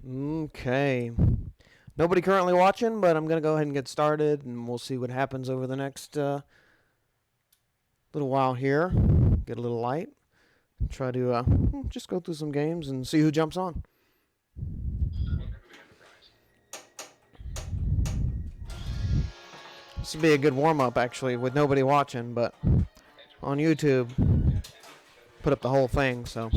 Okay. Nobody currently watching, but I'm going to go ahead and get started, and we'll see what happens over the next little while here. Get a little light. Try to just go through some games and see who jumps on. This would be a good warm-up, actually, with nobody watching, but on YouTube, put up the whole thing, so...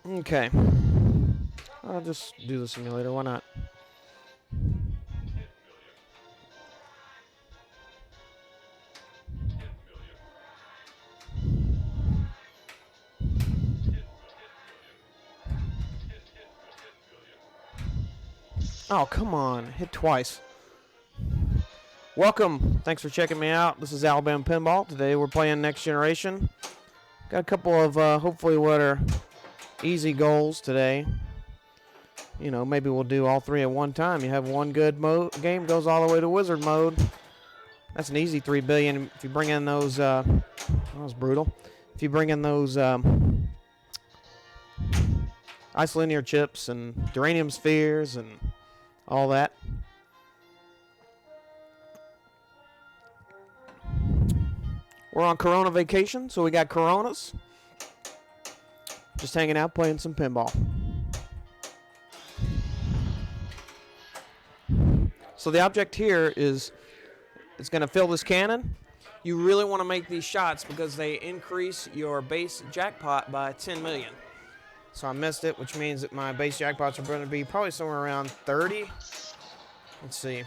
Okay. I'll just do the simulator. Why not? Oh, come on. Hit twice. Welcome. Thanks for checking me out. This is Alabama Pinball. Today we're playing Next Generation. Got a couple of hopefully what are easy goals today. You know, maybe we'll do all three at one time. You have one good game, goes all the way to wizard mode. That's an easy 3 billion. If you bring in those, that was brutal. If you bring in those ice linear chips and duranium spheres and all that. We're on Corona vacation, so we got Coronas. Just hanging out, playing some pinball. So the object here is it's going to fill this cannon. You really want to make these shots because they increase your base jackpot by 10 million. So I missed it, which means that my base jackpots are going to be probably somewhere around 30. Let's see.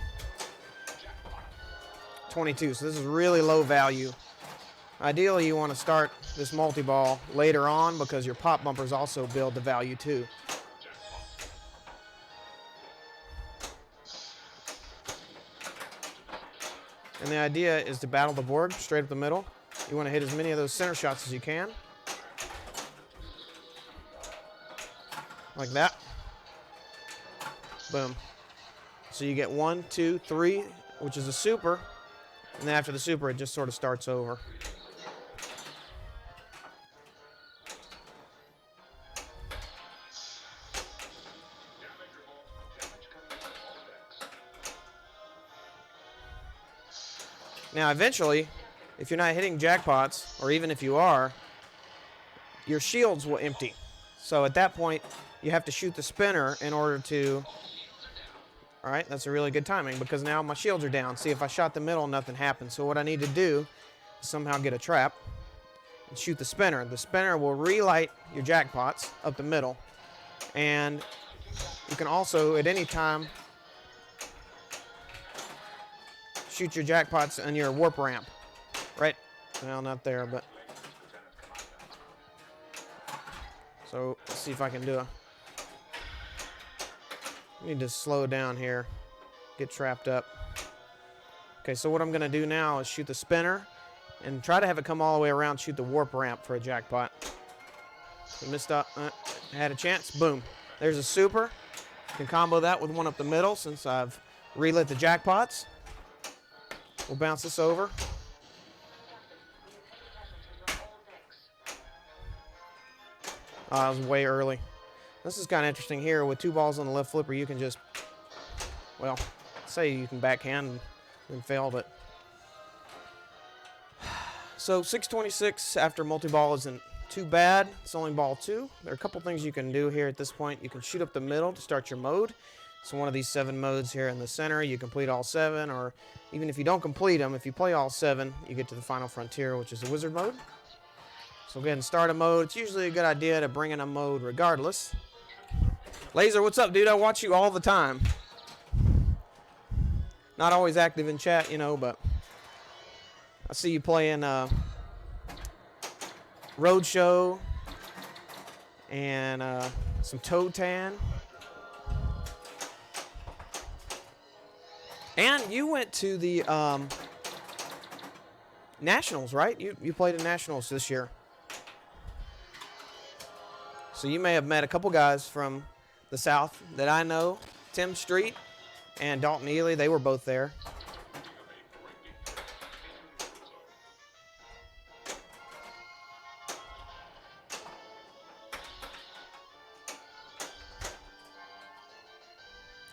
22. So this is really low value. Ideally, you want to start this multi-ball later on because your pop bumpers also build the value too. And the idea is to battle the board straight up the middle. You want to hit as many of those center shots as you can. Like that. Boom. So you get 1, 2, 3, which is a super. And then after the super, it just sort of starts over. Now, eventually, if you're not hitting jackpots, or even if you are, your shields will empty. So at that point, you have to shoot the spinner in order to... All right, that's a really good timing because now my shields are down. See, if I shot the middle, nothing happens. So what I need to do is somehow get a trap and shoot the spinner. The spinner will relight your jackpots up the middle. And you can also, at any time, shoot your jackpots on your warp ramp. Right? Well, not there, but... So, let's see if I can do need to slow down here. Get trapped up. Okay, so what I'm going to do now is shoot the spinner and try to have it come all the way around, shoot the warp ramp for a jackpot. So missed up. Had a chance. Boom. There's a super. Can combo that with one up the middle since I've relit the jackpots. We'll bounce this over. I was way early. This is kind of interesting here. With 2 balls on the left flipper, you can just, well, say you can backhand and fail, but. So 626 after multi-ball isn't too bad. It's only ball 2. There are a couple things you can do here at this point. You can shoot up the middle to start your mode. So one of these 7 modes here in the center, you complete all 7, or even if you don't complete them, if you play all 7, you get to the final frontier, which is the wizard mode. So go ahead and start a mode. It's usually a good idea to bring in a mode regardless. Laser, what's up, dude? I watch you all the time. Not always active in chat, you know, but I see you playing Roadshow and some Toe Tan. And you went to the Nationals, right? You played in Nationals this year. So you may have met a couple guys from the South that I know. Tim Street and Dalton Ely, they were both there.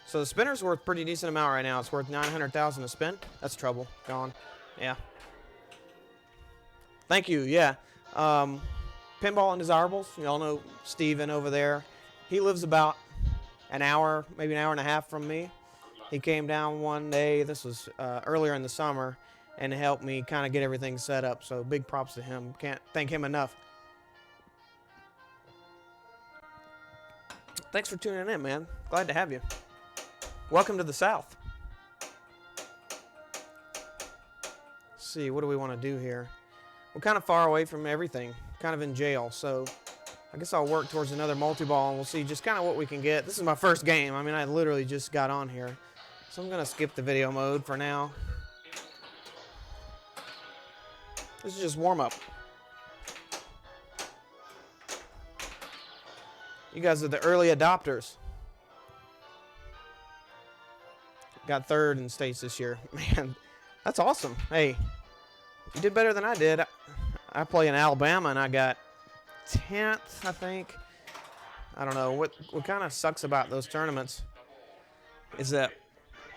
So the spinner's worth a pretty decent amount right now. It's worth $900,000 a spin. That's trouble. Gone. Yeah. Thank you. Yeah. Pinball and Desirables. You all know Steven over there. He lives about an hour, maybe an hour and a half from me. He came down one day. This was earlier in the summer, and helped me kind of get everything set up. So big props to him. Can't thank him enough. Thanks for tuning in, man. Glad to have you. Welcome to the South. Let's see, what do we want to do here? We're kind of far away from everything, kind of in jail, so I guess I'll work towards another multi-ball, and we'll see just kind of what we can get. This is my first game. I mean, I literally just got on here, so I'm going to skip the video mode for now. This is just warm-up. You guys are the early adopters. Got third in states this year. Man, that's awesome. Hey, you did better than I did. I play in Alabama, and I got 10th, I think. I don't know. What kind of sucks about those tournaments is that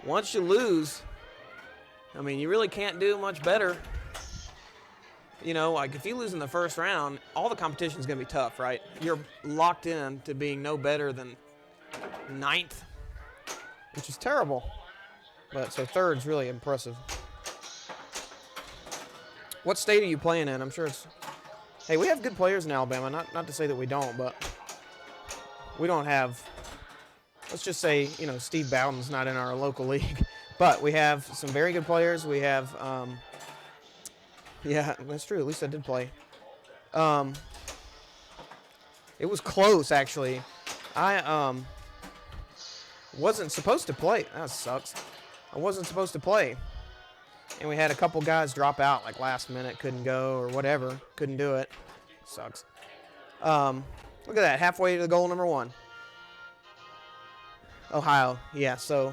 once you lose, I mean, you really can't do much better. You know, like if you lose in the first round, all the competition is going to be tough, right? You're locked in to being no better than 9th, which is terrible. But so third's really impressive. What state are you playing in? I'm sure it's... Hey, we have good players in Alabama. Not to say that we don't, but we don't have... Let's just say, you know, Steve Bowden's not in our local league. But we have some very good players. We have... yeah, that's true. At least I did play. It was close, actually. I wasn't supposed to play. That sucks. I wasn't supposed to play. And we had a couple guys drop out like last minute, couldn't go or whatever. Couldn't do it. Sucks. Look at that, halfway to the goal number 1. Ohio. Yeah, so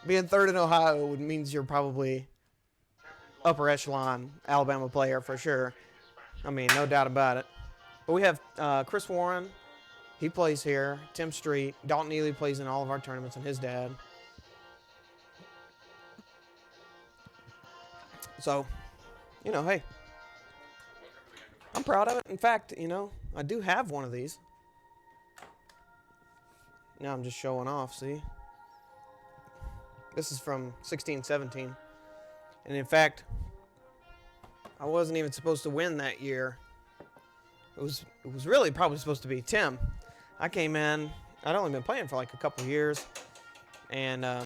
being third in Ohio means you're probably upper echelon Alabama player for sure. I mean, no doubt about it. But we have Chris Warren. He plays here. Tim Street. Dalton Ely plays in all of our tournaments, and his dad. So, you know, hey, I'm proud of it. In fact, you know, I do have one of these. Now I'm just showing off, see? This is from 16-17. And in fact, I wasn't even supposed to win that year. It was really probably supposed to be Tim. I came in, I'd only been playing for like a couple years, and I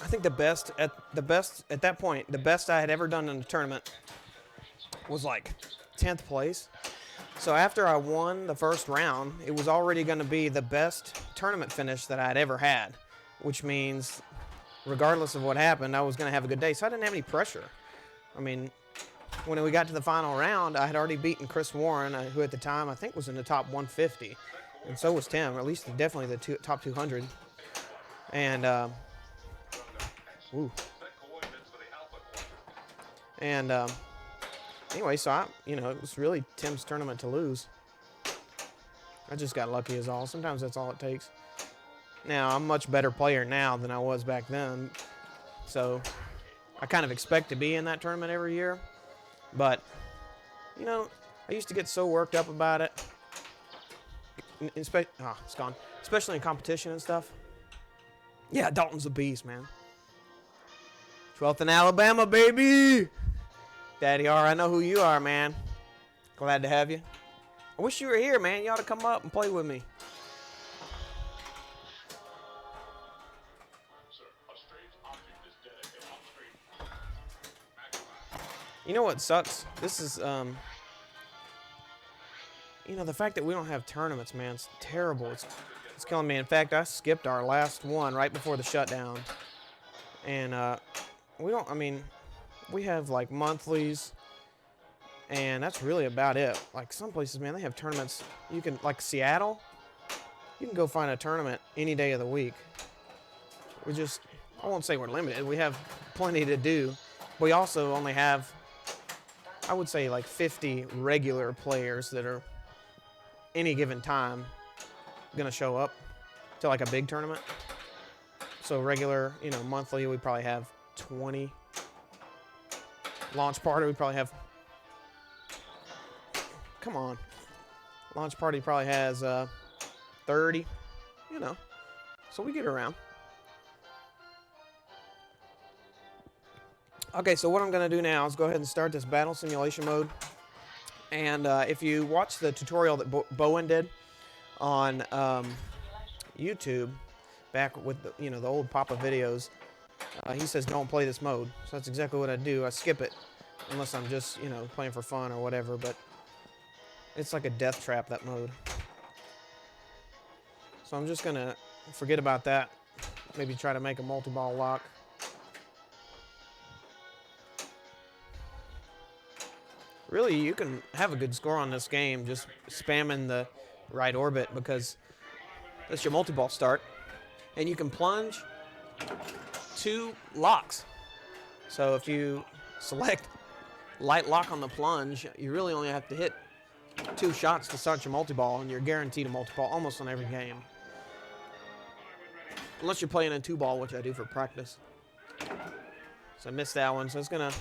think the best at that point, the best I had ever done in a tournament was like 10th place. So after I won the first round, it was already going to be the best tournament finish that I'd ever had, which means regardless of what happened, I was going to have a good day. So I didn't have any pressure. I mean, when we got to the final round, I had already beaten Chris Warren, who at the time I think was in the top 150, and so was Tim, or at least definitely the top 200. And anyway, so it was really Tim's tournament to lose. I just got lucky is all. Sometimes that's all it takes. Now, I'm a much better player now than I was back then, so I kind of expect to be in that tournament every year. But, you know, I used to get so worked up about it. It's gone. Especially in competition and stuff. Yeah, Dalton's a beast, man. 12th in Alabama, baby! Daddy R, I know who you are, man. Glad to have you. I wish you were here, man. You ought to come up and play with me. You know what sucks? This is, you know, the fact that we don't have tournaments, man, it's terrible. It's killing me. In fact, I skipped our last one right before the shutdown. And we don't, I mean, we have like monthlies, and that's really about it. Like some places, man, they have tournaments. You can, like Seattle, you can go find a tournament any day of the week. We just, I won't say we're limited. We have plenty to do. We also only have, I would say, like 50 regular players that are any given time going to show up to like a big tournament. So regular, you know, monthly, we probably have 20. Launch party, we probably have, come on. Launch party probably has 30, you know. So we get around. Okay, so what I'm going to do now is go ahead and start this battle simulation mode. And if you watch the tutorial that Bowen did on YouTube, back with the, you know, the old Papa videos, he says don't play this mode. So that's exactly what I do. I skip it unless I'm just, you know, playing for fun or whatever. But it's like a death trap, that mode. So I'm just going to forget about that. Maybe try to make a multi-ball lock. Really, you can have a good score on this game just spamming the right orbit, because that's your multi-ball start. And you can plunge 2 locks. So if you select light lock on the plunge, you really only have to hit 2 shots to start your multi-ball, and you're guaranteed a multi-ball almost on every game. Unless you're playing a 2-ball, which I do for practice. So I missed that one, so it's going to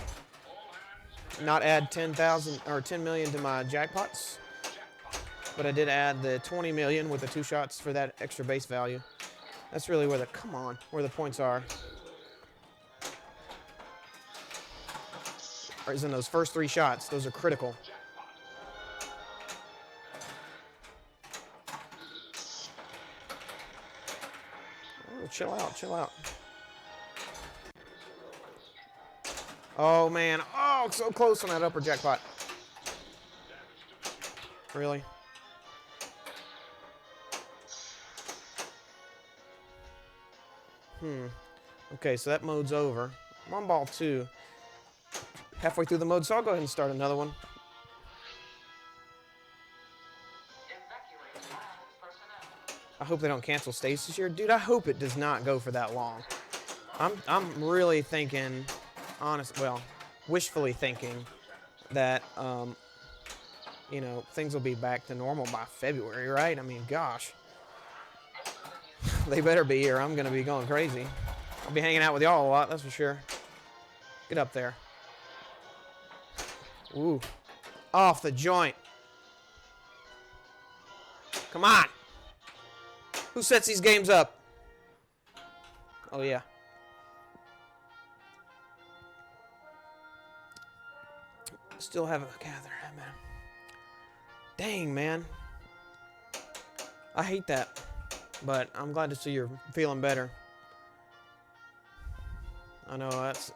not add 10,000 or 10 million to my jackpots, but I did add the 20 million with the 2 shots for that extra base value. That's really where the, come on, where the points are. Or is in those first 3 shots. Those are critical. Oh, chill out, chill out. Oh, man. Oh, so close on that upper jackpot. Really? Okay, so that mode's over. I'm on ball 2. Halfway through the mode, so I'll go ahead and start another one. I hope they don't cancel stasis here. Dude, I hope it does not go for that long. I'm really thinking... wishfully thinking that, you know, things will be back to normal by February, right? I mean, gosh. They better be, or I'm going to be going crazy. I'll be hanging out with y'all a lot, that's for sure. Get up there. Ooh. Off the joint. Come on. Who sets these games up? Oh, yeah. Still haven't gathered, man. Dang, man. I hate that. But I'm glad to see you're feeling better. I know that's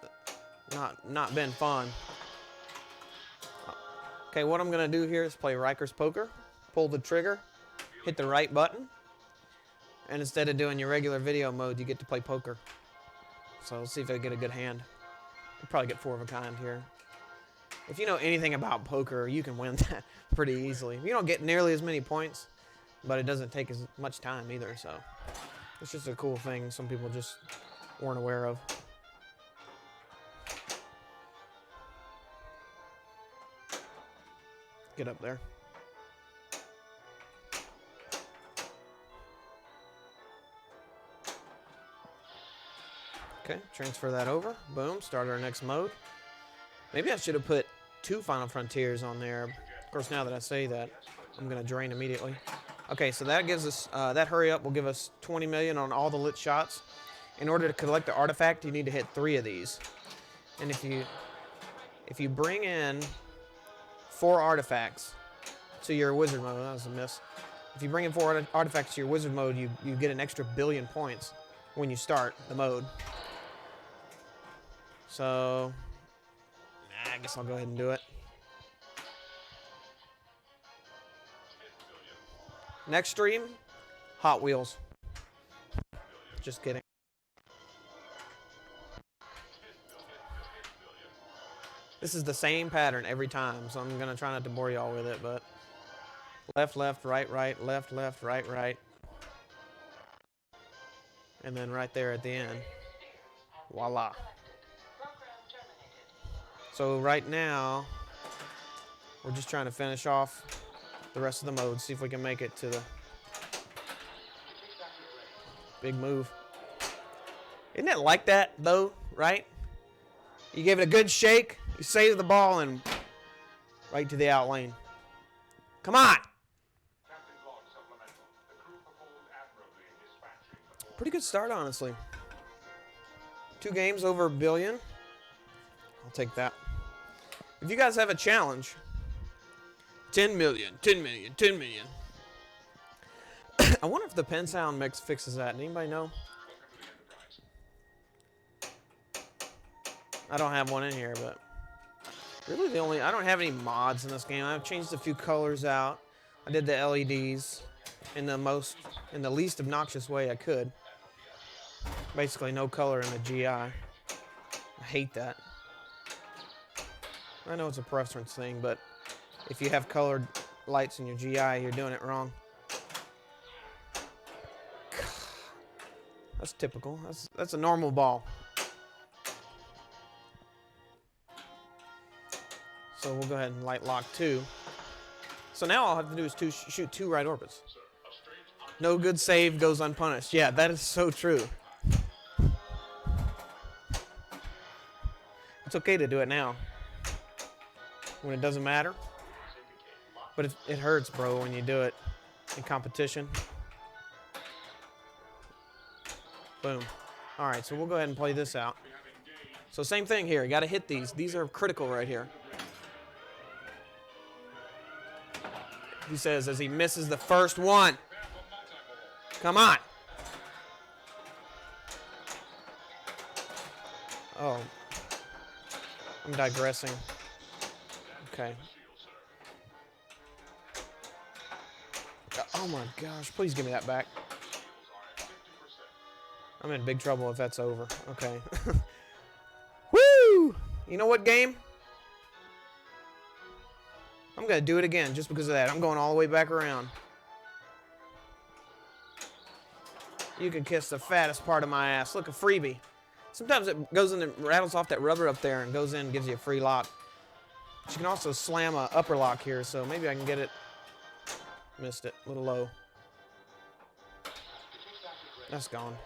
not been fun. Okay, what I'm going to do here is play Riker's Poker. Pull the trigger. Hit the right button. And instead of doing your regular video mode, you get to play poker. So let's see if I get a good hand. You'll probably get 4 of a kind here. If you know anything about poker, you can win that pretty easily. You don't get nearly as many points, but it doesn't take as much time either, so it's just a cool thing some people just weren't aware of. Get up there. Okay, transfer that over. Boom, start our next mode. Maybe I should have put 2 Final Frontiers on there. Of course, now that I say that, I'm going to drain immediately. Okay, so that gives us, that hurry up will give us 20 million on all the lit shots. In order to collect the artifact, you need to hit 3 of these. And if you bring in 4 artifacts to your wizard mode, that was a miss. If you bring in 4 artifacts to your wizard mode, you get an extra 1 billion points when you start the mode. So... I guess I'll go ahead and do it. Next stream, Hot Wheels. Just kidding. This is the same pattern every time, so I'm gonna try not to bore y'all with it, but left, left, right, right, left, left, right, right. And then right there at the end. Voila. So right now, we're just trying to finish off the rest of the modes, see if we can make it to the big move. Isn't it like that, though, right? You give it a good shake, you save the ball, and right to the out lane. Come on! Pretty good start, honestly. 2 games over $1 billion. I'll take that. If you guys have a challenge, 10 million, 10 million, 10 million. I wonder if the pen sound mix fixes that. Anybody know? I don't have one in here, but really I don't have any mods in this game. I've changed a few colors out. I did the LEDs in the least obnoxious way I could. Basically no color in the GI. I hate that. I know it's a preference thing, but if you have colored lights in your GI, you're doing it wrong. That's typical. That's a normal ball. So we'll go ahead and light lock 2. So now all I have to do is shoot 2 right orbits. No good save goes unpunished. Yeah, that is so true. It's okay to do it now when it doesn't matter. But it hurts, bro, when you do it in competition. Boom. All right, so we'll go ahead and play this out. So same thing here. You got to hit these. These are critical right here. He says as he misses the first one. Come on. Oh. I'm digressing. Okay. Oh my gosh, please give me that back. I'm in big trouble if that's over. Okay. Woo! You know what, game? I'm going to do it again just because of that. I'm going all the way back around. You can kiss the fattest part of my ass. Look, a freebie. Sometimes it goes in and rattles off that rubber up there and goes in and gives you a free lock. But you can also slam a upper lock here, so maybe I can get it. Missed it. A little low. That's gone.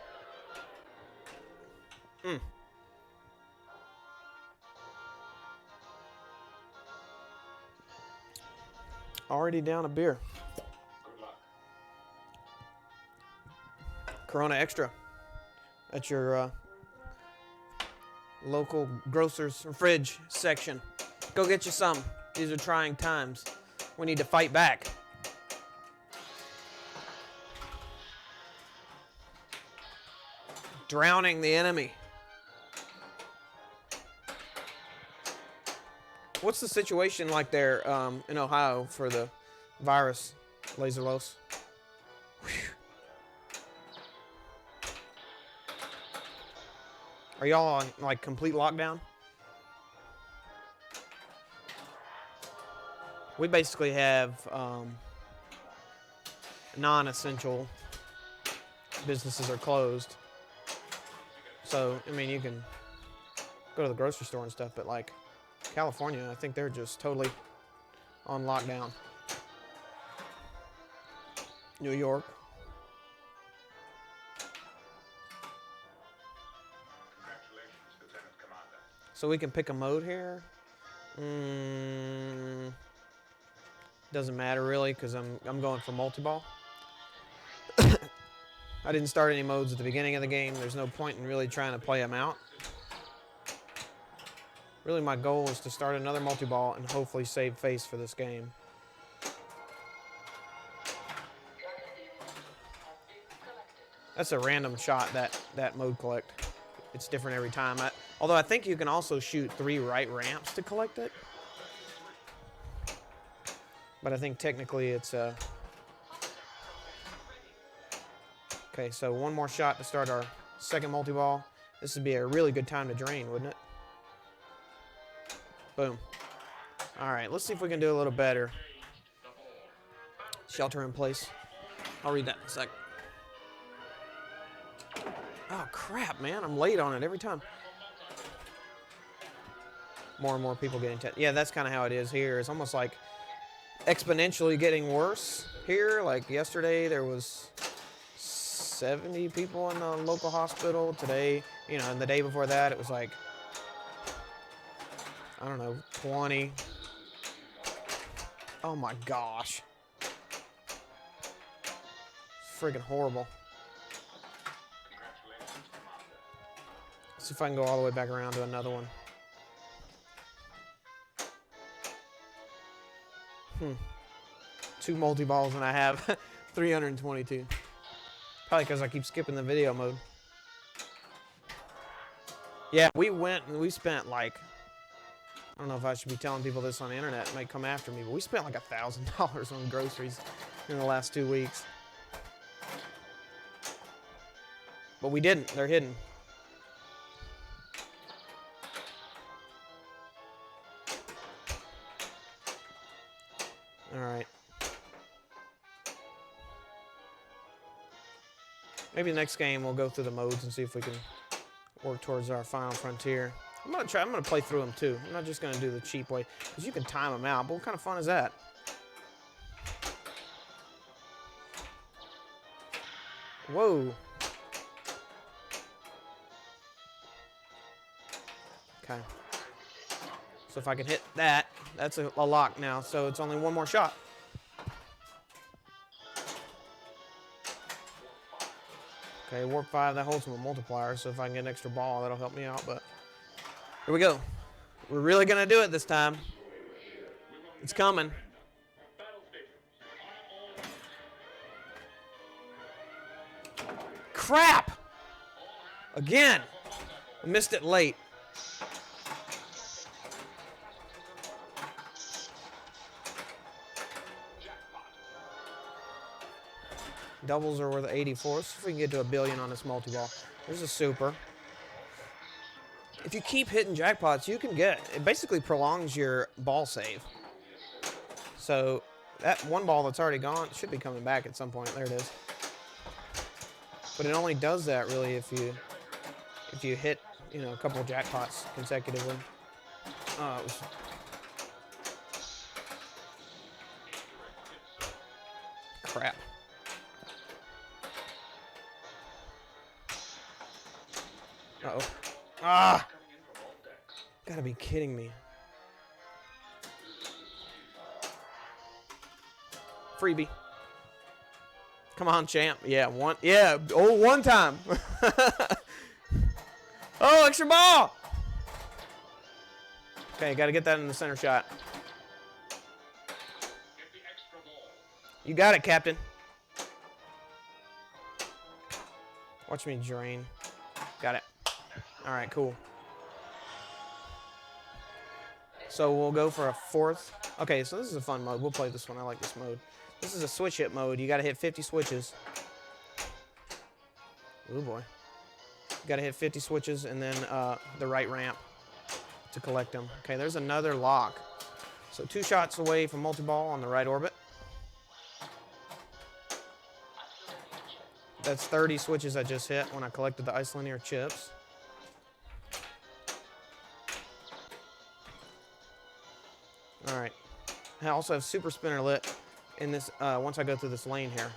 Already down a beer. Corona Extra at your local grocer's fridge section. Go get you some. These are trying times. We need to fight back. Drowning the enemy. What's the situation like there in Ohio for the virus, Laserlos? Are y'all on like complete lockdown? We basically have non-essential businesses are closed. So, I mean, you can go to the grocery store and stuff, but like California, I think they're just totally on lockdown. New York. So we can pick a mode here. Doesn't matter really because I'm going for multi-ball. I didn't start any modes at the beginning of the game. There's no point in really trying to play them out. Really, my goal is to start another multi-ball and hopefully save face for this game. That's a random shot, that mode collect. It's different every time. Although I think you can also shoot 3 right ramps to collect it. But I think technically it's okay, so one more shot to start our second multi-ball. This would be a really good time to drain, wouldn't it? Boom. All right, let's see if we can do a little better. Shelter in place. I'll read that in a sec. Oh, crap, man. I'm late on it every time. More and more people getting tested. Yeah, that's kind of how it is here. It's almost like exponentially getting worse here. Like yesterday, there was 70 people in the local hospital. Today, you know, and the day before that, it was like, I don't know, 20. Oh my gosh. It's freaking horrible. Let's see if I can go all the way back around to another one. 2 multi-balls and I have 322. Probably because I keep skipping the video mode. Yeah, we went and we spent like, I don't know if I should be telling people this on the internet. It might come after me, but we spent like $1,000 on groceries in the last 2 weeks. But we didn't. They're hidden. All right. Maybe next game we'll go through the modes and see if we can work towards our final frontier. I'm gonna play through them too. I'm not just gonna do the cheap way, because you can time them out. But what kind of fun is that? Whoa. Okay. So if I can hit that, that's a lock now. So it's only one more shot. Okay, warp 5, that holds some multiplier, so if I can get an extra ball, that'll help me out, but here we go. We're really gonna do it this time. It's coming. Crap! Again! I missed it late. Doubles are worth 84. Let's see if we can get to $1 billion on this multi-ball. There's a super. If you keep hitting jackpots, you can get, it basically prolongs your ball save. So that one ball that's already gone should be coming back at some point. There it is. But it only does that really if you hit, you know, a couple of jackpots consecutively. Oh, it was... Crap. Uh-oh. Ah! Gotta be kidding me. Freebie. Come on, champ. Yeah, one. Yeah, oh, one time. Oh, extra ball! Okay, gotta get that in the center shot. You got it, Captain. Watch me drain. Got it. All right, cool. So we'll go for a fourth. Okay, so this is a fun mode. We'll play this one. I like this mode. This is a switch hit mode. You got to hit 50 switches. Oh boy. You got to hit 50 switches and then the right ramp to collect them. Okay, there's another lock. So 2 shots away from multi-ball on the right orbit. That's 30 switches I just hit when I collected the ice linear chips. All right. I also have super spinner lit in this once I go through this lane here.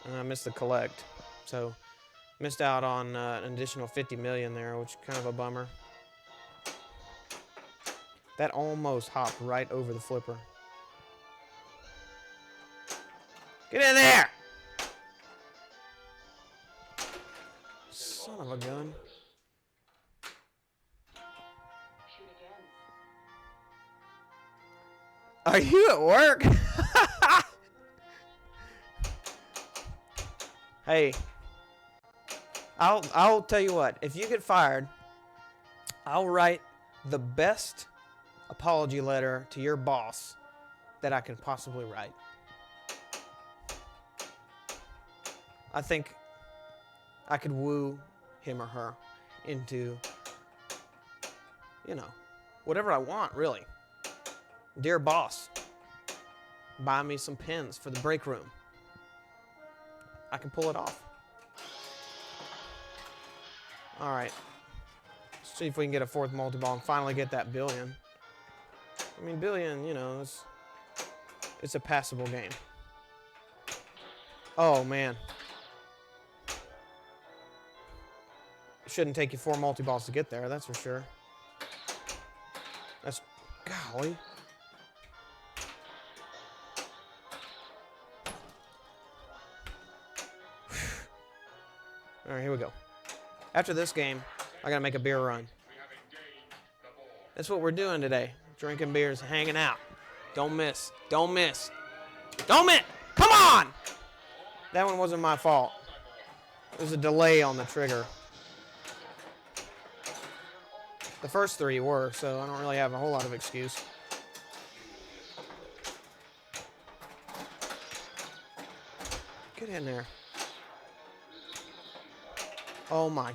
And I missed the collect, so missed out on an additional 50 million there, which is kind of a bummer. That almost hopped right over the flipper. Get in there! Son of a gun. Are you at work? Hey, I'll tell you what. If you get fired, I'll write the best apology letter to your boss that I can possibly write. I think I could woo him or her into, whatever I want, really. Dear boss, buy me some pens for the break room. I can pull it off. All right. Let's see if we can get a fourth multi-ball and finally get that billion. I mean, billion, it's a passable game. Oh, man. It shouldn't take you 4 multi-balls to get there, that's for sure. That's, golly. All right, here we go. After this game, I gotta make a beer run. That's what we're doing today. Drinking beers, hanging out. Don't miss. Don't miss. Don't miss! Come on! That one wasn't my fault. There's a delay on the trigger. The first 3 were, so I don't really have a whole lot of excuse. Get in there. Oh my.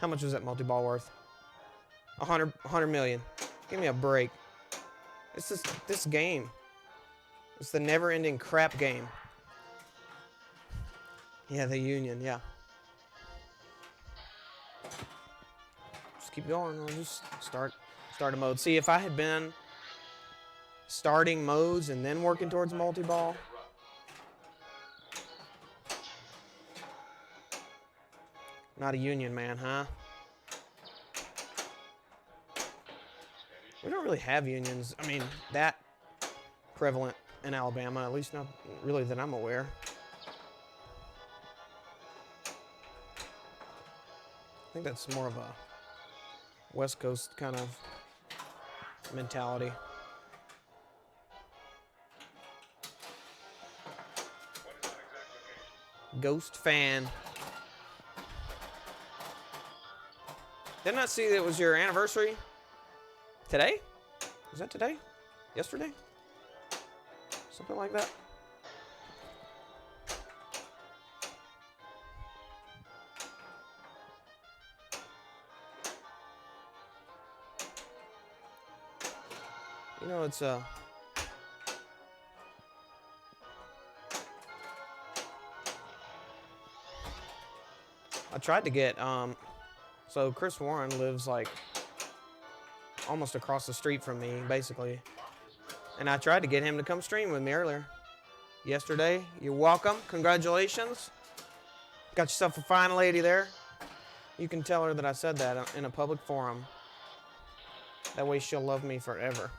How much was that multi-ball worth? 100 million. Give me a break. It's this game. It's the never-ending crap game. Yeah, the Union, yeah. Just keep going. I'll just start a mode. See, if I had been starting modes and then working towards multi-ball, not a Union man, huh? We don't really have unions. I mean, that prevalent in Alabama, at least not really that I'm aware. I think that's more of a West Coast kind of mentality. Ghost fan. Didn't I see that it was your anniversary today? Was that today? Yesterday? Something like that? It's I tried to get so Chris Warren lives like almost across the street from me, basically. And I tried to get him to come stream with me earlier. Yesterday. You're welcome. Congratulations. Got yourself a fine lady there. You can tell her that I said that in a public forum. That way she'll love me forever.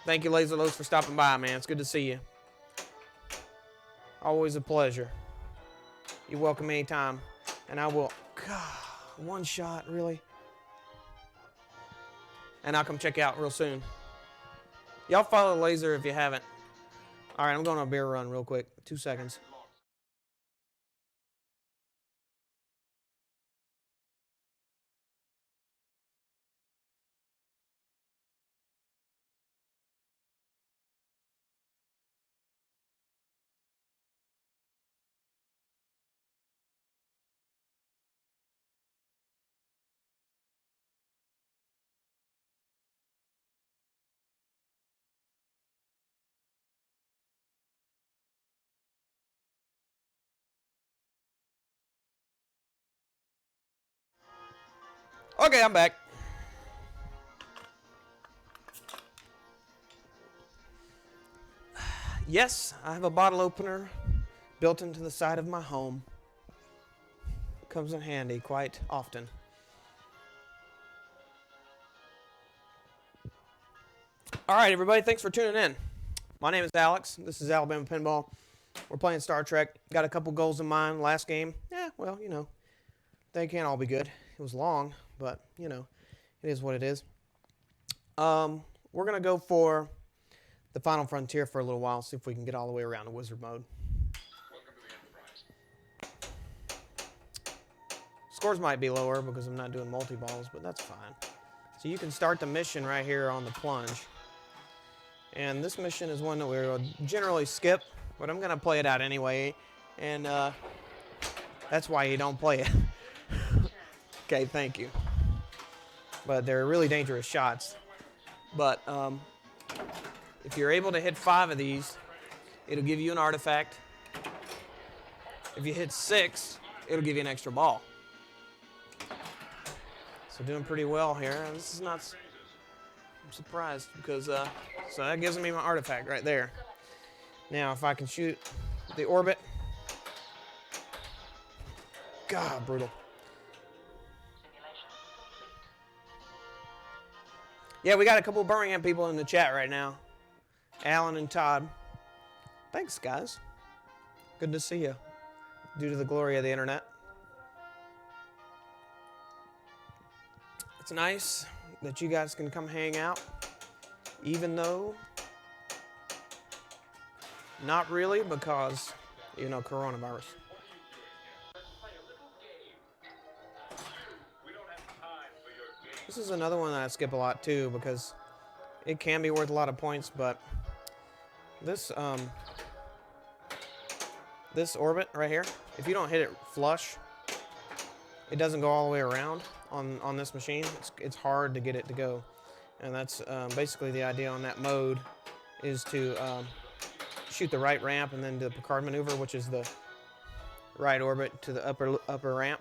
Thank you, Laser Lows, for stopping by, man. It's good to see you. Always a pleasure. You're welcome anytime. And I will... God, one shot, really? And I'll come check you out real soon. Y'all follow Laser if you haven't. All right, I'm going on a beer run real quick. 2 seconds. Okay, I'm back. Yes, I have a bottle opener built into the side of my home. Comes in handy quite often. All right, everybody, thanks for tuning in. My name is Alex. This is Alabama Pinball. We're playing Star Trek. Got a couple goals in mind. Last game, well, they can't all be good. It was long, but, it is what it is. We're going to go for the Final Frontier for a little while, see if we can get all the way around to Wizard mode. Scores might be lower because I'm not doing multi-balls, but that's fine. So you can start the mission right here on the plunge. And this mission is one that we'll generally skip, but I'm going to play it out anyway. And that's why you don't play it. Okay, thank you. But they're really dangerous shots. But if you're able to hit 5 of these, it'll give you an artifact. If you hit 6, it'll give you an extra ball. So doing pretty well here. This is not... I'm surprised because, so that gives me my artifact right there. Now, if I can shoot the orbit. God, brutal. Yeah, we got a couple of Birmingham people in the chat right now. Alan and Todd. Thanks, guys. Good to see you. Due to the glory of the internet. It's nice that you guys can come hang out, even though not really, because, you know, coronavirus. This is another one that I skip a lot too because it can be worth a lot of points, but this this orbit right here, if you don't hit it flush, it doesn't go all the way around on this machine. It's hard to get it to go, and that's basically the idea on that mode is to shoot the right ramp and then do the Picard maneuver, which is the right orbit to the upper ramp.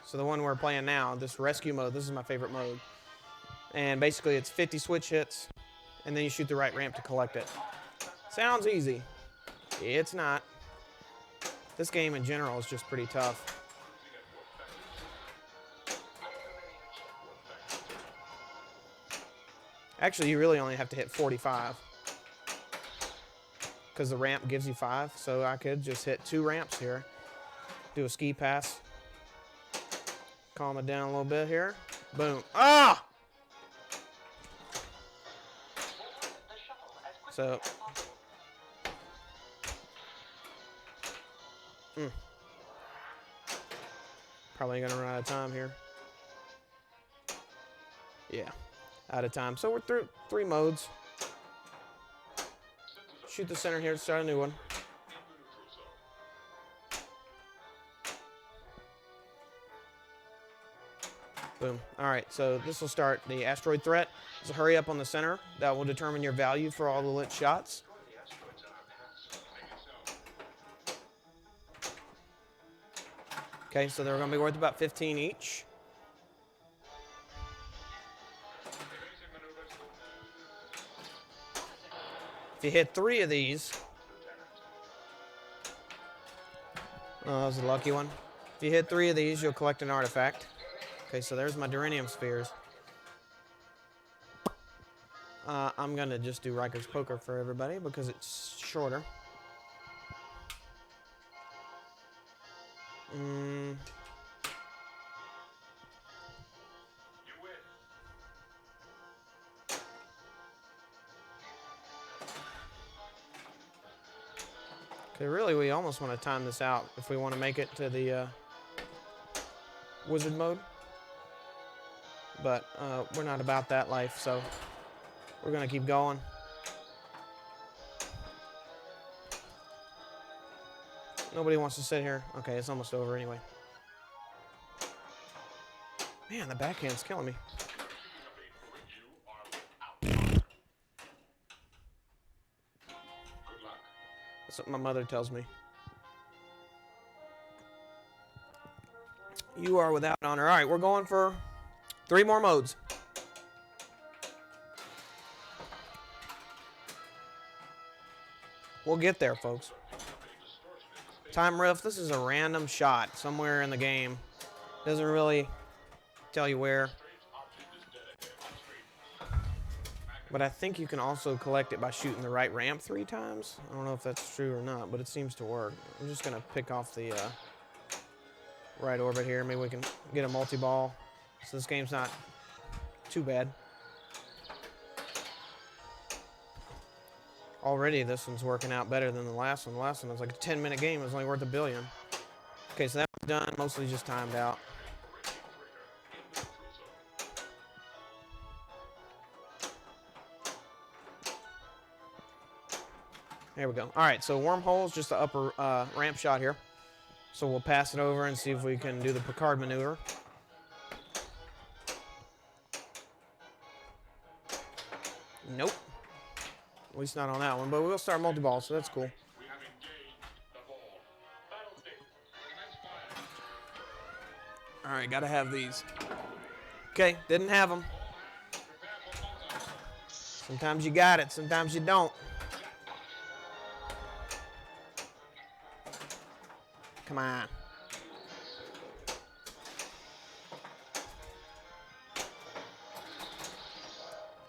So the one we're playing now, this rescue mode, this is my favorite mode. And basically it's 50 switch hits, and then you shoot the right ramp to collect it. Sounds easy. It's not. This game in general is just pretty tough. Actually, you really only have to hit 45. Because the ramp gives you 5, so I could just hit 2 ramps here. Do a ski pass. Calm it down a little bit here. Boom. Ah! So. Probably gonna run out of time here. Yeah, out of time. So we're through 3 modes. Shoot the center here to start a new one. Boom. All right, so this will start the asteroid threat. So hurry up on the center. That will determine your value for all the lit shots. Okay, so they're going to be worth about 15 each. If you hit 3 of these, that was a lucky one. If you hit 3 of these, you'll collect an artifact. Okay, so there's my Duranium spheres. I'm going to just do Riker's Poker for everybody because it's shorter. Okay, really, we almost want to time this out if we want to make it to the wizard mode. But we're not about that life, so we're going to keep going. Nobody wants to sit here. Okay, it's almost over anyway. Man, the backhand's killing me. That's what my mother tells me. You are without honor. All right, we're going for 3 more modes. We'll get there, folks. Time riff, this is a random shot somewhere in the game. Doesn't really tell you where. But I think you can also collect it by shooting the right ramp 3 times. I don't know if that's true or not, but it seems to work. I'm just going to pick off the right orbit here. Maybe we can get a multi-ball. So this game's not too bad. Already this one's working out better than the last one. The last one was like a 10-minute game. It was only worth $1 billion. Okay, so that was done. Mostly just timed out. There we go. All right, so wormhole's just the upper ramp shot here. So we'll pass it over and see if we can do the Picard maneuver. Nope. At least not on that one, but we'll start multi-ball, so that's cool. All right, gotta have these. Okay, didn't have them. Sometimes you got it, sometimes you don't. Come on.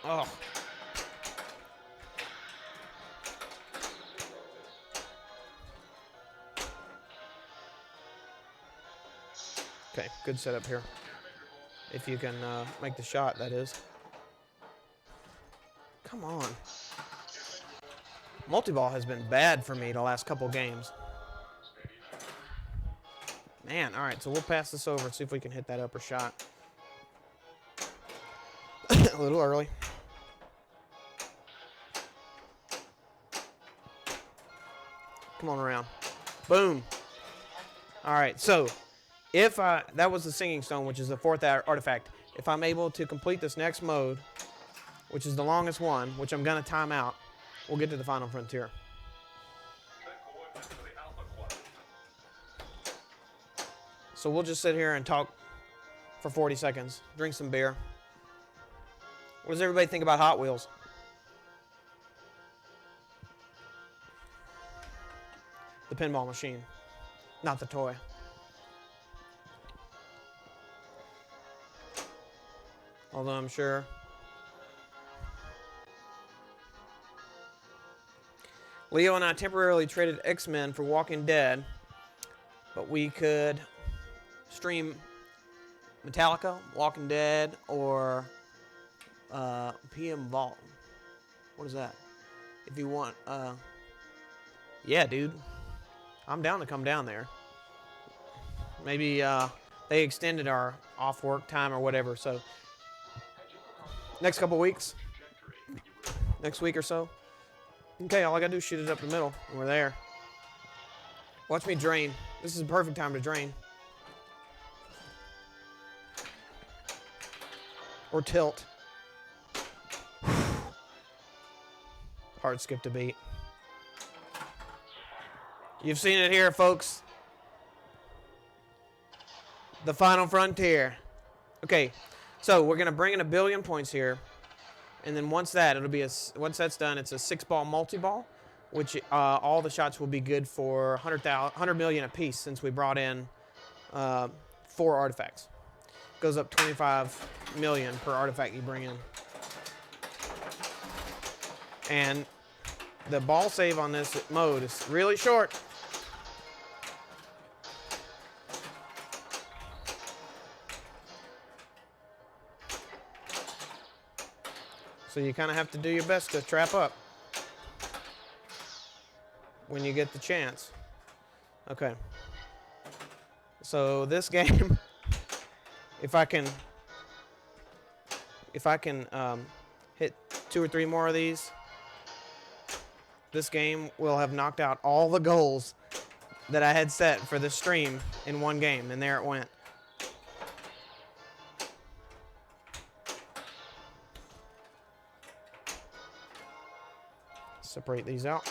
Oh. Okay, good setup here. If you can make the shot, that is. Come on. Multi-ball has been bad for me the last couple games. Man, all right, so we'll pass this over and see if we can hit that upper shot. A little early. Come on around. Boom. All right, so if that was the Singing Stone, which is the 4th artifact. If I'm able to complete this next mode, which is the longest one, which I'm going to time out, we'll get to the final frontier. So we'll just sit here and talk for 40 seconds, drink some beer. What does everybody think about Hot Wheels? The pinball machine, not the toy. Although I'm sure Leo and I temporarily traded X-Men for Walking Dead, but we could stream Metallica, Walking Dead, or PM Vault. What is that? If you want, yeah, dude. I'm down to come down there. Maybe they extended our off work time or whatever, so next couple weeks, next week or so. Okay, all I gotta do is shoot it up the middle, and we're there. Watch me drain. This is the perfect time to drain. Or tilt. Hard skip to beat. You've seen it here, folks. The final frontier. Okay, so we're gonna bring in 1 billion points here, and then once that's done, it's a 6-ball multi-ball, which all the shots will be good for 100 million apiece since we brought in 4 artifacts. Goes up 25 million per artifact you bring in. And the ball save on this mode is really short. So you kind of have to do your best to trap up when you get the chance. Okay. So this game, if I can hit 2 or 3 more of these, this game will have knocked out all the goals that I had set for the stream in one game, and there it went. Separate these out.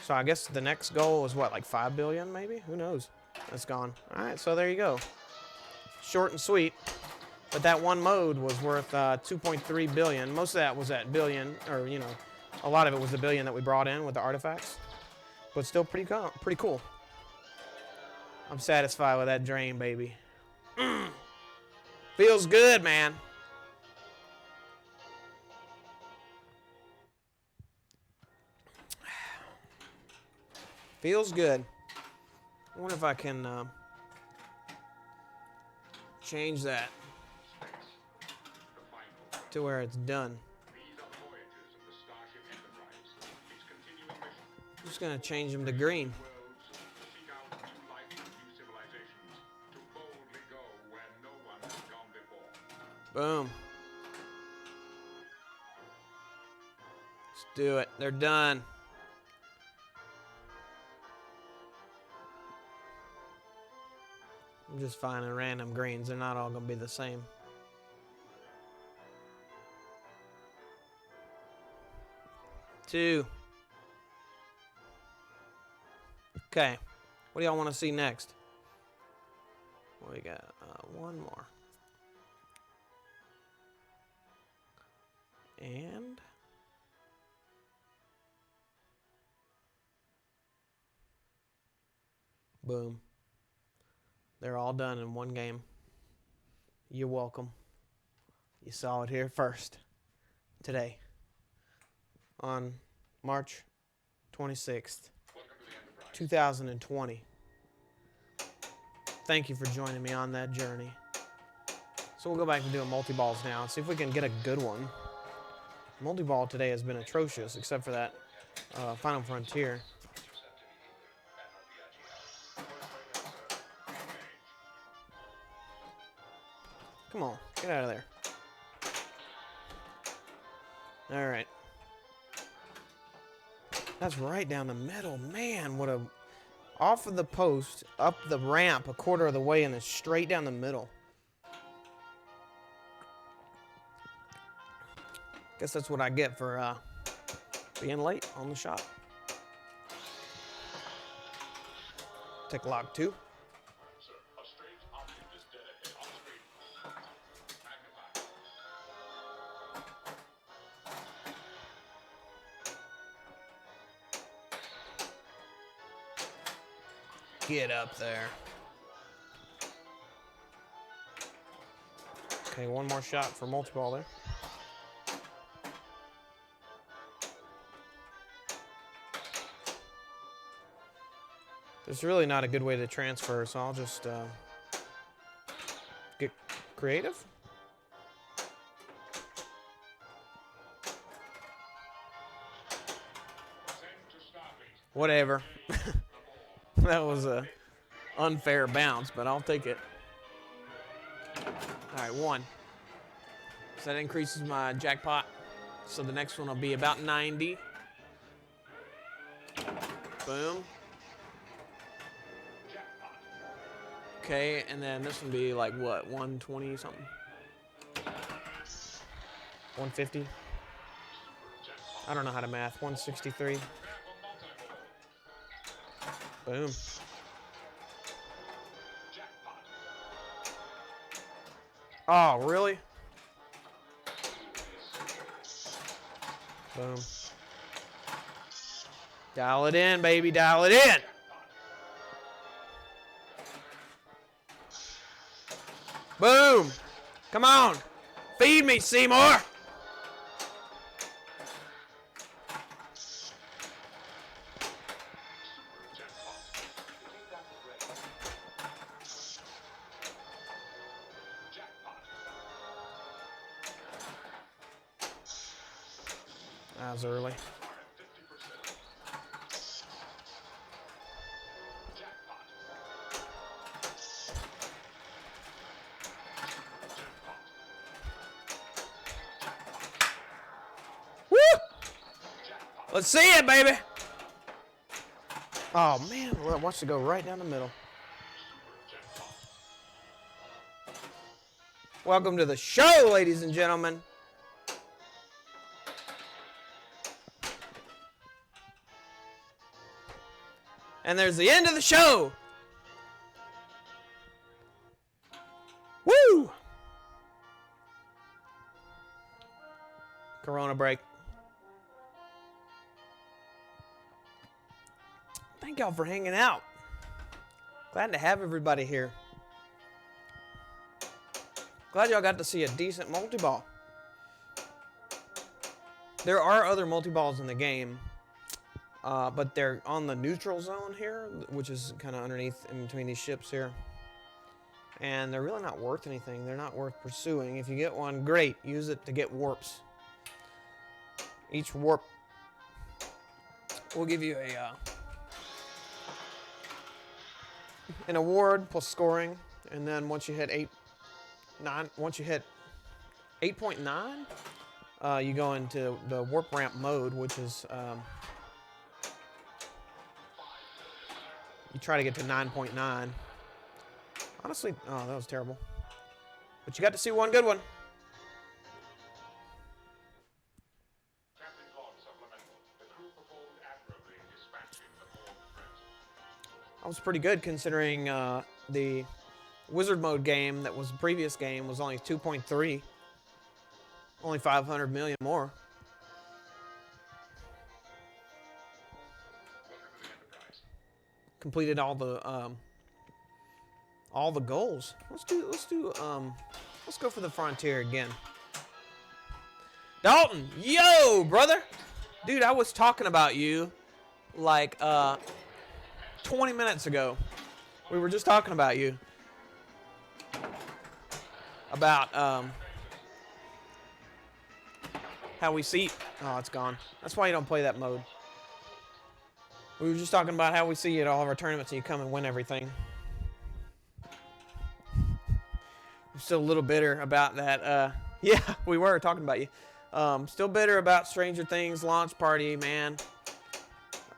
So I guess the next goal is what, like 5 billion maybe? Who knows? That's gone. All right, so there you go. Short and sweet. But that one mode was worth 2.3 billion. Most of that was that billion, or you know, a lot of it was the billion that we brought in with the artifacts. But still pretty cool. I'm satisfied with that drain, baby. Feels good, man. Feels good. I wonder if I can change that to where it's done. I'm just going to change them to green. Boom. Let's do it. They're done. I'm just finding random greens. They're not all going to be the same. Two. Okay. What do y'all want to see next? We got one more. And boom. They're all done in one game. You're welcome. You saw it here first today on March 26th, 2020. Thank you for joining me on that journey. So we'll go back and do multi-balls now and see if we can get a good one. Multi-ball today has been atrocious, except for that Final Frontier. Come on, get out of there. All right. That's right down the middle. Man, what a... Off of the post, up the ramp a quarter of the way, and then straight down the middle. Guess that's what I get for being late on the shot. Take log 2. Get up there. Okay, one more shot for multi-ball there. There's really not a good way to transfer, so I'll just get creative. Whatever. That was a unfair bounce, but I'll take it. All right, 1. So that increases my jackpot. So the next one will be about 90. Boom. Okay, and then this one will be like what, 120 something? 150? I don't know how to math. 163. Boom. Oh, really? Boom. Dial it in, baby. Dial it in. Boom. Come on. Feed me, Seymour. That was early. Woo! Let's see it, baby. Oh, man. Well, it wants to go right down the middle. Welcome to the show, ladies and gentlemen. And there's the end of the show. Woo! Corona break. Thank y'all for hanging out. Glad to have everybody here. Glad y'all got to see a decent multi-ball. There are other multi-balls in the game. but they're on the neutral zone here, which is kind of underneath in between these ships here. And they're really not worth anything. They're not worth pursuing. If you get one, great. Use it to get warps. Each warp will give you an award plus scoring. And then once you hit 8.9, you go into the warp ramp mode, which is you try to get to 9.9. Honestly, oh, that was terrible. But you got to see one good one. That was pretty good considering the Wizard Mode game that was the previous game was only 2.3. Only 500 million more. Completed all the goals. Let's go for the frontier again. Dalton, yo, brother. Dude, I was talking about you like 20 minutes ago. We were just talking about you. About how we see. Oh, it's gone. That's why you don't play that mode. We were just talking about how we see you at all of our tournaments and you come and win everything. I'm still a little bitter about that. Yeah, we were talking about you. Still bitter about Stranger Things launch party, man.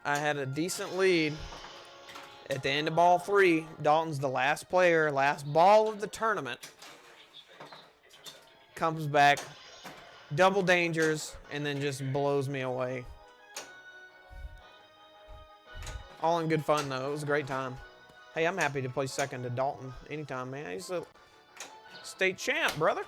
I had a decent lead. At the end of ball 3, Dalton's the last player, last ball of the tournament. Comes back, double dangers, and then just blows me away. All in good fun, though. It was a great time. Hey, I'm happy to play second to Dalton anytime, man. He's a state champ, brother.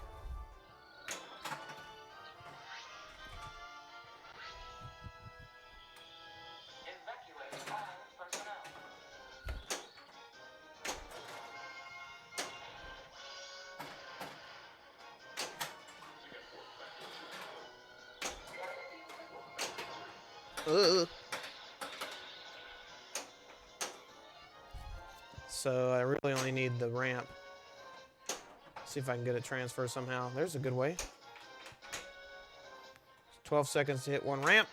So I really only need the ramp. See if I can get a transfer somehow. There's a good way. 12 seconds to hit one ramp.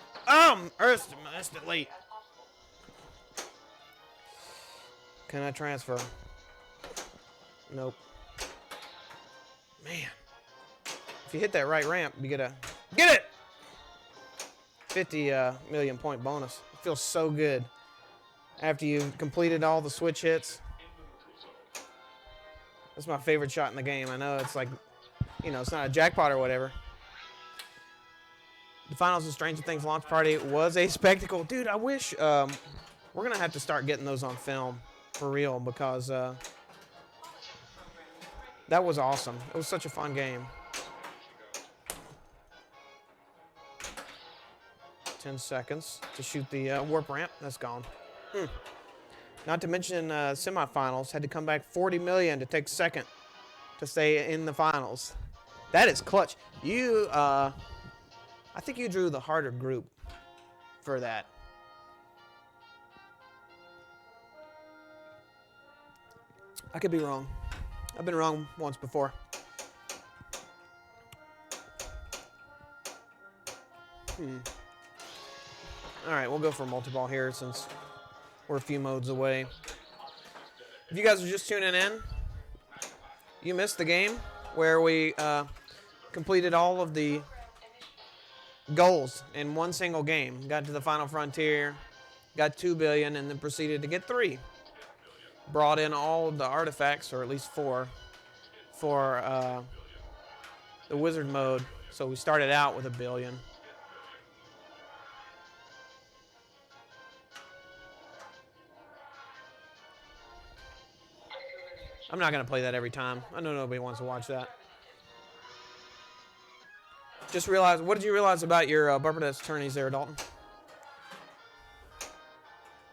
Missed it late. Can I transfer? Nope. Man. If you hit that right ramp, you get it! 50 million point bonus. It feels so good. After you've completed all the switch hits. That's my favorite shot in the game. I know it's like, you know, it's not a jackpot or whatever. The finals of Stranger Things launch party was a spectacle. Dude, I wish we're going to have to start getting those on film for real because that was awesome. It was such a fun game. 10 seconds to shoot the warp ramp. That's gone. Not to mention semifinals. Had to come back 40 million to take second to stay in the finals. That is clutch. You, I think you drew the harder group for that. I could be wrong. I've been wrong once before. All right, we'll go for multi-ball here since we're a few modes away. If you guys are just tuning in, you missed the game where we completed all of the goals in one single game. Got to the final frontier, got 2 billion, and then proceeded to get 3. Brought in all of the artifacts, or at least 4, for the wizard mode. So we started out with 1 billion. I'm not going to play that every time. I know nobody wants to watch that. Just realized, what did you realize about your bumper desk tourneys there, Dalton?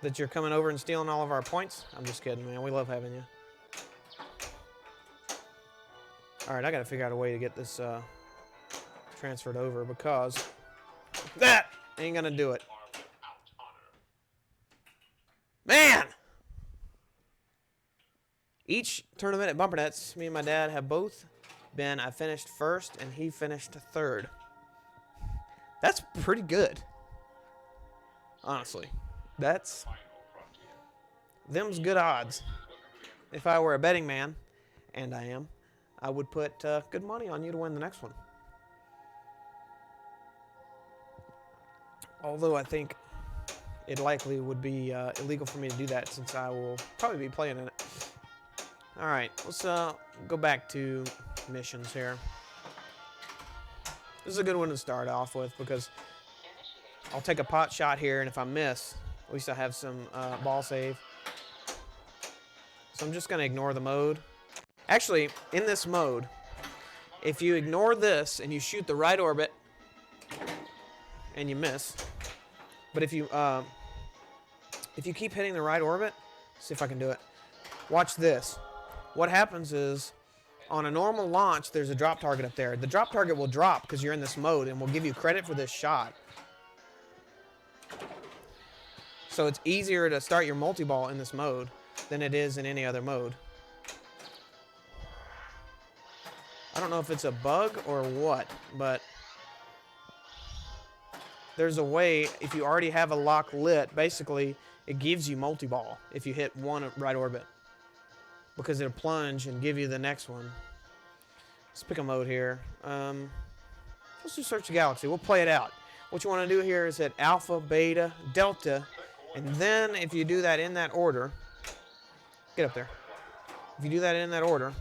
That you're coming over and stealing all of our points? I'm just kidding, man. We love having you. All right, I got to figure out a way to get this transferred over because that ain't going to do it. Man! Each tournament at Bumpernets, me and my dad have both been, I finished first and he finished third. That's pretty good. Honestly. Them's good odds. If I were a betting man, and I am, I would put good money on you to win the next one. Although I think it likely would be illegal for me to do that since I will probably be playing in it. Alright, let's go back to missions here. This is a good one to start off with because I'll take a pot shot here, and if I miss, at least I have some ball save. So I'm just going to ignore the mode. Actually, in this mode, if you ignore this and you shoot the right orbit and you miss, but if you keep hitting the right orbit, see if I can do it. Watch this. What happens is, on a normal launch, there's a drop target up there. The drop target will drop because you're in this mode and will give you credit for this shot. So it's easier to start your multi-ball in this mode than it is in any other mode. I don't know if it's a bug or what, but there's a way, if you already have a lock lit, basically it gives you multi-ball if you hit one right orbit, because it'll plunge and give you the next one. Let's pick a mode here. Let's do Search the Galaxy. We'll play it out. What you want to do here is hit Alpha, Beta, Delta, and then if you do that in that order, get up there. If you do that in that order,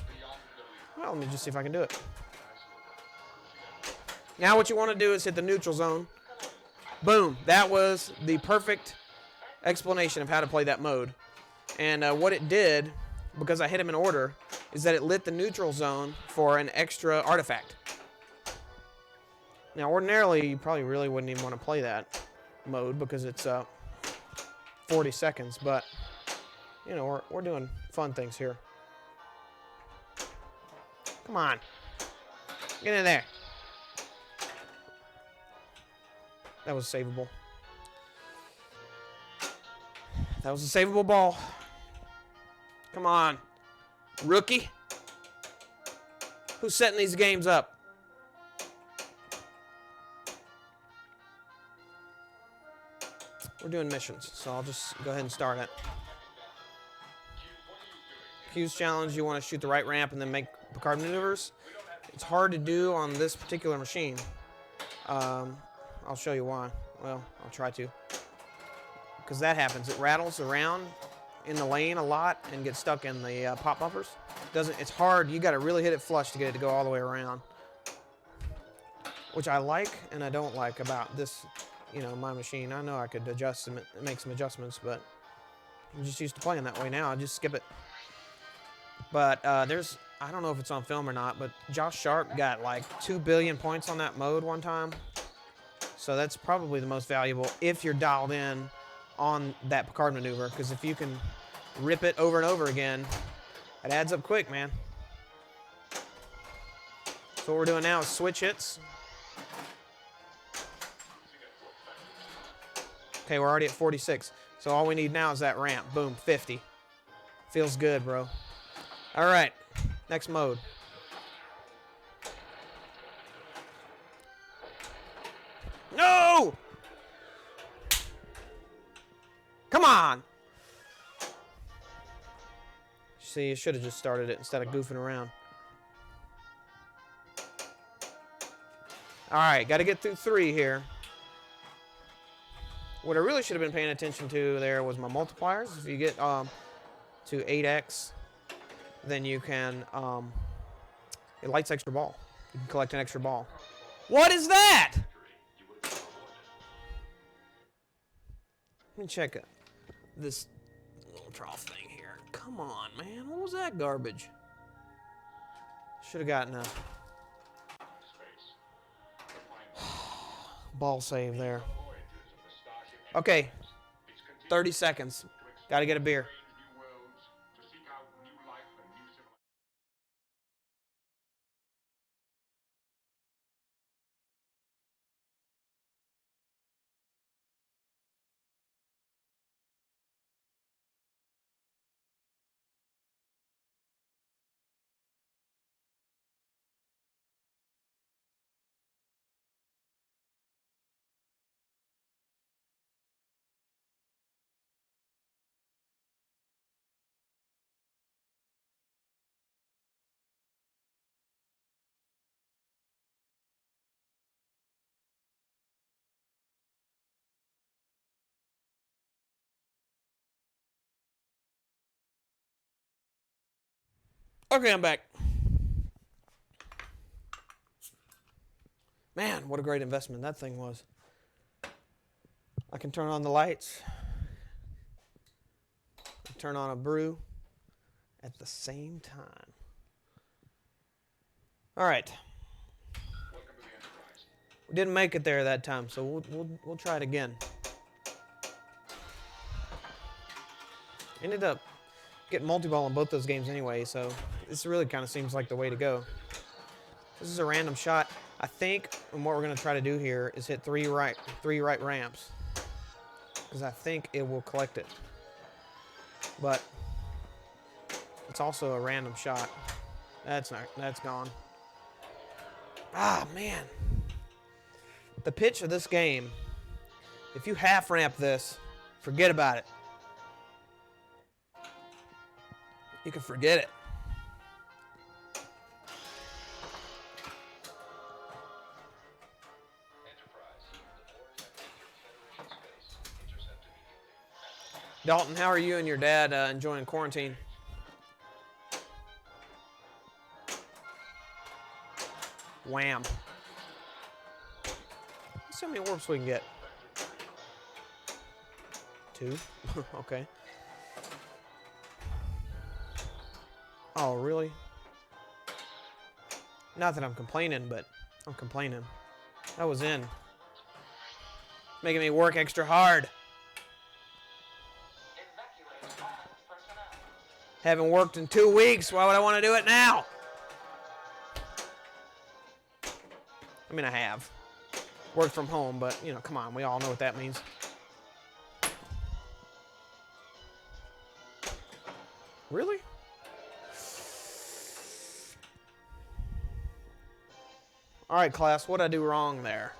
well, let me just see if I can do it. Now what you want to do is hit the neutral zone. Boom. That was the perfect explanation of how to play that mode. And what it did, because I hit him in order, is that it lit the neutral zone for an extra artifact. Now, ordinarily, you probably really wouldn't even want to play that mode because it's 40 seconds, but, you know, we're doing fun things here. Come on. Get in there. That was savable. That was a savable ball. Come on. Rookie. Who's setting these games up? We're doing missions, so I'll just go ahead and start it. Q's challenge, you want to shoot the right ramp and then make Picard maneuvers. It's hard to do on this particular machine. I'll show you why. Well, I'll try to. Because that happens. It rattles around in the lane a lot and gets stuck in the pop bumpers. It's hard. You got to really hit it flush to get it to go all the way around. Which I like and I don't like about this, you know, my machine. I know I could adjust and make some adjustments, but I'm just used to playing that way now. I just skip it. But I don't know if it's on film or not, but Josh Sharp got like 2 billion points on that mode one time. So that's probably the most valuable if you're dialed in on that Picard maneuver, because if you can rip it over and over again, it adds up quick, man. So what we're doing now is switch hits. Okay, we're already at 46. So all we need now is that ramp. Boom, 50. Feels good, bro. All right, next mode. No! Come on! See, you should have just started it instead of goofing around. All right, got to get through 3 here. What I really should have been paying attention to there was my multipliers. If you get to 8x, then you can, it lights extra ball. You can collect an extra ball. What is that? Let me check it. This little trough thing here. Come on, man. What was that garbage? Should have gotten a ball save there. Okay. 30 seconds. Got to get a beer. Okay, I'm back. Man, what a great investment that thing was. I can turn on the lights, turn on a brew at the same time. All right. We didn't make it there that time, so we'll try it again. Ended up getting multi-ball in both those games anyway, so this really kind of seems like the way to go. This is a random shot. I think what we're going to try to do here is hit three right ramps, because I think it will collect it. But it's also a random shot. That's gone. Ah, man. The pitch of this game, if you half ramp this, forget about it. You can forget it. Dalton, how are you and your dad enjoying quarantine? Wham. Let's see how many warps we can get. 2. Okay. Oh, really? Not that I'm complaining, but I'm complaining. That was in. Making me work extra hard. Haven't worked in 2 weeks. Why would I want to do it now? I mean, I have. Worked from home, but, you know, come on. We all know what that means. Really? All right, class, what'd I do wrong there?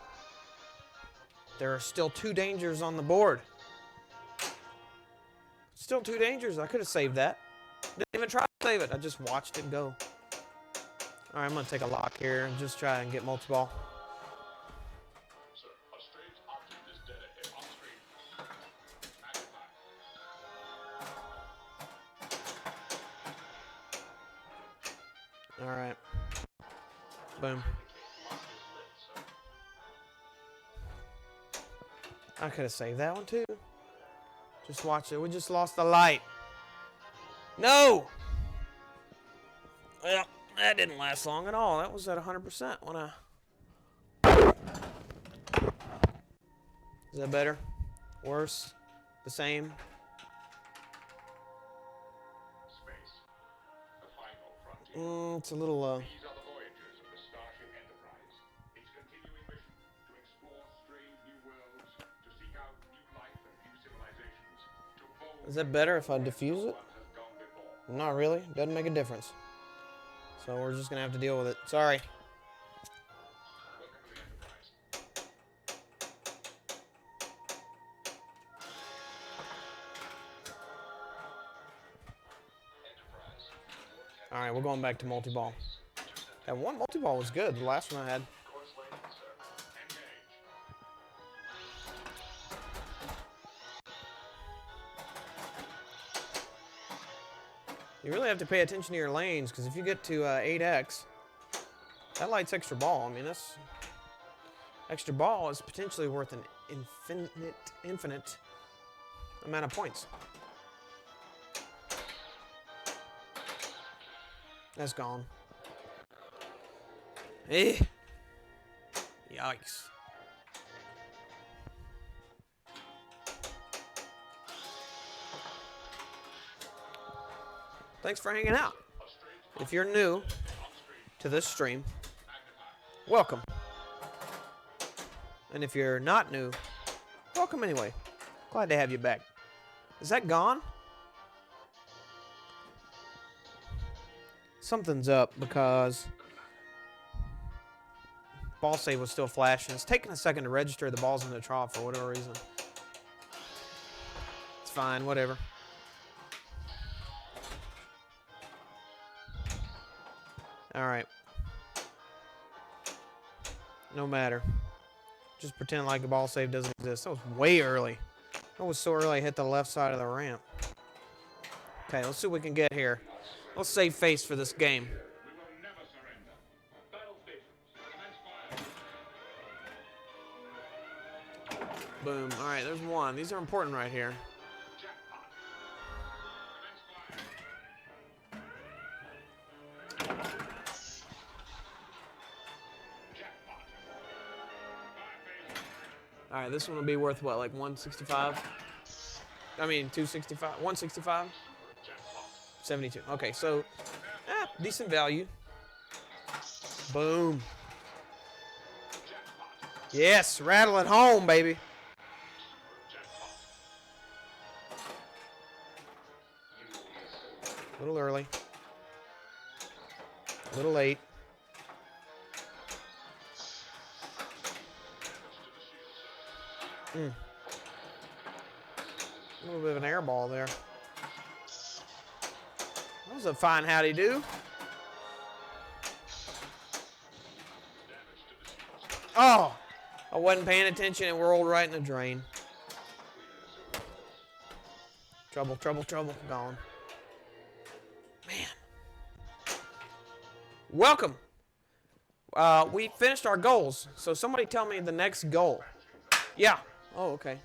There are still 2 dangers on the board. Still 2 dangers. I could have saved that. Didn't even try to save it. I just watched it go. All right, I'm going to take a lock here and just try and get multi-ball. All right. Boom. I could have saved that one too. Just watch it. We just lost the light. No! Well, that didn't last long at all. That was at 100% when I... Is that better? Worse? The same? It's a little, Is that better if I diffuse it? Not really. Doesn't make a difference. So we're just going to have to deal with it. Sorry. All right, we're going back to multi-ball. That one multi-ball was good. The last one I had. You really have to pay attention to your lanes, because if you get to 8x, that light's extra ball. I mean, that's extra ball is potentially worth an infinite amount of points. That's gone. Eh. Yikes. Thanks for hanging out. If you're new to this stream, welcome. And if you're not new, welcome anyway. Glad to have you back. Is that gone? Something's up because ball save was still flashing. It's taking a second to register the ball's in the trough for whatever reason. It's fine, whatever. All right. No matter. Just pretend like the ball save doesn't exist. That was way early. That was so early I hit the left side of the ramp. Okay, let's see what we can get here. Let's save face for this game. Boom. All right, there's one. These are important right here. All right, this one will be worth what, like 165? I mean, 265, 165? 72. Okay, so decent value. Boom. Yes, rattle it home, baby. A little early. A little late. A little bit of an air ball there. That was a fine howdy-do. Oh, I wasn't paying attention and rolled right in the drain. Trouble, trouble, trouble. Gone. Man. Welcome. We finished our goals. So somebody tell me the next goal. Yeah. Oh, okay.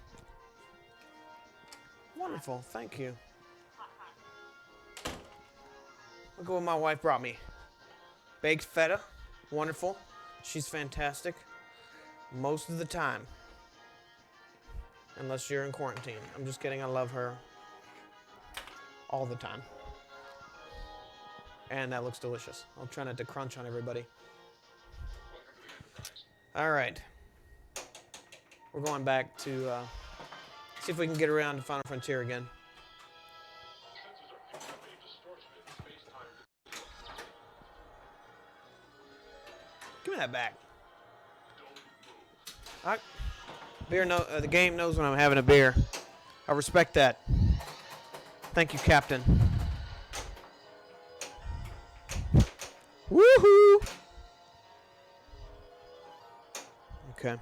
Wonderful. Thank you. Look at what my wife brought me. Baked feta. Wonderful. She's fantastic. Most of the time. Unless you're in quarantine. I'm just kidding. I love her. All the time. And that looks delicious. I'll try not to crunch on everybody. All right. We're going back to see if we can get around to Final Frontier again. Give me that back. The game knows when I'm having a beer. I respect that. Thank you, Captain. Woohoo! Okay.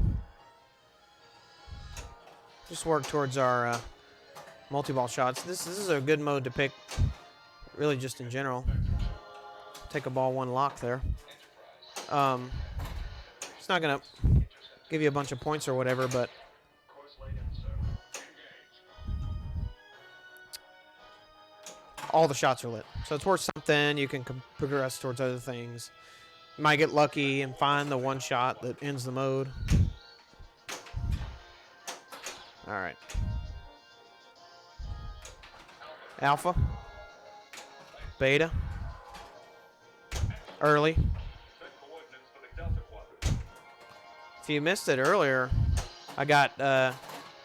Just work towards our multi-ball shots. This is a good mode to pick, really just in general. Take a ball, one lock there. It's not going to give you a bunch of points or whatever, but all the shots are lit. So it's worth something. You can progress towards other things. You might get lucky and find the one shot that ends the mode. All right. Alpha. Beta. Early. If you missed it earlier, I got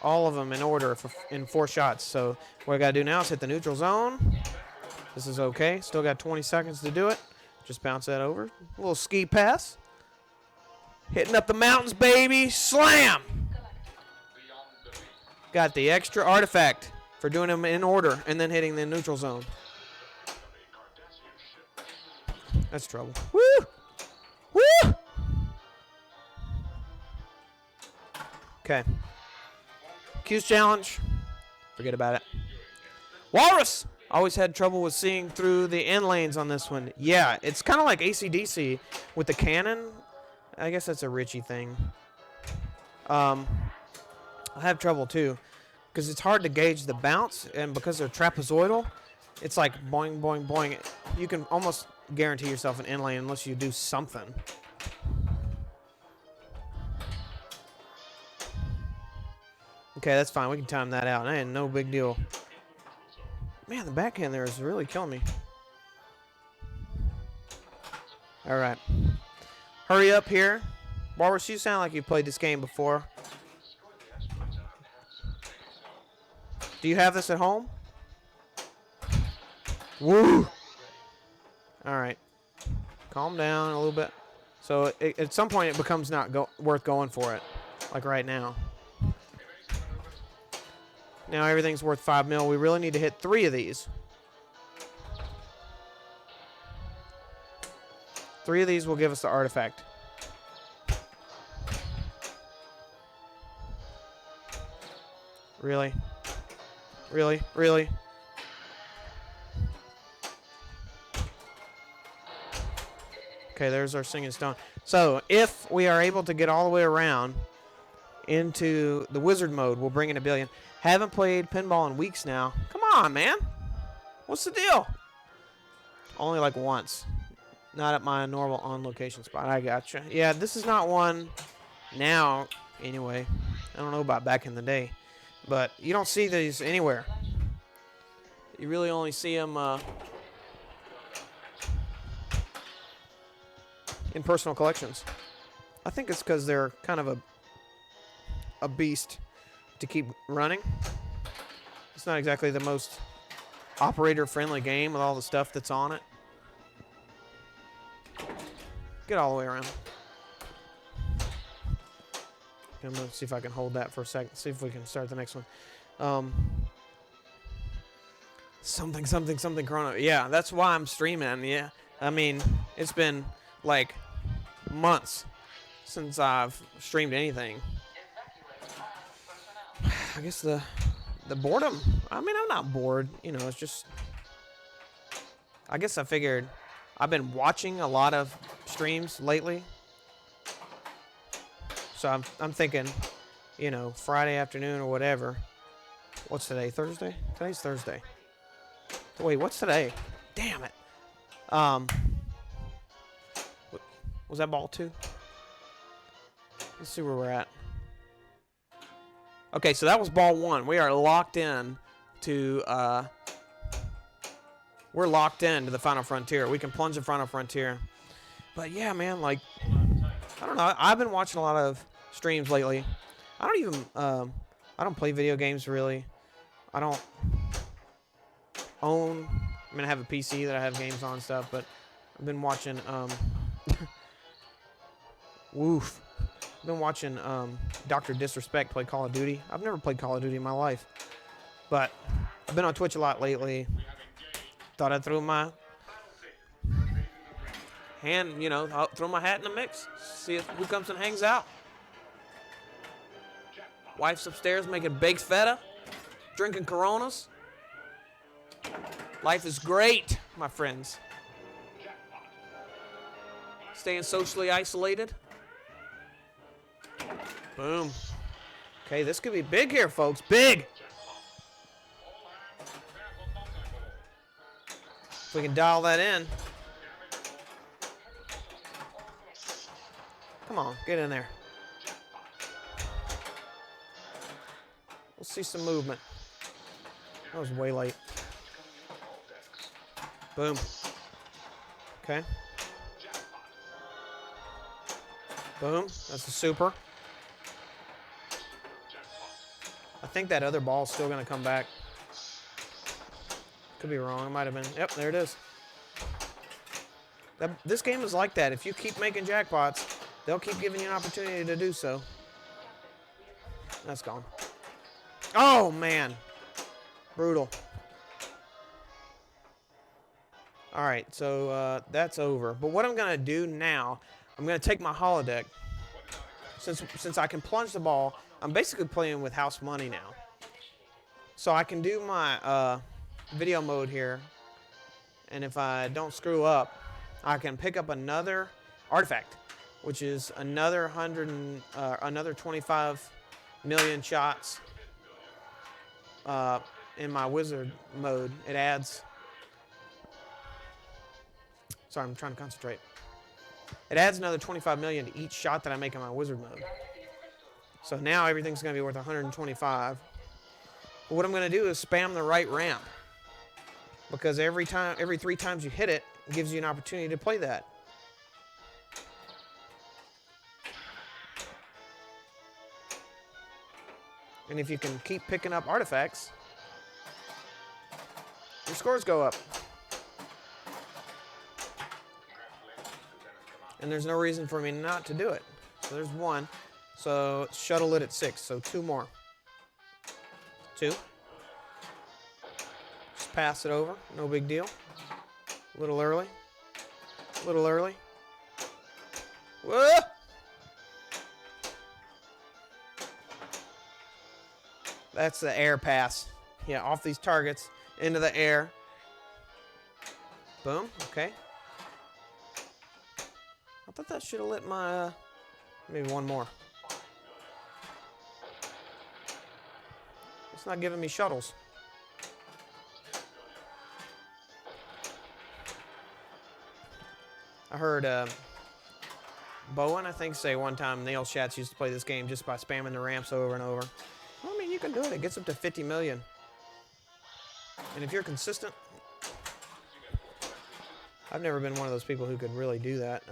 all of them in order in 4 shots. So what I got to do now is hit the neutral zone. This is okay. Still got 20 seconds to do it. Just bounce that over. A little ski pass. Hitting up the mountains, baby. Slam! Got the extra artifact for doing them in order and then hitting the neutral zone. That's trouble. Woo! Woo! Okay. Q's challenge. Forget about it. Walrus! Always had trouble with seeing through the end lanes on this one. Yeah, it's kind of like AC/DC with the cannon. I guess that's a Richie thing. I have trouble too because it's hard to gauge the bounce, and because they're trapezoidal, it's like boing, boing, boing. You can almost guarantee yourself an end lane unless you do something. Okay, that's fine. We can time that out. Ain't no big deal. Man, the backhand there is really killing me. All right. Hurry up here. Walrus, you sound like you played this game before. Do you have this at home? Woo! All right. Calm down a little bit. So at some point it becomes not worth going for it, like right now. Now everything's worth 5 mil. We really need to hit 3 of these. 3 of these will give us the artifact. Really? Really? Really? Okay, there's our singing stone. So if we are able to get all the way around into the wizard mode, we'll bring in $1 billion. Haven't played pinball in weeks now. Come on, man. What's the deal? Only like once. Not at my normal on-location spot. I gotcha. Yeah, this is not one now, anyway. I don't know about back in the day. But you don't see these anywhere. You really only see them in personal collections. I think it's because they're kind of a beast to keep running. It's not exactly the most operator-friendly game with all the stuff that's on it. Get all the way around. I'm going to see if I can hold that for a second. See if we can start the next one. Something chrono. Yeah, that's why I'm streaming. Yeah. I mean, it's been like months since I've streamed anything. I guess the boredom. I mean, I'm not bored. You know, it's just. I guess I figured I've been watching a lot of streams lately. So I'm thinking, you know, Friday afternoon or whatever. What's today? Thursday? Today's Thursday. Wait, what's today? Damn it. Was that ball 2? Let's see where we're at. Okay, so that was ball 1. We are locked in to we're locked into the Final Frontier. We can plunge the Final Frontier. But yeah, man, like I don't know. I've been watching a lot of streams lately. I don't even I don't play video games really. I don't own. I mean, I have a PC that I have games on and stuff, but I've been watching woof. I've been watching Dr. Disrespect play Call of Duty. I've never played Call of Duty in my life, but I've been on Twitch a lot lately. Thought I'd throw my hand, you know, I'll throw my hat in the mix. See who comes and hangs out. Wife's upstairs making baked feta, drinking Coronas. Life is great, my friends. Staying socially isolated. Boom. Okay, this could be big here, folks. Big. If we can dial that in. Come on, get in there. We'll see some movement. That was way late. Boom. Okay. Boom. That's a super. I think that other ball is still going to come back. Could be wrong. It might have been. Yep, there it is. This game is like that. If you keep making jackpots, they'll keep giving you an opportunity to do so. That's gone. Oh, man. Brutal. All right, so that's over. But what I'm going to do now, I'm going to take my holodeck. Since I can plunge the ball, I'm basically playing with house money now. So I can do my video mode here. And if I don't screw up, I can pick up another artifact, which is another 25 million shots in my wizard mode. It adds. Sorry, I'm trying to concentrate. It adds another 25 million to each shot that I make in my wizard mode. So now everything's going to be worth 125. But what I'm going to do is spam the right ramp, because every 3 times you hit it, it gives you an opportunity to play that. And if you can keep picking up artifacts, your scores go up. And there's no reason for me not to do it. So there's 1. So shuttle it at 6. So 2 more. 2. Just pass it over. No big deal. A little early. A little early. Whoa! That's the air pass. Yeah, off these targets, into the air. Boom. Okay. thought that should have lit my, maybe one more. It's not giving me shuttles. I heard Bowen, I think, say one time Neil Schatz used to play this game just by spamming the ramps over and over. I mean, you can do it. It gets up to 50 million. And if you're consistent, I've never been one of those people who could really do that.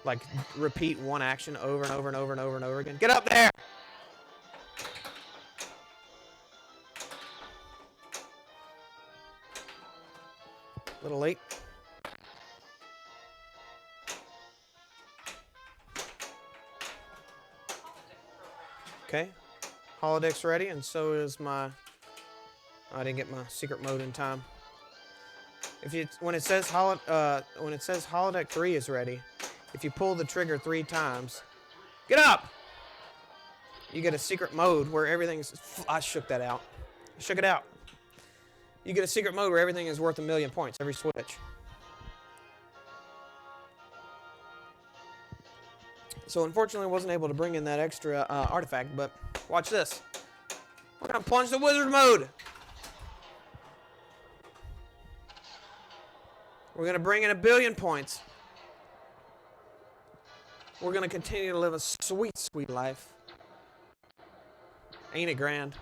Like, repeat one action over and over and over and over and over again. Get up there! A little late. Okay. Holodeck's ready, and so is my... I didn't get my secret mode in time. When it says holodeck 3 is ready, if you pull the trigger 3 times, get up! You get a secret mode where everything's... I shook that out. I shook it out. You get a secret mode where everything is worth 1,000,000 points, every switch. So unfortunately I wasn't able to bring in that extra artifact, but watch this. We're going to plunge the wizard mode. We're going to bring in 1,000,000,000 points. We're going to continue to live a sweet, sweet life. Ain't it grand?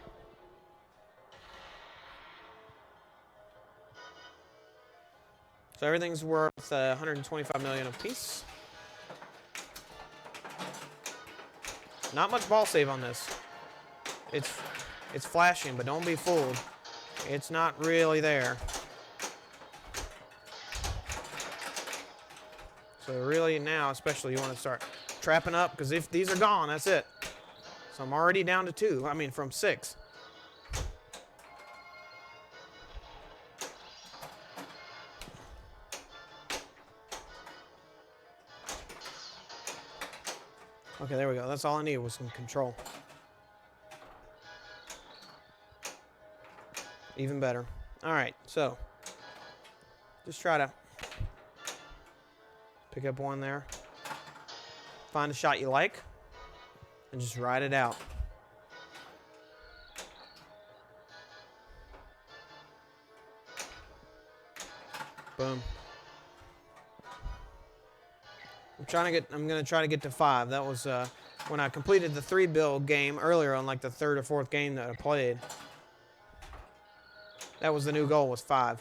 So everything's worth 125 million apiece. Not much ball save on this. It's flashing, but don't be fooled. It's not really there. So really now, especially, you want to start trapping up, because if these are gone, that's it. So I'm already down to 2. I mean, from 6. Okay, there we go. That's all I needed was some control. Even better. All right, so just try to pick up one there. Find a shot you like and just ride it out. Boom. I'm gonna try to get to 5. That was when I completed the 3 build game earlier on, like the 3rd or 4th game that I played. That was the new goal, was 5.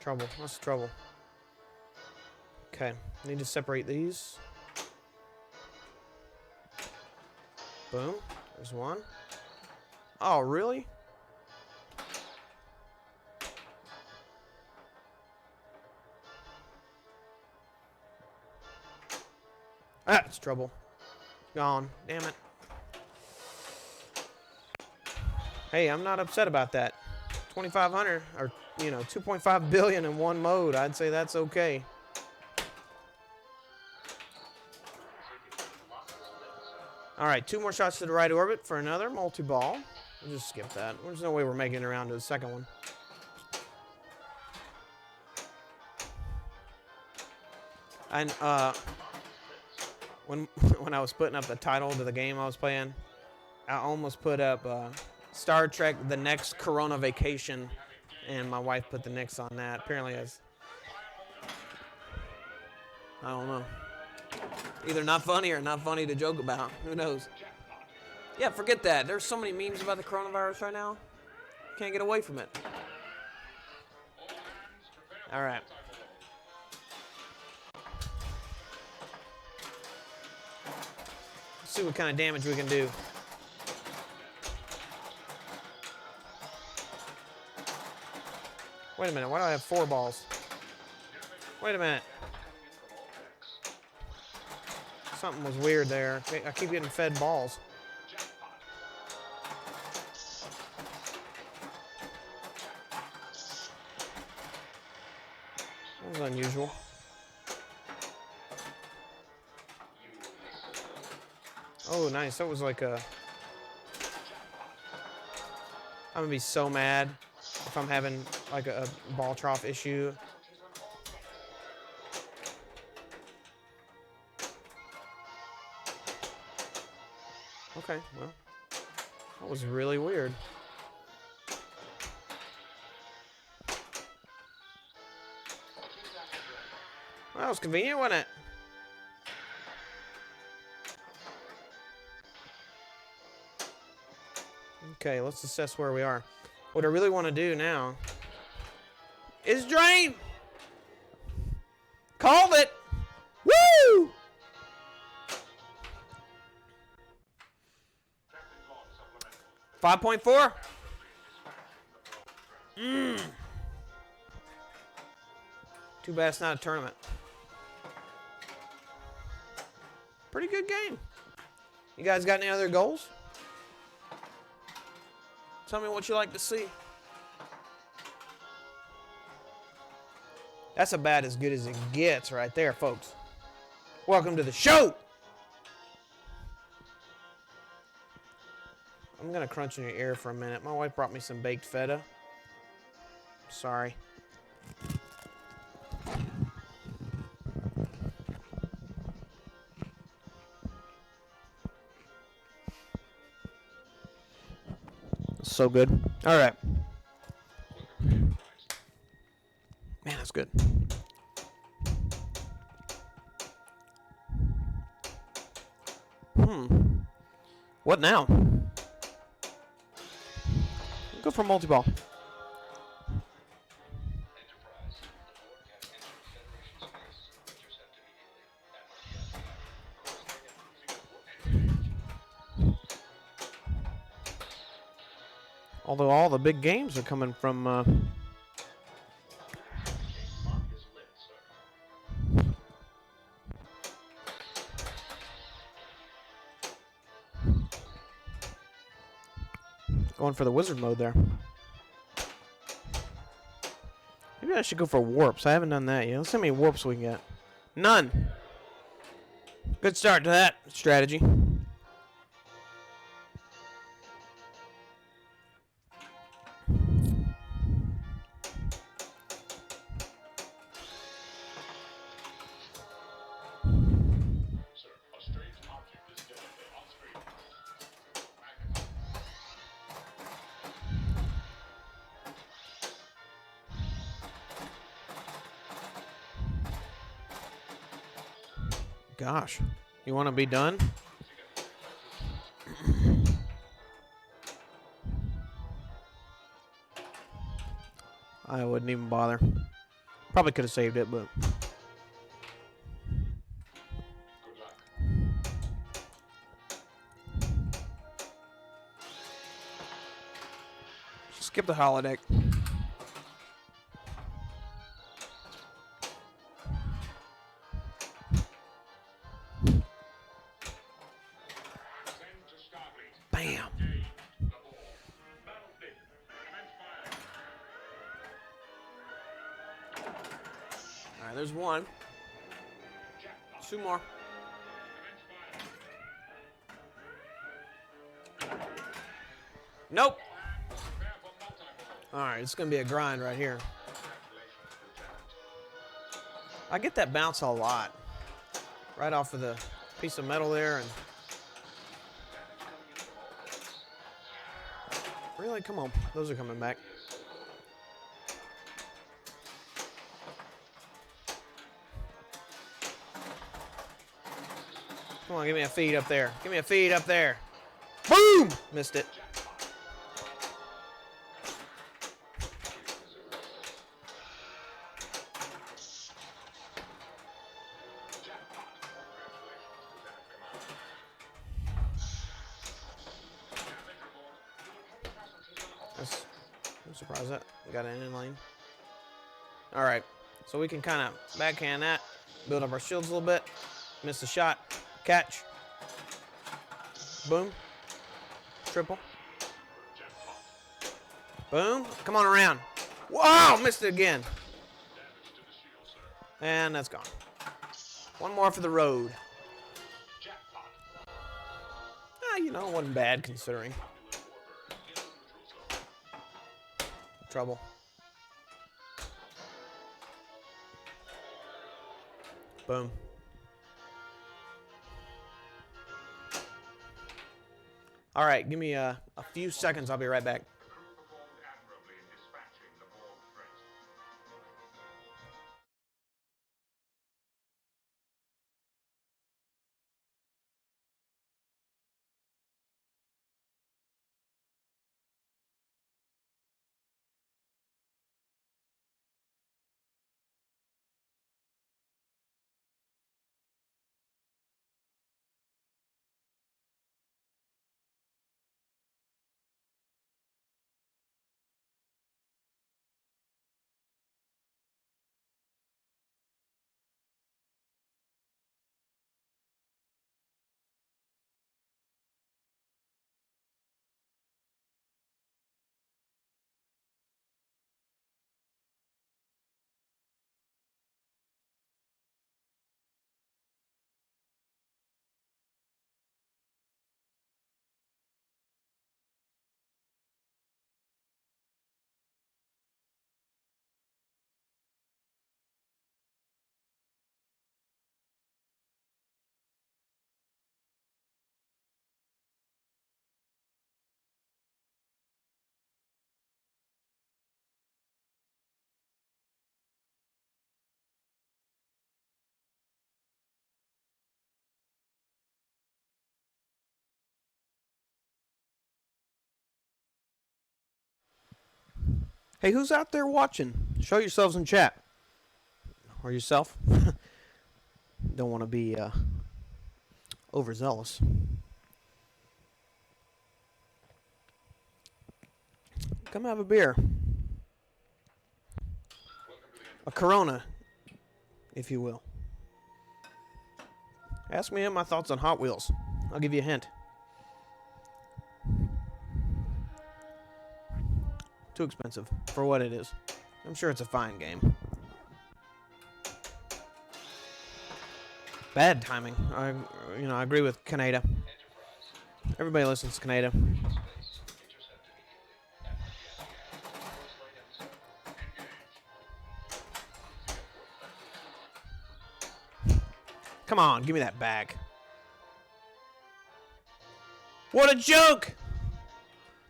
Trouble. What's the trouble? Okay, need to separate these. Boom. There's one. Oh, really? Ah, it's trouble. Gone. Damn it. Hey, I'm not upset about that. 2,500, or, 2.5 billion in one mode. I'd say that's okay. All right, 2 more shots to the right orbit for another multi-ball. We'll just skip that. There's no way we're making it around to the second one. And when I was putting up the title to the game I was playing, I almost put up Star Trek: The Next Corona Vacation, and my wife put the next on that. Apparently, I don't know. Either not funny or not funny to joke about. Who knows? Yeah, forget that. There's so many memes about the coronavirus right now. Can't get away from it. All right. Let's see what kind of damage we can do. Wait a minute. Why do I have 4 balls? Wait a minute. Something was weird there. I keep getting fed balls. That was unusual. Oh, nice. That was like a I'm gonna be so mad if I'm having like a ball trough issue. Okay, well, that was really weird. Well, that was convenient, wasn't it? Okay, let's assess where we are. What I really want to do now is drain. Called it. Woo! $5.4. Too bad it's not a tournament. Pretty good game. You guys got any other goals? Tell me what you like to see. That's about as good as it gets right there, folks. Welcome to the show. I'm going to crunch in your ear for a minute. My wife brought me some baked feta. Sorry. So good. All right. Man, that's good. What now? Go for multi-ball. Although all the big games are coming from going for the wizard mode there. Maybe I should go for warps. I haven't done that yet. Let's see how many warps we can get. None. Good start to that strategy. Gosh, you want to be done? I wouldn't even bother. Probably could have saved it, but skip the holodeck. Bam. All right, there's one. Two more. Nope. All right, it's going to be a grind right here. I get that bounce a lot. Right off of the piece of metal there. And really? Come on. Those are coming back. Come on, give me a feed up there. Give me a feed up there. Boom! Missed it. I'm surprised that we got an in lane. All right, so we can kind of backhand that, build up our shields a little bit, miss the shot, catch, boom, triple, boom, come on around. Wow, missed it again. And that's gone. One more for the road. You know, it wasn't bad considering. trouble. Boom. All right, give me a few seconds. I'll be right back. Hey, who's out there watching? Show yourselves in chat. Or yourself. Don't want to be overzealous. Come have a beer. A Corona, if you will. Ask me my thoughts on Hot Wheels. I'll give you a hint. Too expensive for what it is. I'm sure it's a fine game. Bad timing. I agree with Kaneda. Everybody listens to Kaneda. Come on, give me that back. What a joke!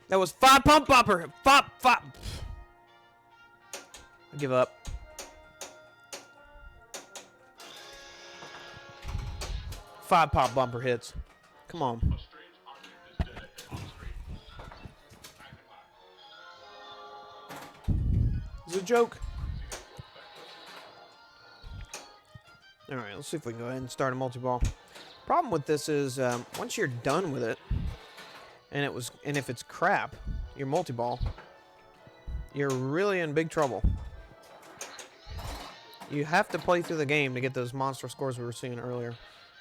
That was 5 pump bumper. 5. I give up. Five pop bumper hits. Come on. Is it a joke? All right, let's see if we can go ahead and start a multi-ball. Problem with this is once you're done with it, and if it's crap, your multi-ball, you're really in big trouble. You have to play through the game to get those monster scores we were seeing earlier.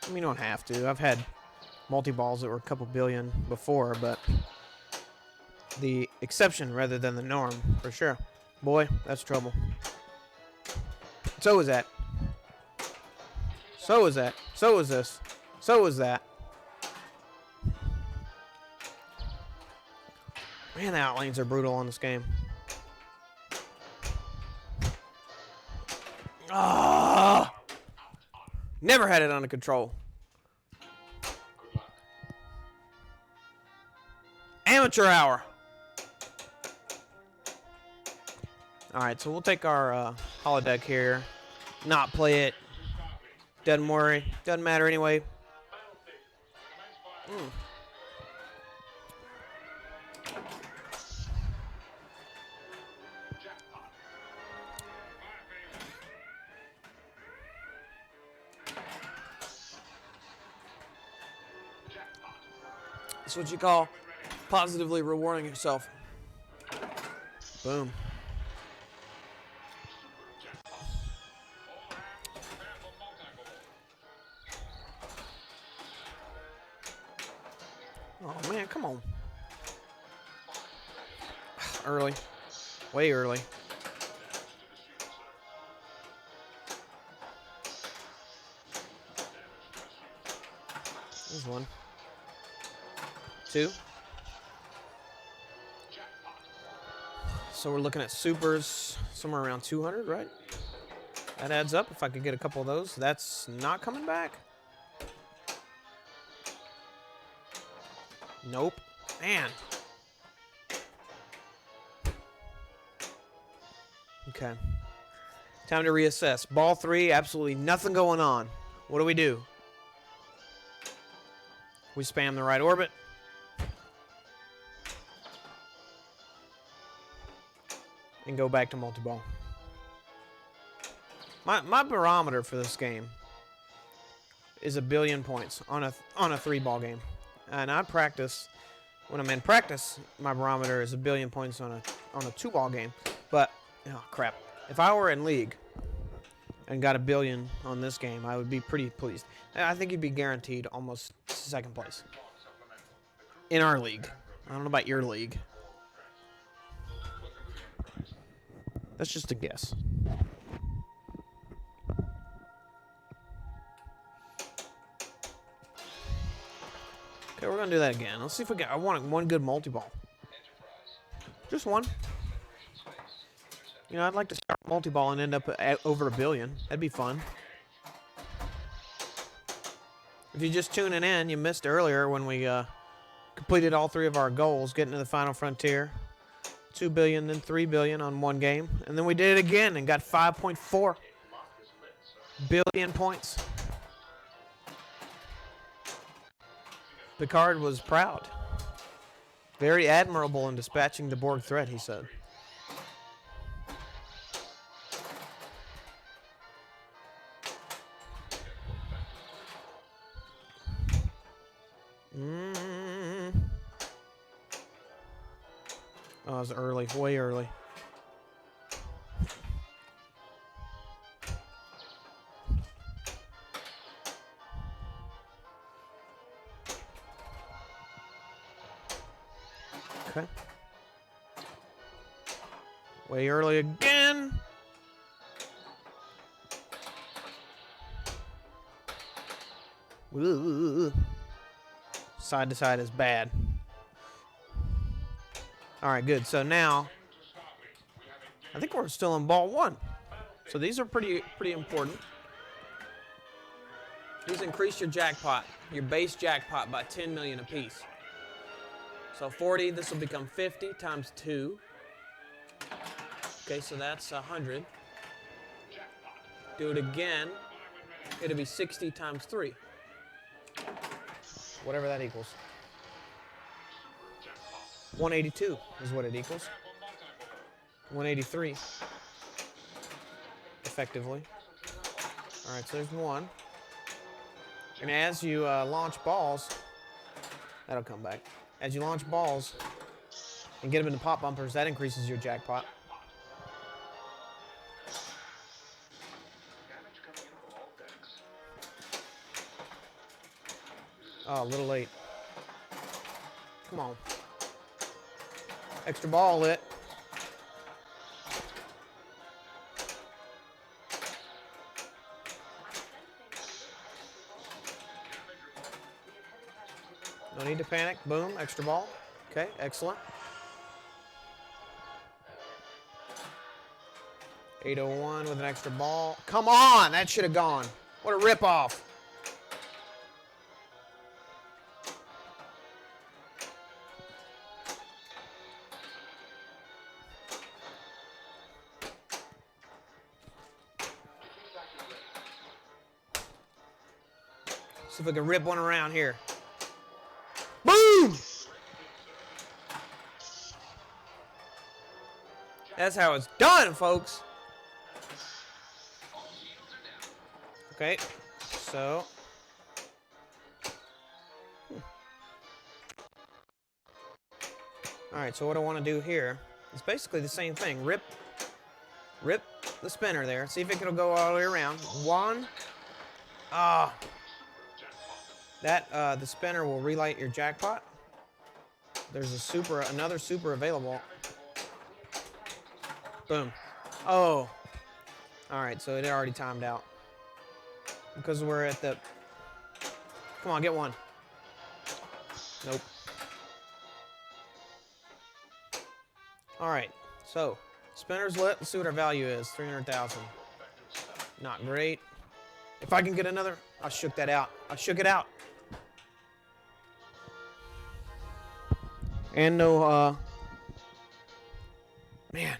I mean, you don't have to. I've had multi-balls that were a couple billion before, but the exception rather than the norm, for sure. Boy, that's trouble. So is that. So is that. So is this. So is that. Man, the outlanes are brutal on this game. Ah! Never had it under control. Amateur hour. All right, so we'll take our holodeck here. Not play it. Doesn't worry. Doesn't matter anyway. That's what you call positively rewarding yourself. Boom. Oh, man, come on. Early. Way early. There's one. 2. So we're looking at supers somewhere around 200, right? That adds up. If I could get a couple of those. That's not coming back. Nope. Man. Okay. Time to reassess. Ball 3, absolutely nothing going on. What do? We spam the right orbit. And go back to multi-ball. My barometer for this game is 1 billion points on a 3-ball game. And I practice, when I'm in practice, my barometer is 1 billion points on a 2-ball game. But, oh crap. If I were in league and got 1 billion on this game, I would be pretty pleased. I think you'd be guaranteed almost 2nd place. In our league. I don't know about your league. That's just a guess. Okay, we're gonna do that again. Let's see if we get. I want one good multi-ball. Just one. You know, I'd like to start multi-ball and end up at over 1 billion. That'd be fun. If you're just tuning in, you missed earlier when we completed all 3 of our goals, getting to the final frontier. 2 billion, then 3 billion on one game. And then we did it again and got 5.4 billion points. Picard was proud. Very admirable in dispatching the Borg threat, he said. Oh, it was early, way early. Okay. Way early again. Ooh. Side to side is bad. All right, good. So now, I think we're still in ball 1. So these are pretty important. These increase your jackpot, your base jackpot, by 10 million apiece. So 40, this will become 50 times 2. Okay, so that's 100. Do it again. It'll be 60 times 3. Whatever that equals. 182 is what it equals. 183. Effectively. All right, so there's 1. And as you launch balls, that'll come back. As you launch balls and get them into pop bumpers, that increases your jackpot. Oh, a little late. Come on. Extra ball lit. No need to panic. Boom, extra ball. Okay, excellent. 801 with an extra ball. Come on, that should have gone. What a ripoff. See if we can rip one around here. Boom! That's how it's done, folks. Okay, so. All right, so what I want to do here is basically the same thing. Rip the spinner there. See if it can go all the way around. 1. The spinner will relight your jackpot. There's another super available. Boom. Oh. All right, so it already timed out. Because we're at the... Come on, get one. Nope. All right, So, spinner's lit. Let's see what our value is. 300,000. Not great. If I can get another... I shook that out. I shook it out. And no, man.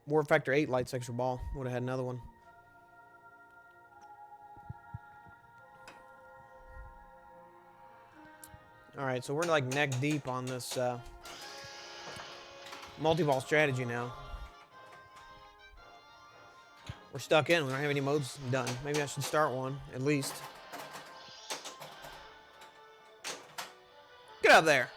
War Factor 8 lights extra ball. Would have had another one. Alright, so we're like neck deep on this multi-ball strategy now. We're stuck in. We don't have any modes done. Maybe I should start one, at least. Get up there.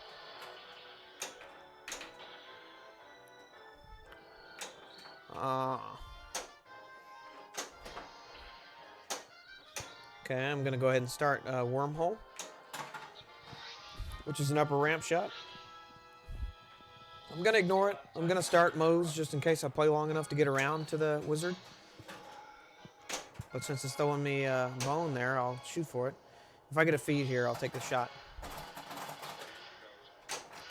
Okay, I'm going to go ahead and start Wormhole, which is an upper ramp shot. I'm going to ignore it. I'm going to start modes just in case I play long enough to get around to the wizard. But since it's throwing me a bone there, I'll shoot for it. If I get a feed here, I'll take the shot.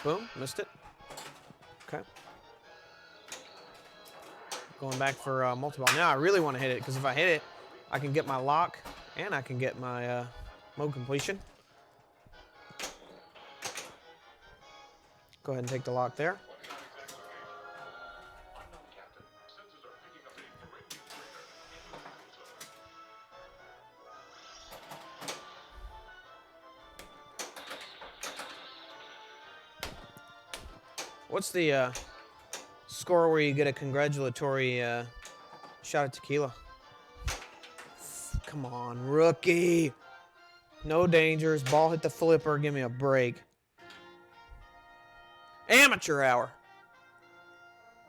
Boom, missed it. Okay. Going back for multi-ball. Now I really want to hit it, because if I hit it, I can get my lock, and I can get my mode completion. Go ahead and take the lock there. What's the score where you get a congratulatory shot of tequila? Come on, rookie. No dangers. Ball hit the flipper. Give me a break. Amateur hour.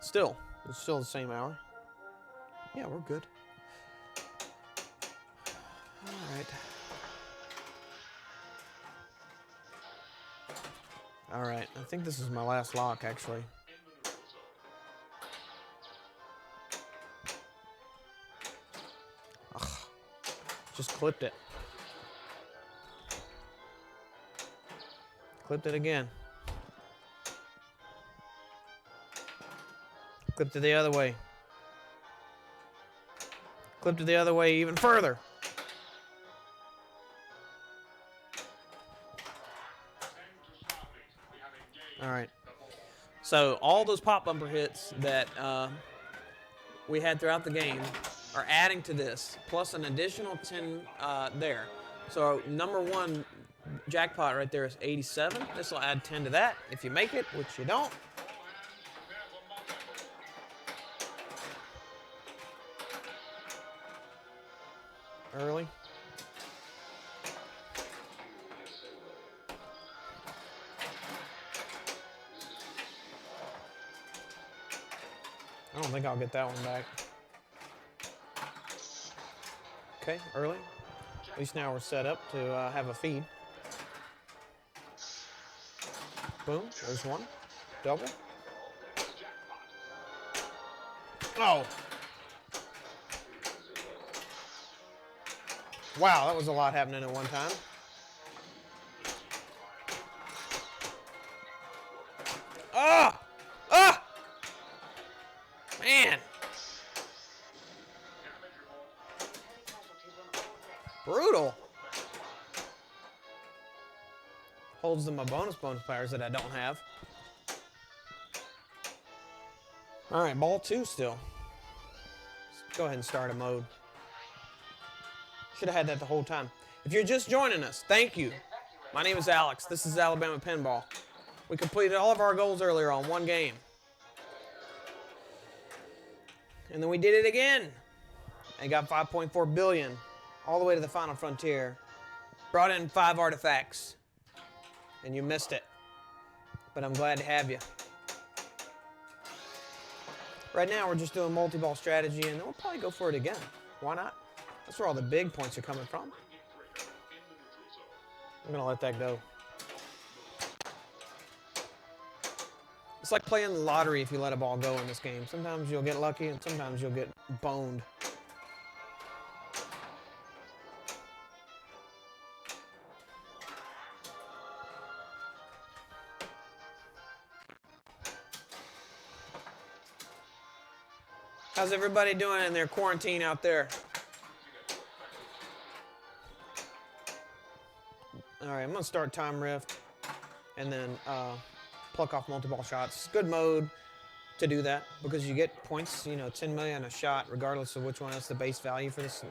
Still. It's still the same hour. Yeah, we're good. All right. All right. I think this is my last lock, actually. Ugh. Just clipped it. Clipped it again. Clipped it the other way. Clipped it the other way even further. All right. So all those pop bumper hits that we had throughout the game are adding to this, plus an additional 10 there. So number one jackpot right there is 87. This will add 10 to that if you make it, which you don't. Early. I don't think I'll get that one back. Okay, early. At least now we're set up to have a feed. Boom, there's one. Double. Oh! Wow, that was a lot happening at one time. Ah! Ah! Man! Brutal. Holds them my bonus powers that I don't have. All right, ball two still. Let's go ahead and start a mode. Should have had that the whole time. If you're just joining us, thank you. My name is Alex. This is Alabama Pinball. We completed all of our goals earlier on one game. And then we did it again. And got 5.4 billion all the way to the final frontier. Brought in 5 artifacts. And you missed it. But I'm glad to have you. Right now we're just doing multi-ball strategy, and then we'll probably go for it again. Why not? That's where all the big points are coming from. I'm going to let that go. It's like playing the lottery if you let a ball go in this game. Sometimes you'll get lucky, and sometimes you'll get boned. How's everybody doing in their quarantine out there? All right, I'm going to start Time Rift and then pluck off multi-ball shots. Good mode to do that because you get points, 10 million a shot regardless of which one is the base value for this.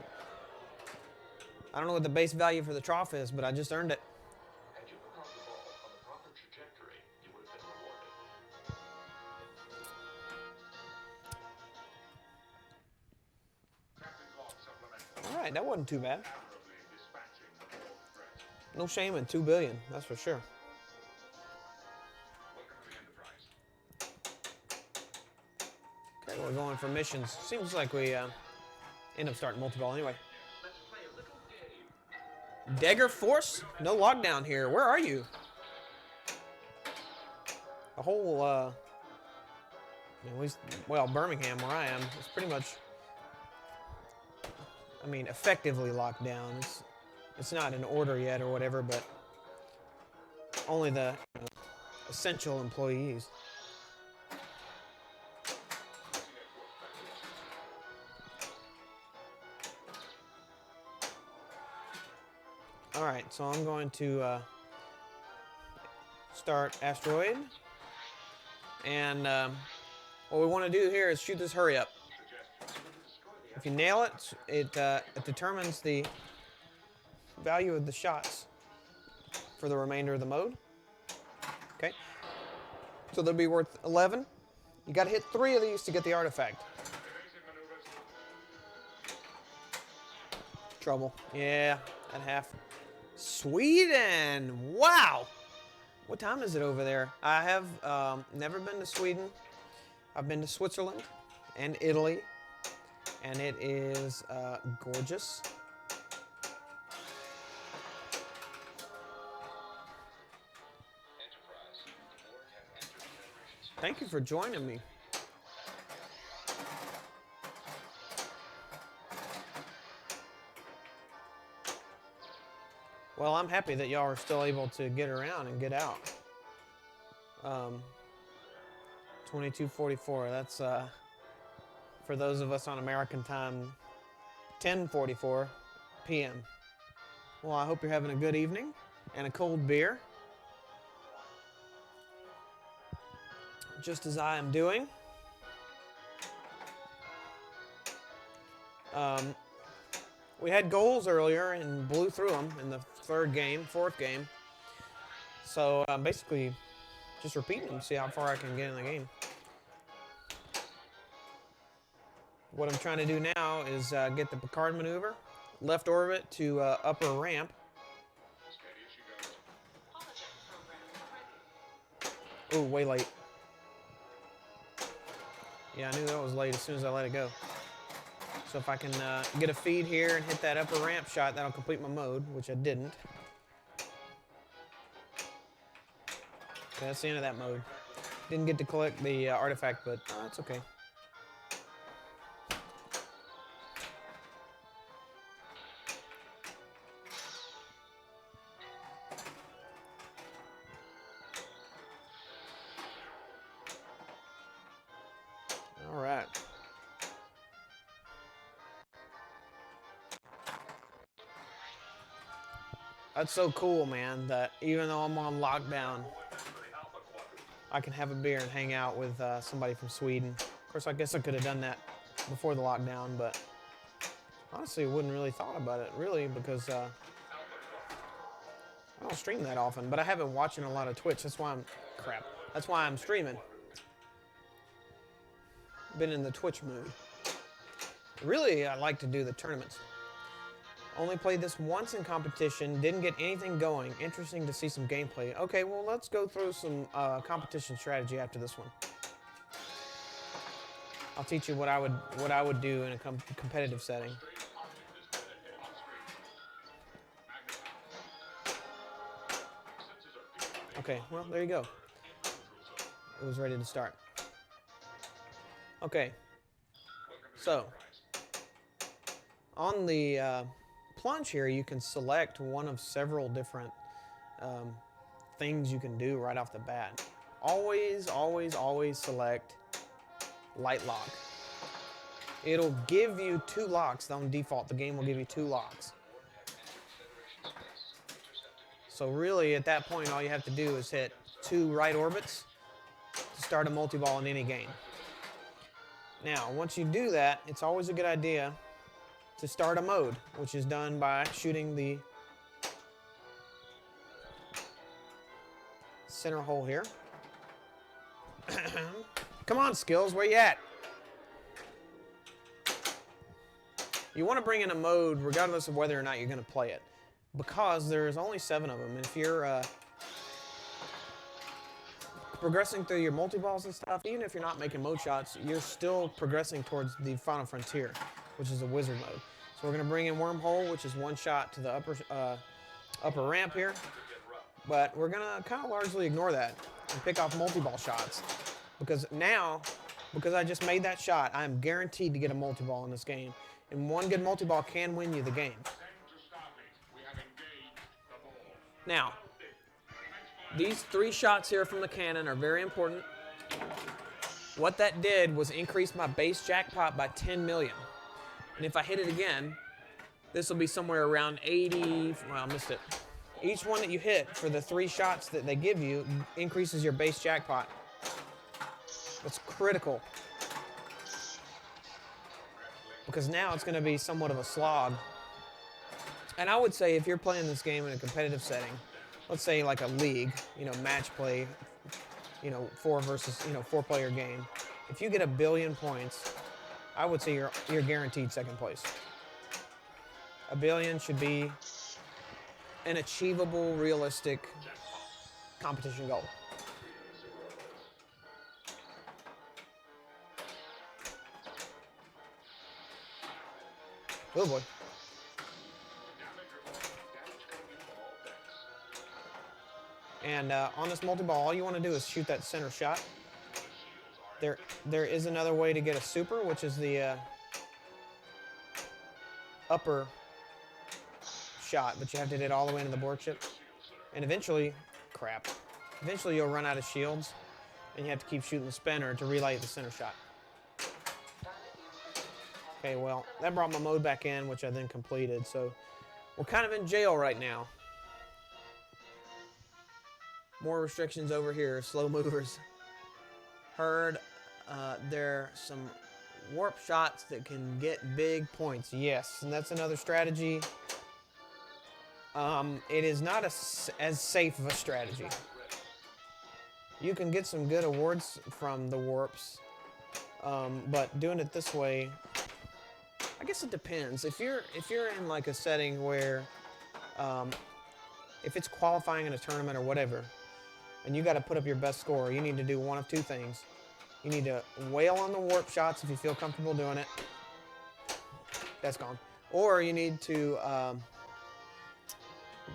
I don't know what the base value for the trough is, but I just earned it. Had you propelled the ball on the proper trajectory, you would have been rewarded. All right, that wasn't too bad. No shame in 2 billion, that's for sure. Okay, we're going for missions. Seems like we end up starting multi-ball anyway. Dagger Force? No lockdown here. Where are you? The whole, at least, well, Birmingham, where I am, is pretty much, effectively locked down. It's not in order yet or whatever, but only the essential employees. All right, so I'm going to start Asteroid. And what we want to do here is shoot this hurry up. If you nail it, it determines the value of the shots for the remainder of the mode. Okay, so they'll be worth 11. You got to hit 3 of these to get the artifact. Trouble. Yeah, at half. Sweden! Wow! What time is it over there? I have never been to Sweden. I've been to Switzerland and Italy, and it is gorgeous. Thank you for joining me. Well, I'm happy that y'all are still able to get around and get out. 22:44, that's for those of us on American time, 10:44 p.m. Well, I hope you're having a good evening and a cold beer, just as I am doing. We had goals earlier and blew through them in the fourth game. So basically, just repeating them, see how far I can get in the game. What I'm trying to do now is get the Picard maneuver, left orbit to upper ramp. Oh, way late. Yeah, I knew that was late as soon as I let it go. So if I can get a feed here and hit that upper ramp shot, that'll complete my mode, which I didn't. Okay, that's the end of that mode. Didn't get to collect the artifact, but it's okay. All right. That's so cool, man, that even though I'm on lockdown, I can have a beer and hang out with somebody from Sweden. Of course, I guess I could have done that before the lockdown, but honestly, I wouldn't really thought about it, really, because I don't stream that often, but I have been watching a lot of Twitch. That's why I'm streaming. Been in the Twitch mood. Really, I like to do the tournaments. Only played this once in competition, didn't get anything going. Interesting to see some gameplay. Okay, well, let's go through some competition strategy after this one. I'll teach you what I would do in a competitive setting. Okay, well, there you go. It was ready to start. Okay, so on the plunge here, you can select one of several different things you can do right off the bat. Always, always, always select light lock. it'll give you 2 locks. On default, the game will give you 2 locks. So really, at that point, all you have to do is hit 2 right orbits to start a multi-ball in any game. Now, once you do that, it's always a good idea to start a mode, which is done by shooting the center hole here. Come on, Skills, where you at? You want to bring in a mode regardless of whether or not you're going to play it, because there's only 7 of them, and if you're progressing through your multi-balls and stuff, even if you're not making mode shots, you're still progressing towards the final frontier, which is a wizard mode. So we're going to bring in Wormhole, which is 1 shot to the upper ramp here, but we're going to kind of largely ignore that and pick off multi-ball shots, because I just made that shot, I am guaranteed to get a multi-ball in this game, and 1 good multi-ball can win you the game. Now, these 3 shots here from the cannon are very important. What that did was increase my base jackpot by 10 million. And if I hit it again, this will be somewhere around 80, well, I missed it. Each one that you hit for the 3 shots that they give you increases your base jackpot. That's critical, because now it's going to be somewhat of a slog. And I would say if you're playing this game in a competitive setting, let's say like a league, match play, 4 versus, 4-player game, if you get 1 billion points, I would say you're guaranteed 2nd place. 1 billion should be an achievable, realistic competition goal. Oh boy. And on this multi-ball, all you want to do is shoot that center shot. There is another way to get a super, which is the upper shot, but you have to hit it all the way into the board chip. And eventually you'll run out of shields, and you have to keep shooting the spinner to relight the center shot. Okay, well, that brought my mode back in, which I then completed, so we're kind of in jail right now. More restrictions over here, slow movers. Heard there are some warp shots that can get big points. Yes, and that's another strategy. It is not as safe of a strategy. You can get some good awards from the warps, but doing it this way, I guess it depends. If you're in like a setting where, if it's qualifying in a tournament or whatever, and you got to put up your best score, you need to do one of 2 things. You need to wail on the warp shots if you feel comfortable doing it. That's gone. Or you need to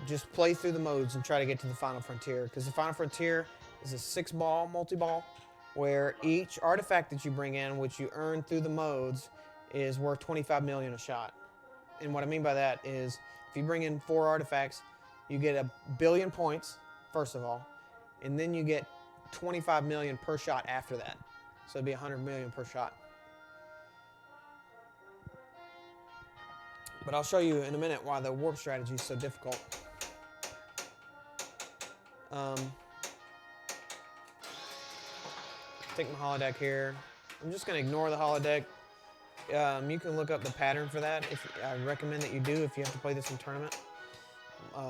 just play through the modes and try to get to the final frontier, because the final frontier is a 6-ball multi-ball where each artifact that you bring in, which you earn through the modes, is worth 25 million a shot. And what I mean by that is if you bring in 4 artifacts, you get 1 billion points, first of all, and then you get 25 million per shot after that. So it'd be 100 million per shot. But I'll show you in a minute why the warp strategy is so difficult. Take my holodeck here. I'm just going to ignore the holodeck. You can look up the pattern for that. I recommend that you do if you have to play this in tournament,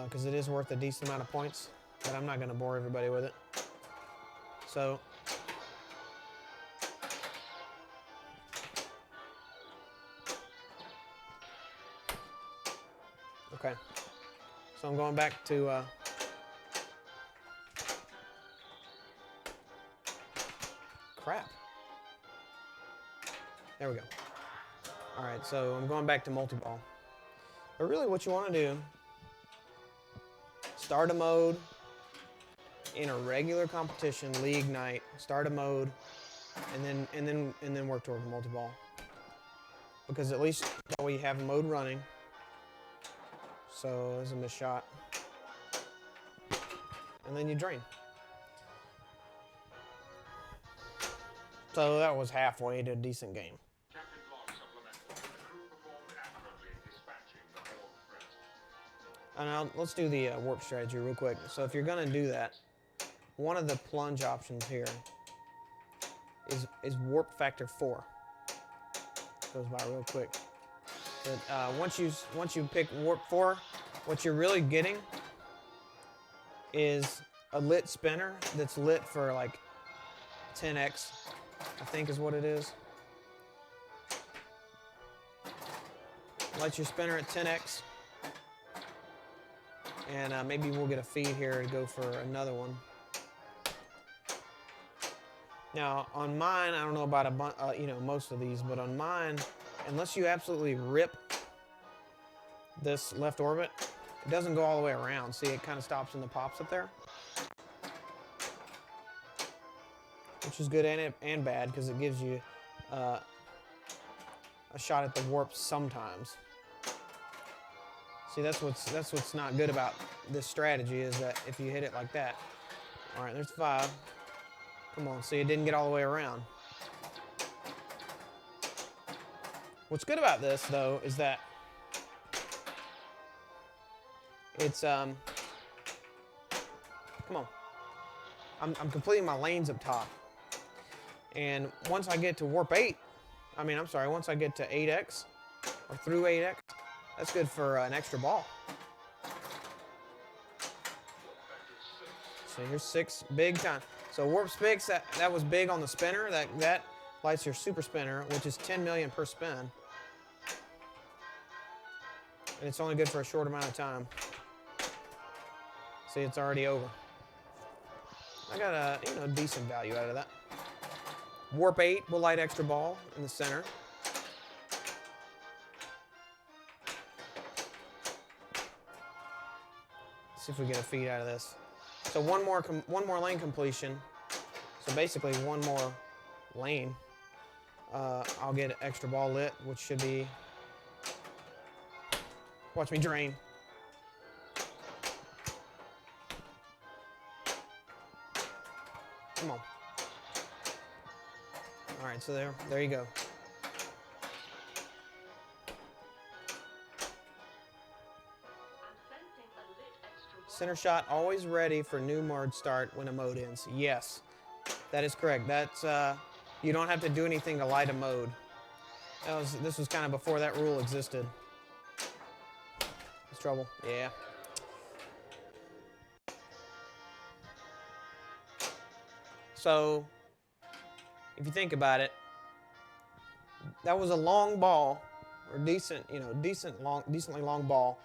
because it is worth a decent amount of points, but I'm not going to bore everybody with it. So, okay. So I'm going back to crap. There we go. All right, so I'm going back to multi-ball. But really what you want to do, start a mode in a regular competition, league night, start a mode, and then work toward the multi-ball. Because at least that way you have a mode running. So there's a missed shot. And then you drain. So that was halfway to a decent game. And let's do the warp strategy real quick. So if you're going to do that, one of the plunge options here is warp factor 4. Goes by real quick. But once you pick warp 4, what you're really getting is a lit spinner that's lit for like 10x, I think is what it is. Light your spinner at 10x. And maybe we'll get a feed here to go for another one. Now, on mine, I don't know about most of these, but on mine, unless you absolutely rip this left orbit, it doesn't go all the way around. See, it kind of stops in the pops up there. Which is good and bad, because it gives you a shot at the warp sometimes. See, that's what's not good about this strategy, is that if you hit it like that. All right, there's 5. Come on, see, it didn't get all the way around. What's good about this, though, is that it's come on. I'm completing my lanes up top, and once I get to warp 8, once I get to 8x or through 8x. That's good for an extra ball. So here's 6, big time. So warp spigs, that was big on the spinner. That lights your super spinner, which is 10 million per spin. And it's only good for a short amount of time. See, it's already over. I got a decent value out of that. Warp 8 will light extra ball in the center. See if we get a feed out of this. So one more lane completion. So basically one more lane. I'll get an extra ball lit, which should be. Watch me drain. Come on. All right, so there you go. Center shot always ready for new mode start when a mode ends. Yes, that is correct. That's you don't have to do anything to light a mode. This was kind of before that rule existed. It's trouble. Yeah. So if you think about it, that was a long ball, or decently long ball.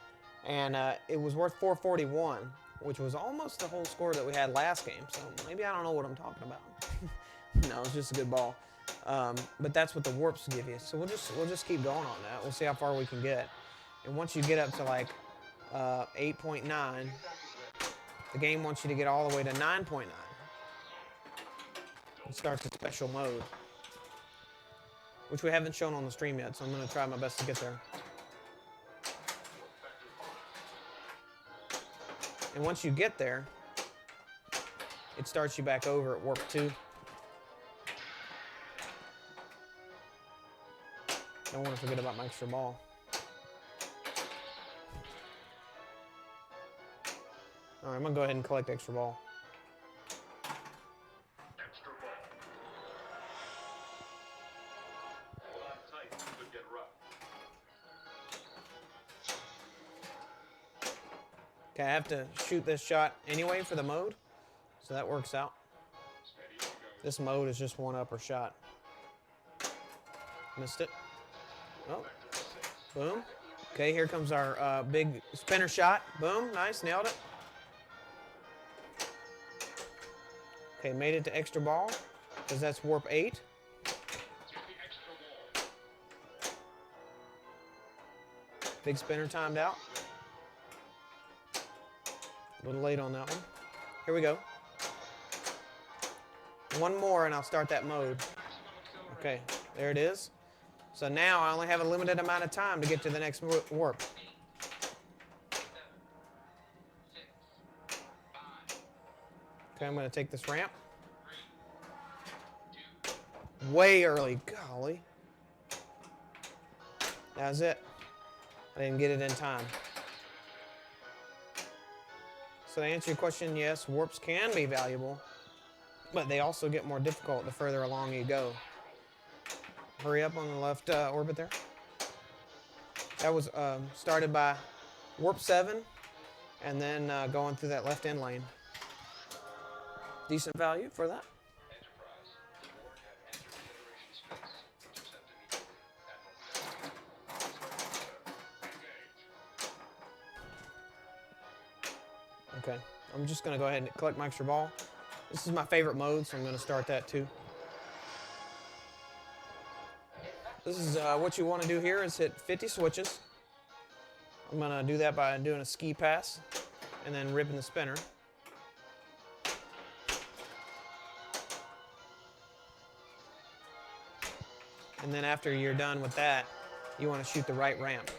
And it was worth 441, which was almost the whole score that we had last game. So maybe I don't know what I'm talking about. No, it's just a good ball. But that's what the warps give you. So we'll just keep going on that. We'll see how far we can get. And once you get up to like 8.9, the game wants you to get all the way to 9.9. It starts a special mode, which we haven't shown on the stream yet. So I'm going to try my best to get there. And once you get there, it starts you back over at warp 2. Don't want to forget about my extra ball. All right, I'm going to go ahead and collect extra ball. Okay, I have to shoot this shot anyway for the mode, so that works out. This mode is just one upper shot. Missed it. Oh, boom. Okay, here comes our big spinner shot. Boom, nice, nailed it. Okay, made it to extra ball, because that's warp 8. Big spinner timed out. A little late on that one. Here we go. One more and I'll start that mode. Okay, there it is. So now I only have a limited amount of time to get to the next warp. Okay, I'm going to take this ramp. Way early. Golly. That was it. I didn't get it in time. So to answer your question, yes, warps can be valuable, but they also get more difficult the further along you go. Hurry up on the left orbit there. That was started by warp 7 and then going through that left end lane. Decent value for that. Okay, I'm just going to go ahead and collect my extra ball. This is my favorite mode, so I'm going to start that too. This is what you want to do here is hit 50 switches. I'm going to do that by doing a ski pass and then ripping the spinner. And then after you're done with that, you want to shoot the right ramp.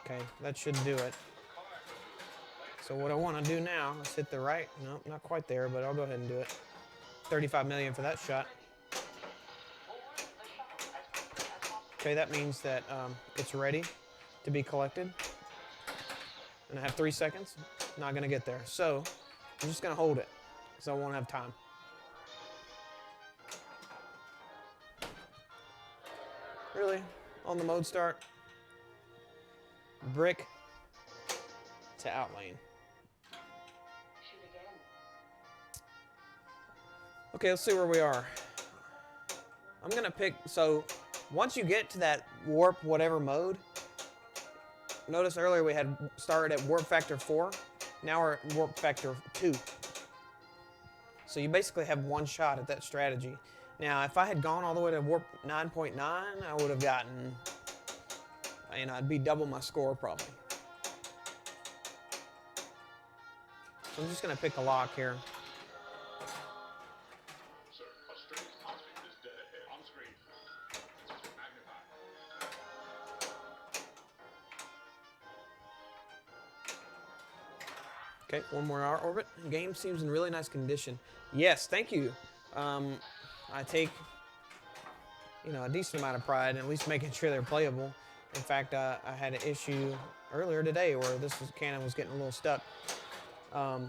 Okay, that should do it. So what I want to do now is hit the right. No, not quite there, but I'll go ahead and do it. 35 million for that shot. Okay, that means that it's ready to be collected. And I have 3 seconds. Not going to get there. So I'm just going to hold it because I won't have time. Really? On the mode start? Brick to outlane. Okay, let's see where we are. I'm going to pick, so once you get to that warp whatever mode, notice earlier we had started at warp factor 4. Now we're at warp factor 2. So you basically have one shot at that strategy. Now, if I had gone all the way to warp 9.9, I would have gotten, you know, I'd be double my score probably. So I'm just going to pick a lock here. Okay, one more hour orbit. Game seems in really nice condition. Yes, thank you. I take, you know, a decent amount of pride in at least making sure they're playable. In fact, I had an issue earlier today where cannon was getting a little stuck. But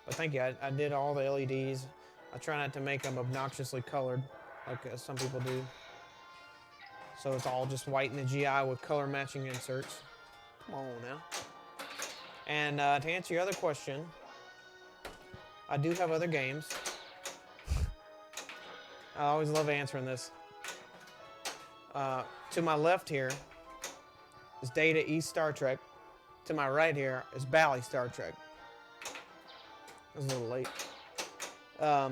thank you. I did all the LEDs. I try not to make them obnoxiously colored like some people do. So it's all just white in the GI with color matching inserts. Come on now. And to answer your other question, I do have other games. I always love answering this. To my left here is Data East Star Trek. To my right here is Bally Star Trek. I was a little late. I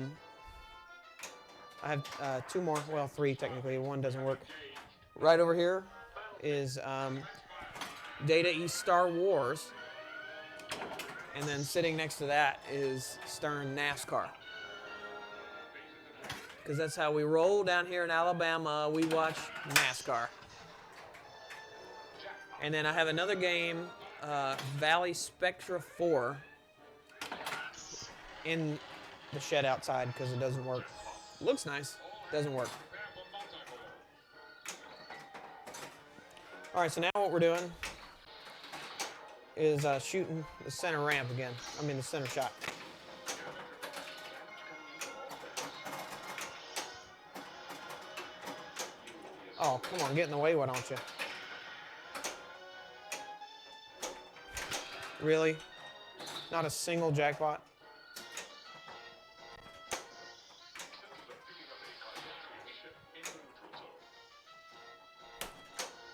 have 2 more, well, 3 technically. 1 doesn't work. Right over here is Data East Star Wars. And then sitting next to that is Stern NASCAR. Because that's how we roll down here in Alabama. We watch NASCAR. And then I have another game, Valley Spectra 4, in the shed outside because it doesn't work. Looks nice, doesn't work. All right, so now what we're doing is shooting the center ramp again. I mean the center shot. Oh, come on, get in the way, why don't you? Really? Not a single jackpot?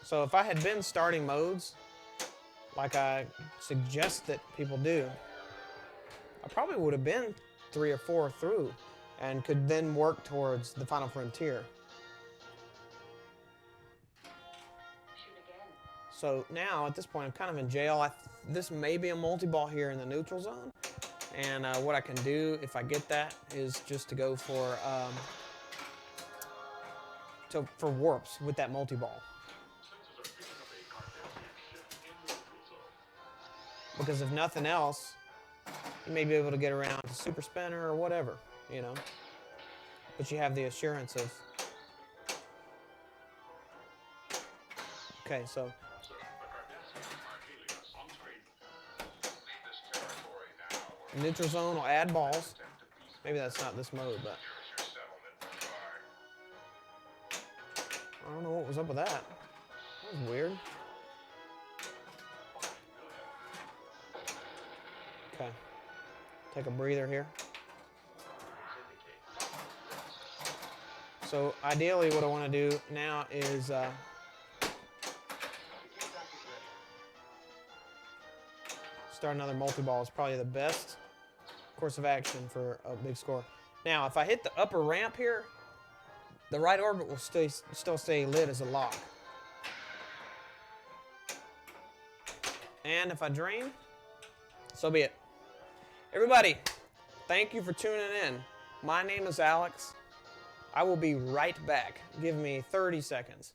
So if I had been starting modes, like I suggest that people do, I probably would have been 3 or 4 through and could then work towards the final frontier. So now, at this point, I'm kind of in jail. This may be a multi-ball here in the neutral zone. And what I can do, if I get that, is just to go for warps with that multi-ball. Because if nothing else, you may be able to get around to super spinner or whatever, you know. But you have the assurance of... Okay, so... Neutral zone will add balls. Maybe that's not this mode, but I don't know what was up with that. That was weird. Okay. Take a breather here. So ideally what I want to do now is start another multi-ball. Is probably the best course of action for a big score. Now, if I hit the upper ramp here, the right orbit will still stay lit as a lock. And if I drain, so be it. Everybody, thank you for tuning in. My name is Alex. I will be right back. Give me 30 seconds.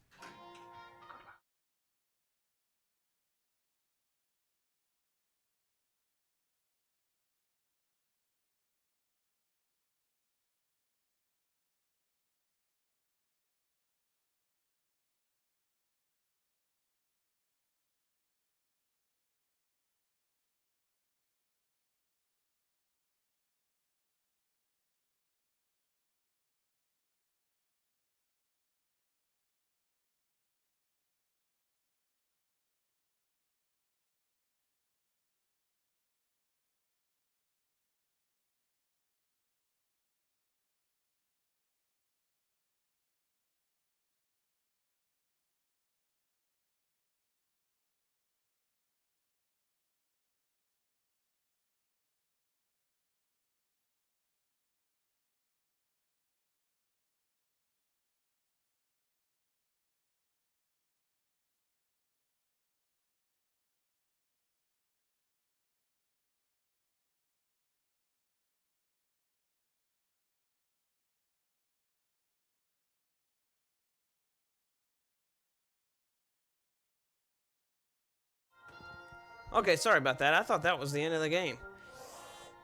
Okay, sorry about that. I thought that was the end of the game.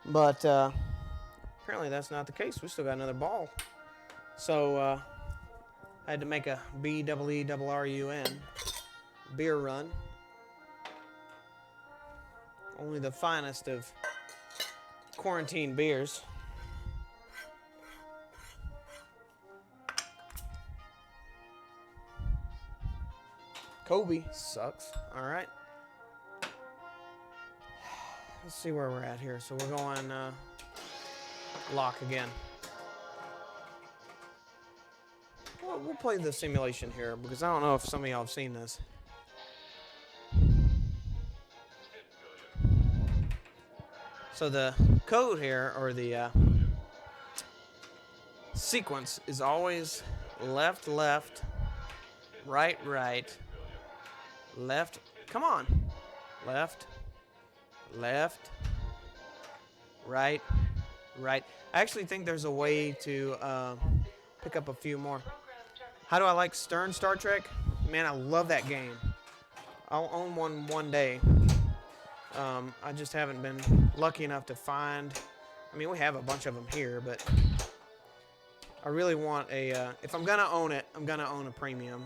But apparently that's not the case. We still got another ball. So I had to make a BEERRUN beer run. Only the finest of quarantine beers. Kobe sucks. All right. Let's see where we're at here. So we're going lock again. Well, we'll play the simulation here because I don't know if some of y'all have seen this. So the code here, or the sequence, is always left, left, right, right, left. Come on. Left, left, right, right. I actually think there's a way to pick up a few more. How do I like Stern Star Trek? Man, I love that game. I'll own one day. I just haven't been lucky enough to find. I mean, we have a bunch of them here, but I really want a. If I'm gonna own it, I'm gonna own a premium,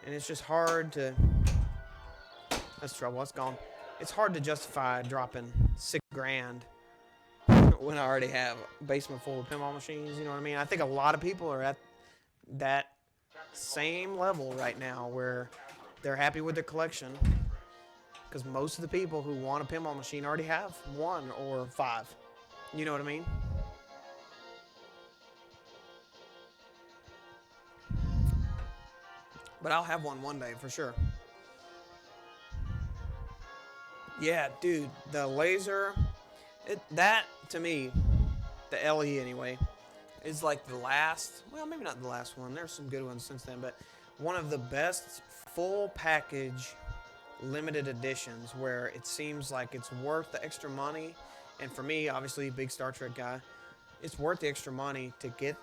and it's just hard to. That's trouble. It's gone. It's hard to justify dropping $6 grand when I already have a basement full of pinball machines. You know what I mean? I think a lot of people are at that same level right now where they're happy with their collection because most of the people who want a pinball machine already have 1 or 5. You know what I mean? But I'll have one day for sure. Yeah, dude, the laser, that to me, the LE anyway, is like the last, well, maybe not the last one. There's some good ones since then, but one of the best full package limited editions where it seems like it's worth the extra money. And for me, obviously, big Star Trek guy, it's worth the extra money to get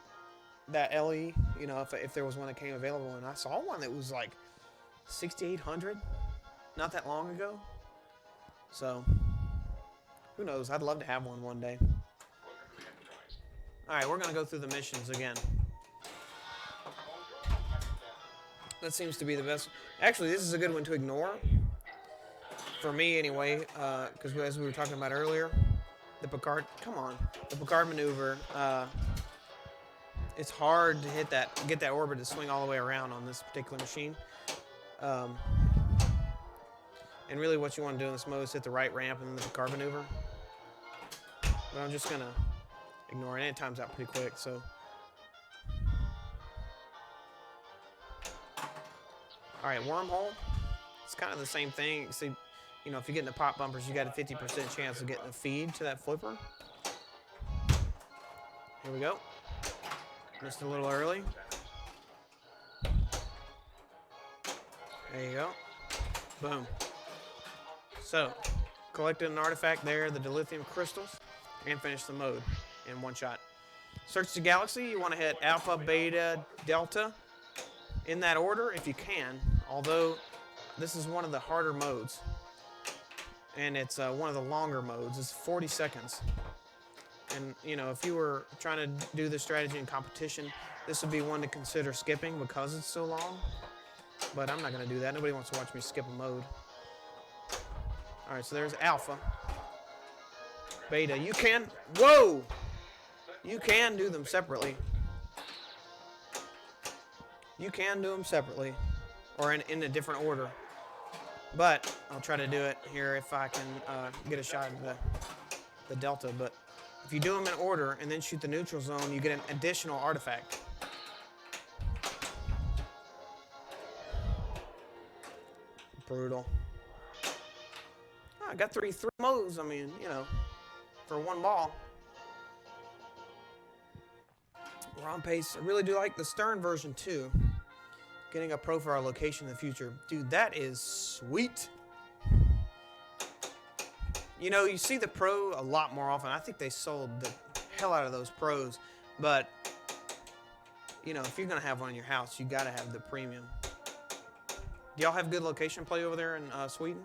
that LE, you know, if there was one that came available. And I saw one that was like $6,800 not that long ago. So, who knows? I'd love to have one day. All right, we're going to go through the missions again. That seems to be the best. Actually, this is a good one to ignore. For me, anyway, because as we were talking about earlier, the Picard, come on, the Picard maneuver, it's hard to get that orbit to swing all the way around on this particular machine. And really what you want to do in this mode is hit the right ramp and then the Picard maneuver. But I'm just gonna ignore it, and it times out pretty quick, so. All right, wormhole. It's kind of the same thing. See, you know, if you get into pop bumpers, you got a 50% chance of getting a feed to that flipper. Here we go. Missed a little early. There you go. Boom. So, collected an artifact there, the dilithium crystals, and finished the mode in one shot. Search the galaxy. You want to hit Alpha, Beta, Delta in that order if you can, although this is one of the harder modes. And it's one of the longer modes. It's 40 seconds. And, you know, if you were trying to do this strategy in competition, this would be one to consider skipping because it's so long. But I'm not going to do that. Nobody wants to watch me skip a mode. All right, so there's Alpha. Beta. You can... Whoa! You can do them separately. You can do them separately. Or in a different order. But I'll try to do it here if I can get a shot at the Delta. But if you do them in order and then shoot the neutral zone, you get an additional artifact. Brutal. Oh, I got three modes, I mean, you know, for one ball. We're on pace. I really do like the Stern version too. Getting a pro for our location in the future. Dude, that is sweet. You know, you see the pro a lot more often. I think they sold the hell out of those pros. But, you know, if you're going to have one in your house, you got to have the premium. Do y'all have good location play over there in Sweden?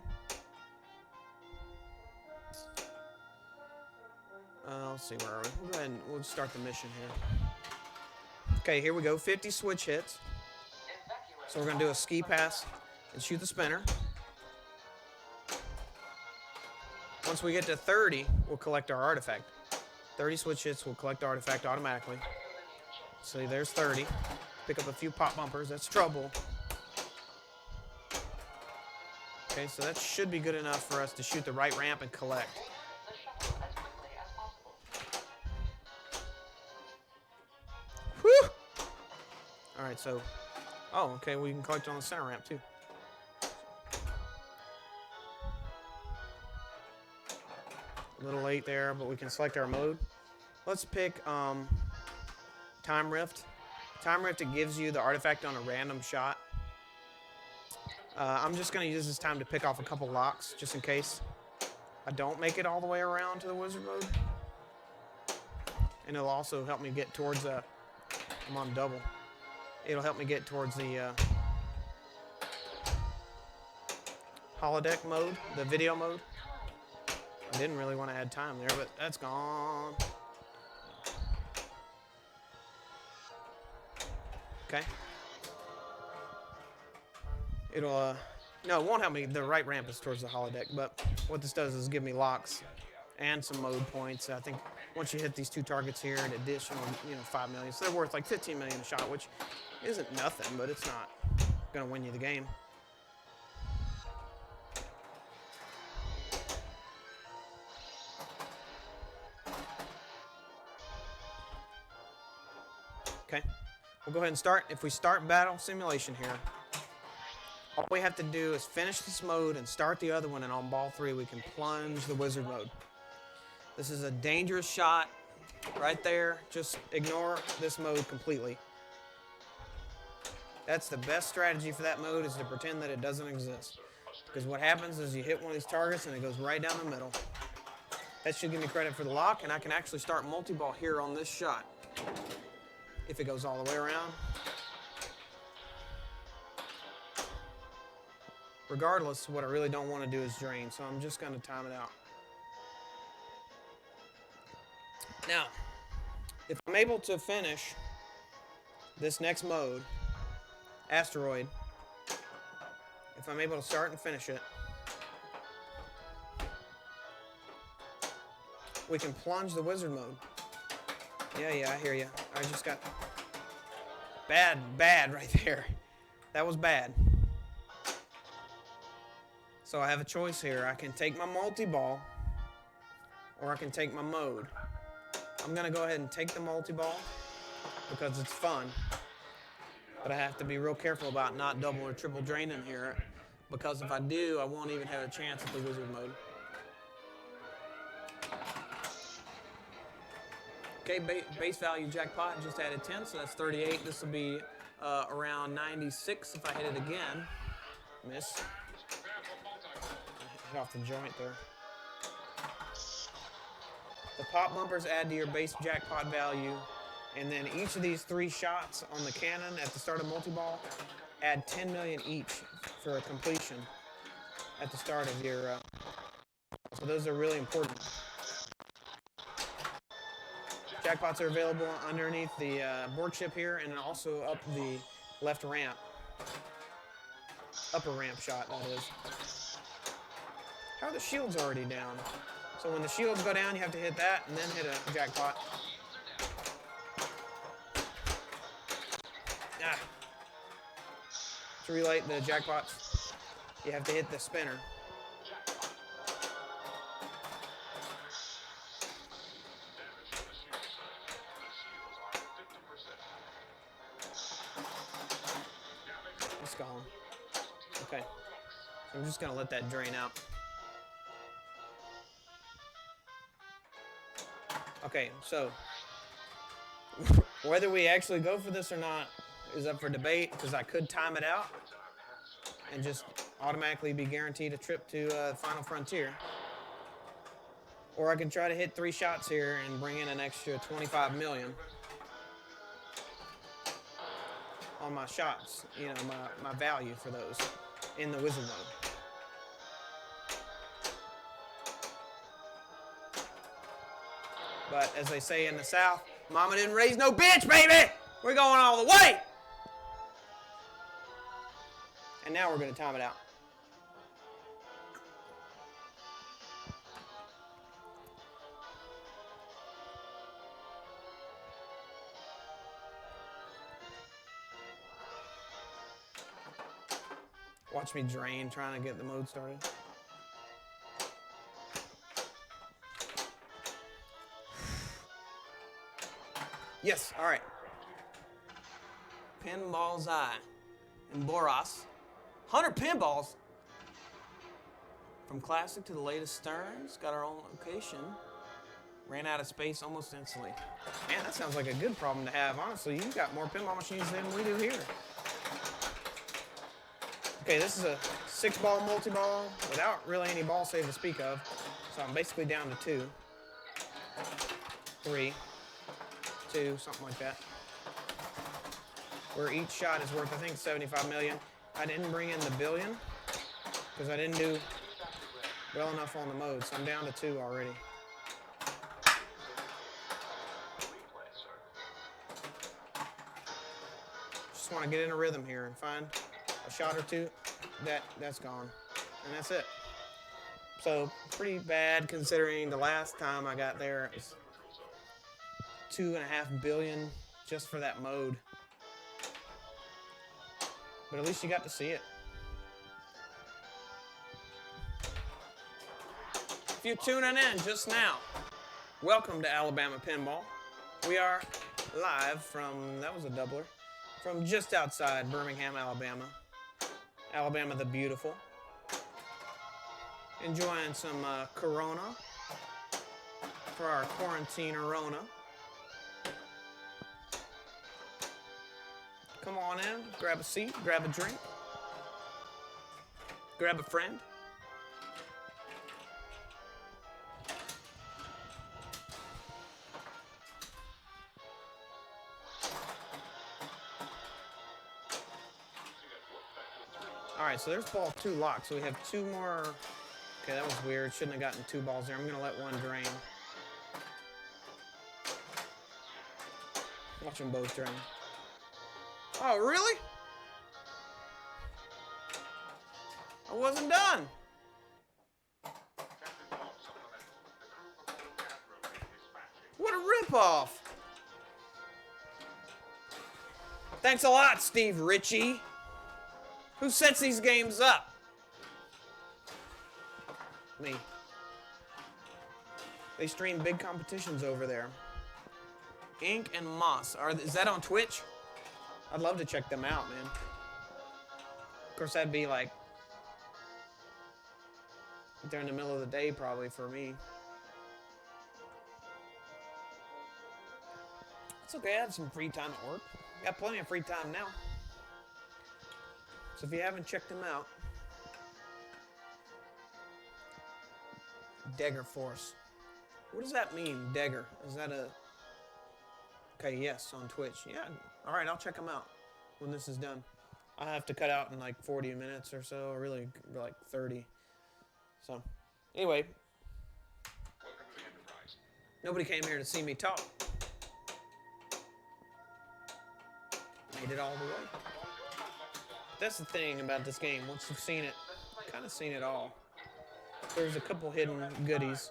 Let's see, where are we? We'll go ahead and we'll start the mission here. Okay, here we go. 50 switch hits. So we're going to do a ski pass and shoot the spinner. Once we get to 30, we'll collect our artifact. 30 switch hits, we'll collect the artifact automatically. See, there's 30. Pick up a few pop bumpers. That's trouble. Okay, so that should be good enough for us to shoot the right ramp and collect. Whew! All right, so... Oh, okay, we can collect on the center ramp, too. A little late there, but we can select our mode. Let's pick Time Rift. Time Rift, it gives you the artifact on a random shot. I'm just going to use this time to pick off a couple locks, just in case I don't make it all the way around to the wizard mode. And it'll also help me get towards I'm on double. It'll help me get towards the holodeck mode, the video mode. I didn't really want to add time there, but that's gone. Okay. It'll, no, it won't help me. The right ramp is towards the holodeck, but what this does is give me locks and some mode points. I think once you hit these two targets here, an additional, 5 million. So they're worth like 15 million a shot, which isn't nothing, but it's not going to win you the game. Okay, we'll go ahead and start. If we start battle simulation here, all we have to do is finish this mode and start the other one, and on ball 3 we can plunge the wizard mode. This is a dangerous shot right there. Just ignore this mode completely. That's the best strategy for that mode, is to pretend that it doesn't exist. Because what happens is you hit one of these targets and it goes right down the middle. That should give me credit for the lock, and I can actually start multi-ball here on this shot. If it goes all the way around. Regardless, what I really don't want to do is drain, so I'm just going to time it out. Now, if I'm able to finish this next mode, Asteroid, if I'm able to start and finish it, we can plunge the wizard mode. Yeah, I hear you. I just got bad right there. That was bad. So I have a choice here. I can take my multi-ball, or I can take my mode. I'm going to go ahead and take the multi-ball because it's fun. But I have to be real careful about not double or triple draining here, because if I do, I won't even have a chance at the wizard mode. Okay, base value jackpot just added 10, so that's 38. This will be around 96 if I hit it again. Miss. Hit off the joint there. The pop bumpers add to your base jackpot value, and then each of these 3 shots on the cannon at the start of multi-ball add 10 million each for a completion at the start of your. So those are really important. Jackpots are available underneath the board chip here, and also up the left ramp. Upper ramp shot, that is. How are the shields already down? So when the shields go down, you have to hit that and then hit a jackpot. To relight the jackpots, you have to hit the spinner. It's gone. Okay. So I'm just going to let that drain out. Okay, so whether we actually go for this or not is up for debate, because I could time it out and just automatically be guaranteed a trip to Final Frontier. Or I can try to hit 3 shots here and bring in an extra 25 million on my shots, you know, my value for those in the wizard mode. But as they say in the South, mama didn't raise no bitch, baby! We're going all the way! And now we're going to time it out. Watch me drain trying to get the mode started. Yes, all right. Pinball's Eye in Boros. 100 pinballs. From classic to the latest Stearns. Got our own location. Ran out of space almost instantly. Man, that sounds like a good problem to have. Honestly, you've got more pinball machines than we do here. Okay, this is a 6-ball multi-ball without really any ball save to speak of. So I'm basically down to 2. 3. 2, something like that. Where each shot is worth, I think, 75 million. I didn't bring in the billion because I didn't do well enough on the mode, so I'm down to 2 already. Just want to get in a rhythm here and find a shot or 2. That's gone, and that's it. So pretty bad considering the last time I got there, it was 2.5 billion just for that mode. But at least you got to see it. If you're tuning in just now, welcome to Alabama Pinball. We are live from, that was a doubler, from just outside Birmingham, Alabama. Alabama the Beautiful. Enjoying some Corona for our quarantine Arona. Come on in, grab a seat, grab a drink, grab a friend. All right, so there's ball 2 locked, so we have 2 more. Okay, that was weird. Shouldn't have gotten 2 balls there. I'm gonna let one drain. Watch them both drain. Oh, really? I wasn't done. What a ripoff. Thanks a lot, Steve Ritchie. Who sets these games up? Me. They stream big competitions over there. Ink and Moss. Is that on Twitch? I'd love to check them out, man. Of course, that'd be like during the middle of the day probably for me. It's okay, I have some free time at work. Got plenty of free time now. So if you haven't checked them out, Dagger Force. What does that mean, Dagger? Is that a... Okay, yes, on Twitch. Yeah, all right, I'll check them out when this is done. I have to cut out in like 40 minutes or so, or really like 30. So, anyway. Nobody came here to see me talk. Made it all the way. That's the thing about this game. Once you've seen it, you've kind of seen it all. There's a couple hidden goodies.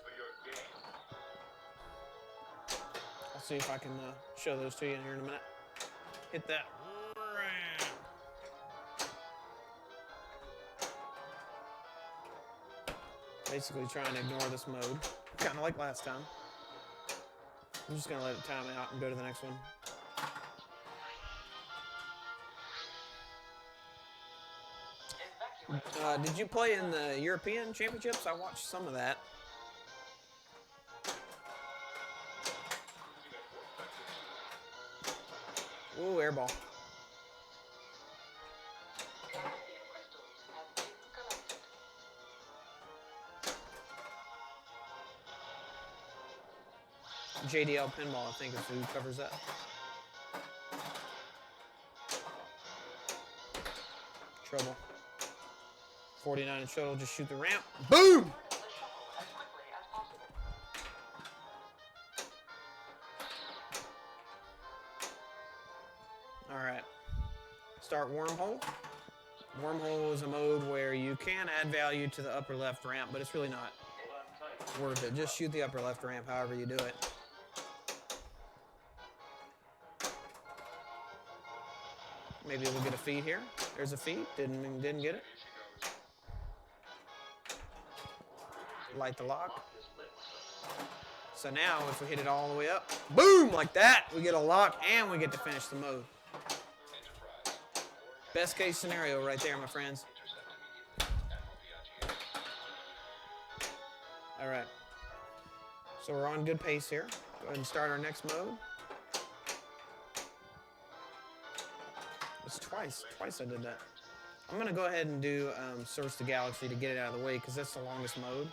I'll see if I can show those to you here in a minute. Hit that. Basically trying to ignore this mode. Kind of like last time. I'm just going to let it time out and go to the next one. Did you play in the European Championships? I watched some of that. Ooh, air ball. JDL Pinball, I think, is who covers that. Trouble. 49 and shuttle, just shoot the ramp. Boom! All right. Start wormhole. Wormhole is a mode where you can add value to the upper left ramp, but it's really not worth it. Just shoot the upper left ramp however you do it. Maybe we'll get a feed here. There's a feed. Didn't get it. Light the lock. So now, if we hit it all the way up, boom, like that, we get a lock and we get to finish the mode. Best case scenario right there, my friends. All right. So we're on good pace here. Go ahead and start our next mode. It's twice I did that. I'm going to go ahead and do Search the Galaxy to get it out of the way because that's the longest mode.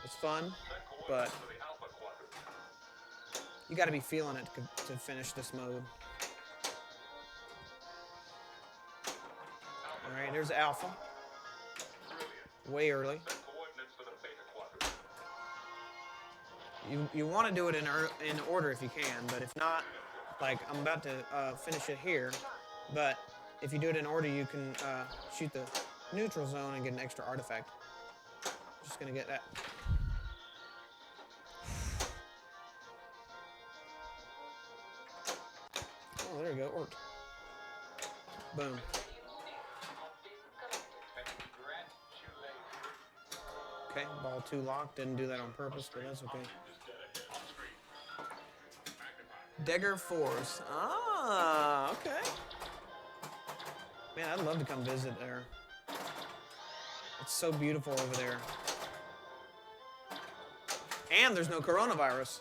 It's fun, but you got to be feeling it to finish this mode. All right, there's Alpha. Way early. You want to do it in order if you can, but if not, like I'm about to finish it here, but if you do it in order, you can shoot the neutral zone and get an extra artifact. Just gonna get that. Oh, there you go, it worked. Boom. Okay, ball 2 locked. Didn't do that on purpose, but that's okay. Dagger Force. Ah, okay. Man, I'd love to come visit there. It's so beautiful over there. And there's no coronavirus.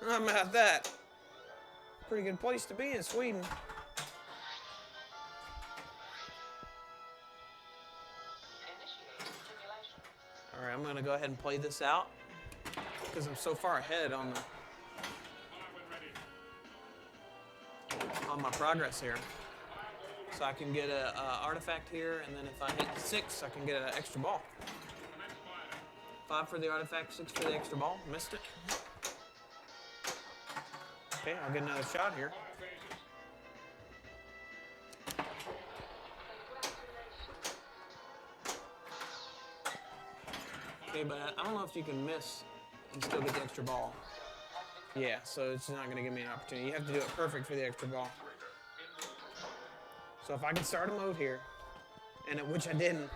How about that? Pretty good place to be in Sweden. All right, I'm going to go ahead and play this out because I'm so far ahead on my progress here. So I can get an artifact here, and then if I hit 6, I can get an extra ball. 5 for the artifact, 6 for the extra ball. Missed it. Okay, I'll get another shot here. Okay, but I don't know if you can miss and still get the extra ball. Yeah, so it's not going to give me an opportunity. You have to do it perfect for the extra ball. So if I can start a mode here, which I didn't.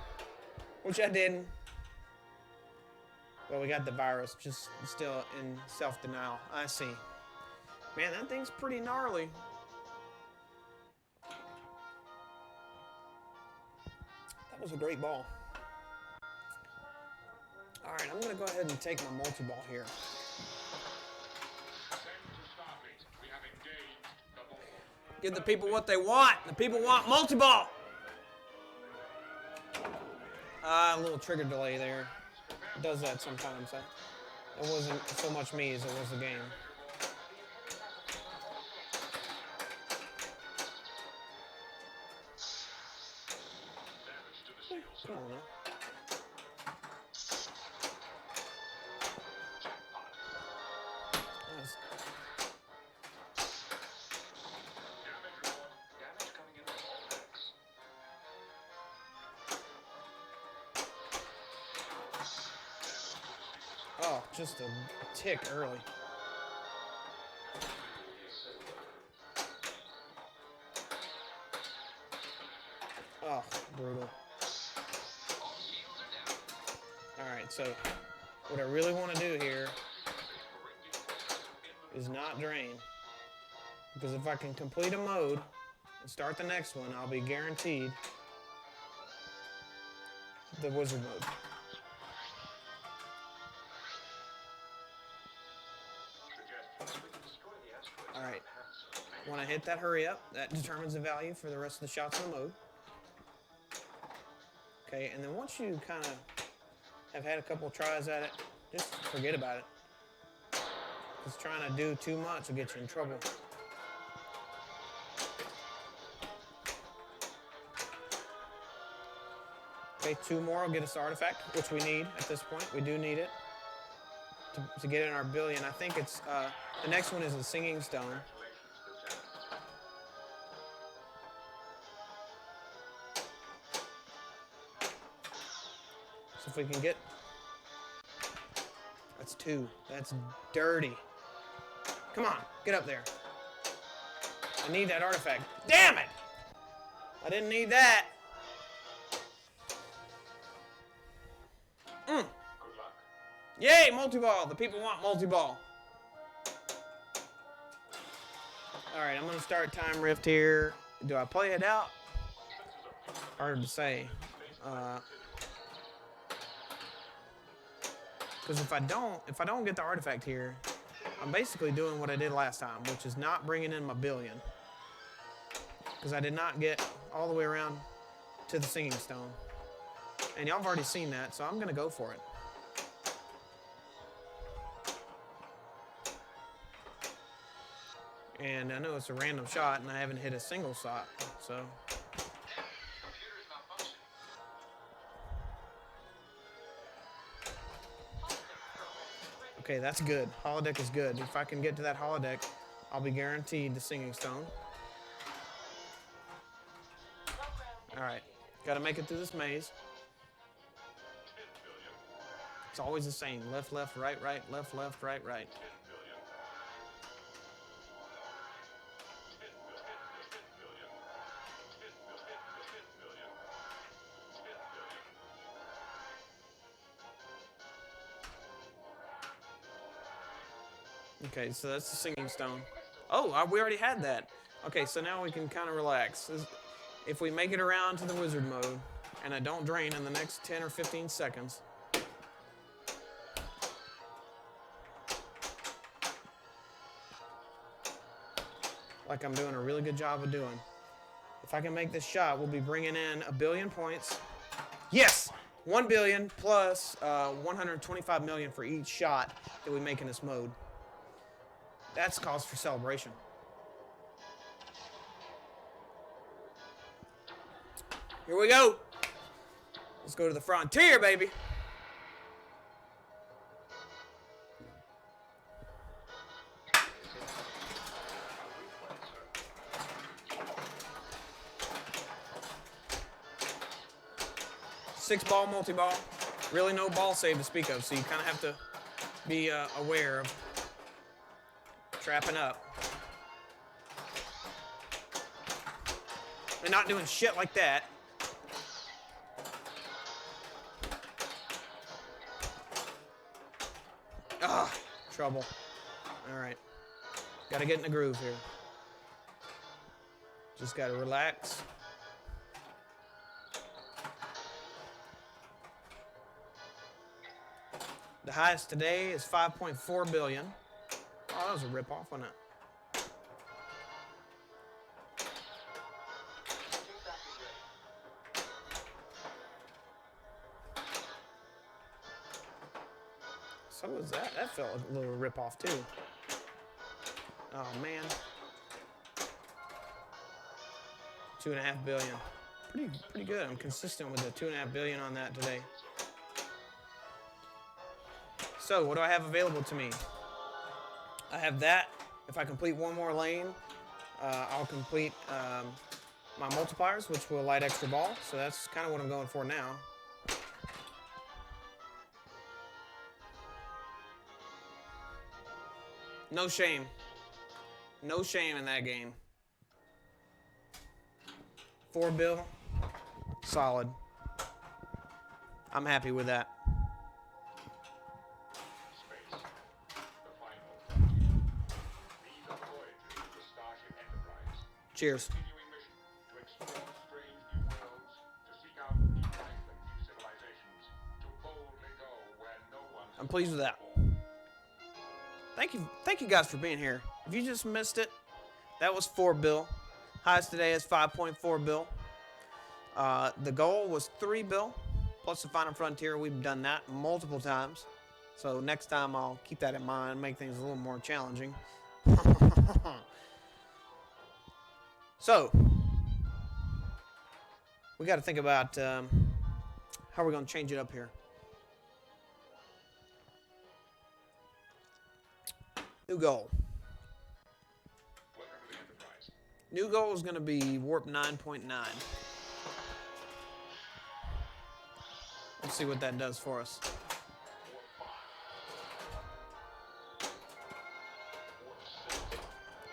Well, we got the virus, just still in self-denial. I see. Man, that thing's pretty gnarly. That was a great ball. All right, I'm going to go ahead and take my multi-ball here. Give the people what they want. The people want multi-ball. A little trigger delay there. It does that sometimes. It wasn't so much me as it was the game. Come on now. Oh, just a tick early. Oh, brutal. Alright, so what I really want to do here is not drain. Because if I can complete a mode and start the next one, I'll be guaranteed the wizard mode. Alright, when I hit that hurry up, that determines the value for the rest of the shots in the mode. Okay, and then once you kind of have had a couple tries at it, just forget about it. Because trying to do too much will get you in trouble. Okay, 2 more will get us artifact, which we need at this point. We do need it to get in our billion. I think it's, the next one is the singing stone. So if we can get, that's 2. That's dirty. Come on, get up there. I need that artifact. Damn it! I didn't need that. Yay, multi-ball. The people want multi-ball. All right, I'm going to start time rift here. Do I play it out? Hard to say. Because if I don't get the artifact here, I'm basically doing what I did last time, which is not bringing in my billion. Because I did not get all the way around to the singing stone. And y'all have already seen that, so I'm going to go for it. And I know it's a random shot, and I haven't hit a single shot, so. Okay, that's good. Holodeck is good. If I can get to that holodeck, I'll be guaranteed the singing stone. All right, got to make it through this maze. It's always the same. Left, left, right, right, left, left, right, right. Okay, so that's the singing stone. Oh, we already had that. Okay, so now we can kind of relax. If we make it around to the wizard mode, and I don't drain in the next 10 or 15 seconds, like I'm doing a really good job of doing. If I can make this shot, we'll be bringing in 1 billion points. Yes! 1 billion plus 125 million for each shot that we make in this mode. That's cause for celebration. Here we go. Let's go to the frontier, baby. Six-ball multi-ball. Really no ball save to speak of, so you kind of have to be aware of Strapping up. They're not doing shit like that. Ah, trouble. All right. Got to get in the groove here. Just got to relax. The highest today is 5.4 billion. Oh, that was a ripoff, wasn't it? So was that. That felt a little ripoff too. Oh man. 2.5 billion. Pretty good. I'm consistent with the 2.5 billion on that today. So what do I have available to me? I have that. If I complete one more lane, I'll complete my multipliers, which will light extra ball. So that's kind of what I'm going for now. No shame. No shame in that game. 4 bill. Solid. I'm happy with that. Cheers. I'm pleased with that. Thank you guys for being here. If you just missed it, that was 4 bill. Highest today is 5.4 bill. The goal was 3 bill plus the Final Frontier. We've done that multiple times. So next time I'll keep that in mind, make things a little more challenging. So, we got to think about how we're going to change it up here. New goal. New goal is going to be Warp 9.9. Let's see what that does for us.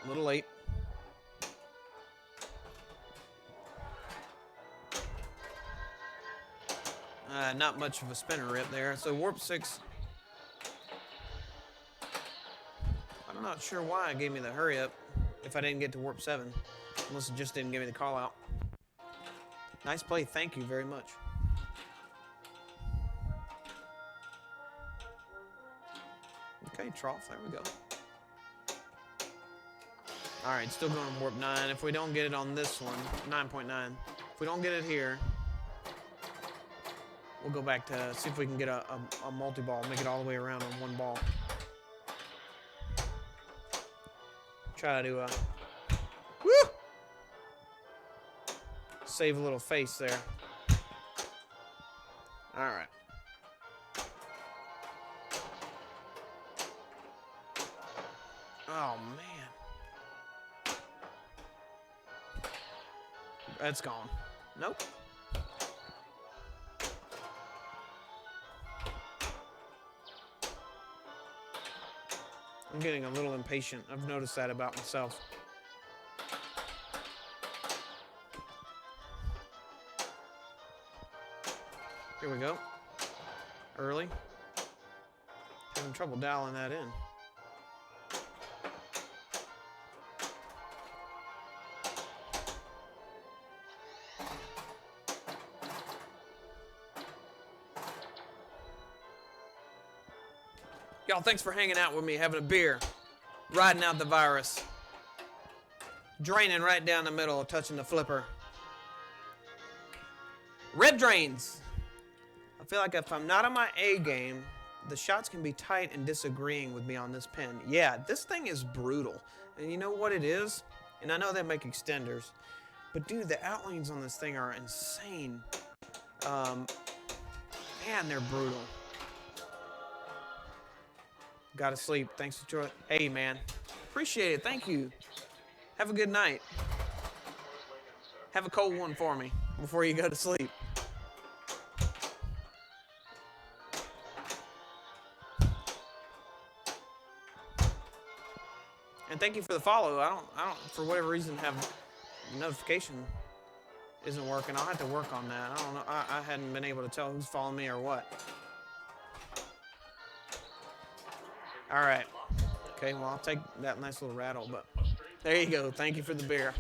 A little late. Not much of a spinner rip there. So Warp 6. I'm not sure why it gave me the hurry up if I didn't get to Warp 7. Unless it just didn't give me the call out. Nice play. Thank you very much. Okay, trough. There we go. All right, still going to Warp 9. If we don't get it on this one, 9.9. If we don't get it here, we'll go back to see if we can get a multi-ball, make it all the way around on one ball. Try to do a woo! Save a little face there. All right. Oh man. That's gone. Nope. I'm getting a little impatient. I've noticed that about myself. Here we go. Early. Having trouble dialing that in. Y'all, thanks for hanging out with me, having a beer, riding out the virus, draining right down the middle, touching the flipper. Rib drains. I feel like if I'm not on my A game, the shots can be tight and disagreeing with me on this pin. Yeah, this thing is brutal. And you know what it is? And I know they make extenders, but dude, the outlanes on this thing are insane. Man, they're brutal. Gotta sleep. Thanks for joining. Hey, man. Appreciate it. Thank you. Have a good night. Have a cold one for me before you go to sleep. thank you for the follow. I don't, for whatever reason, have notification isn't working. I'll have to work on that. I don't know. I hadn't been able to tell who's following me or what. All right. Okay, well, I'll take that nice little rattle, but there you go. Thank you for the beer.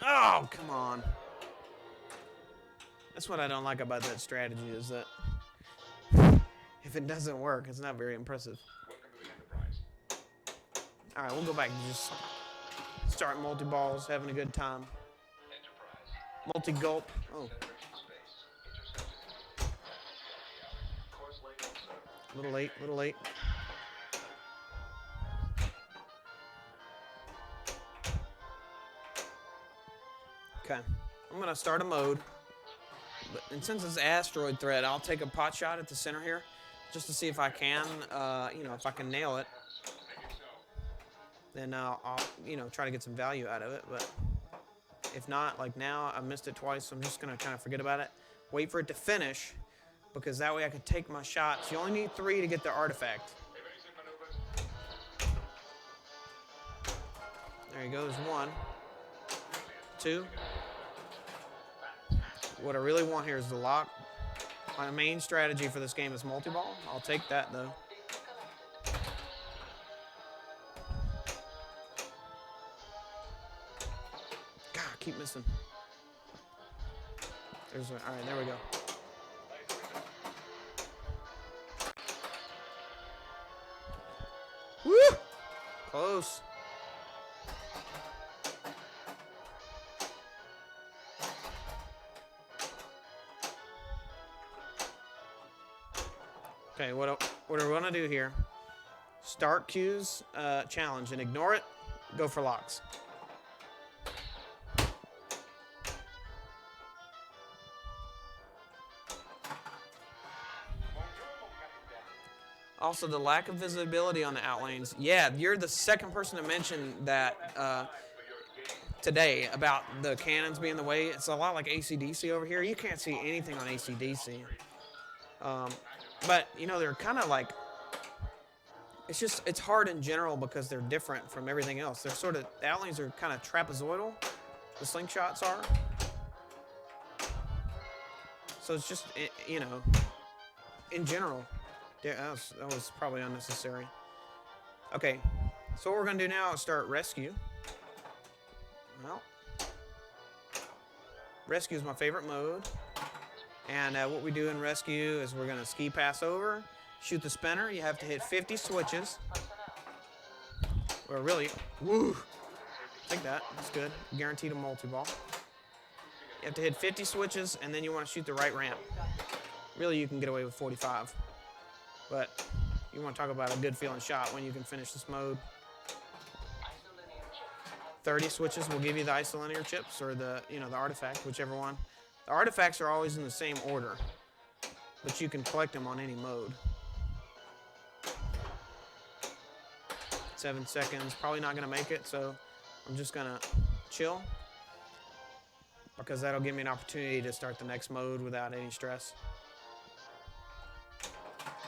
Oh, come on. That's what I don't like about that strategy, is that if it doesn't work, it's not very impressive. All right, we'll go back and just start multi-balls, having a good time. Multi-gulp. Oh. A little late, a little late. Okay, I'm gonna start a mode. And since it's asteroid threat, I'll take a pot shot at the center here, just to see if I can, if I can nail it. Then I'll, try to get some value out of it. But if not, like now, I missed it twice, so I'm just gonna kind of forget about it. Wait for it to finish, because that way I can take my shots. You only need 3 to get the artifact. There you go. There's 1, 2. What I really want here is the lock. My main strategy for this game is multi-ball. I'll take that, though. God, I keep missing. There's one. All right, there we go. Woo! Close. Okay, what we want to do here, start Q's challenge and ignore it, go for locks. Also, the lack of visibility on the outlanes. Yeah, you're the second person to mention that today about the cannons being the way. It's a lot like AC/DC over here. You can't see anything on AC/DC. But, they're kind of like, it's hard in general because they're different from everything else. They're sort of, the outlanes are kind of trapezoidal, the slingshots are. So it's just, in general, that was probably unnecessary. Okay, so what we're going to do now is start rescue. Well, rescue is my favorite mode. And what we do in rescue is we're going to ski pass over, shoot the spinner. You have to hit 50 switches. Or really, woo! Take that. That's good. Guaranteed a multi-ball. You have to hit 50 switches, and then you want to shoot the right ramp. Really, you can get away with 45. But you want to talk about a good feeling shot when you can finish this mode. 30 switches will give you the isolinear chips or the artifact, whichever one. The artifacts are always in the same order, but you can collect them on any mode. 7 seconds, probably not gonna make it, so I'm just gonna chill because that'll give me an opportunity to start the next mode without any stress.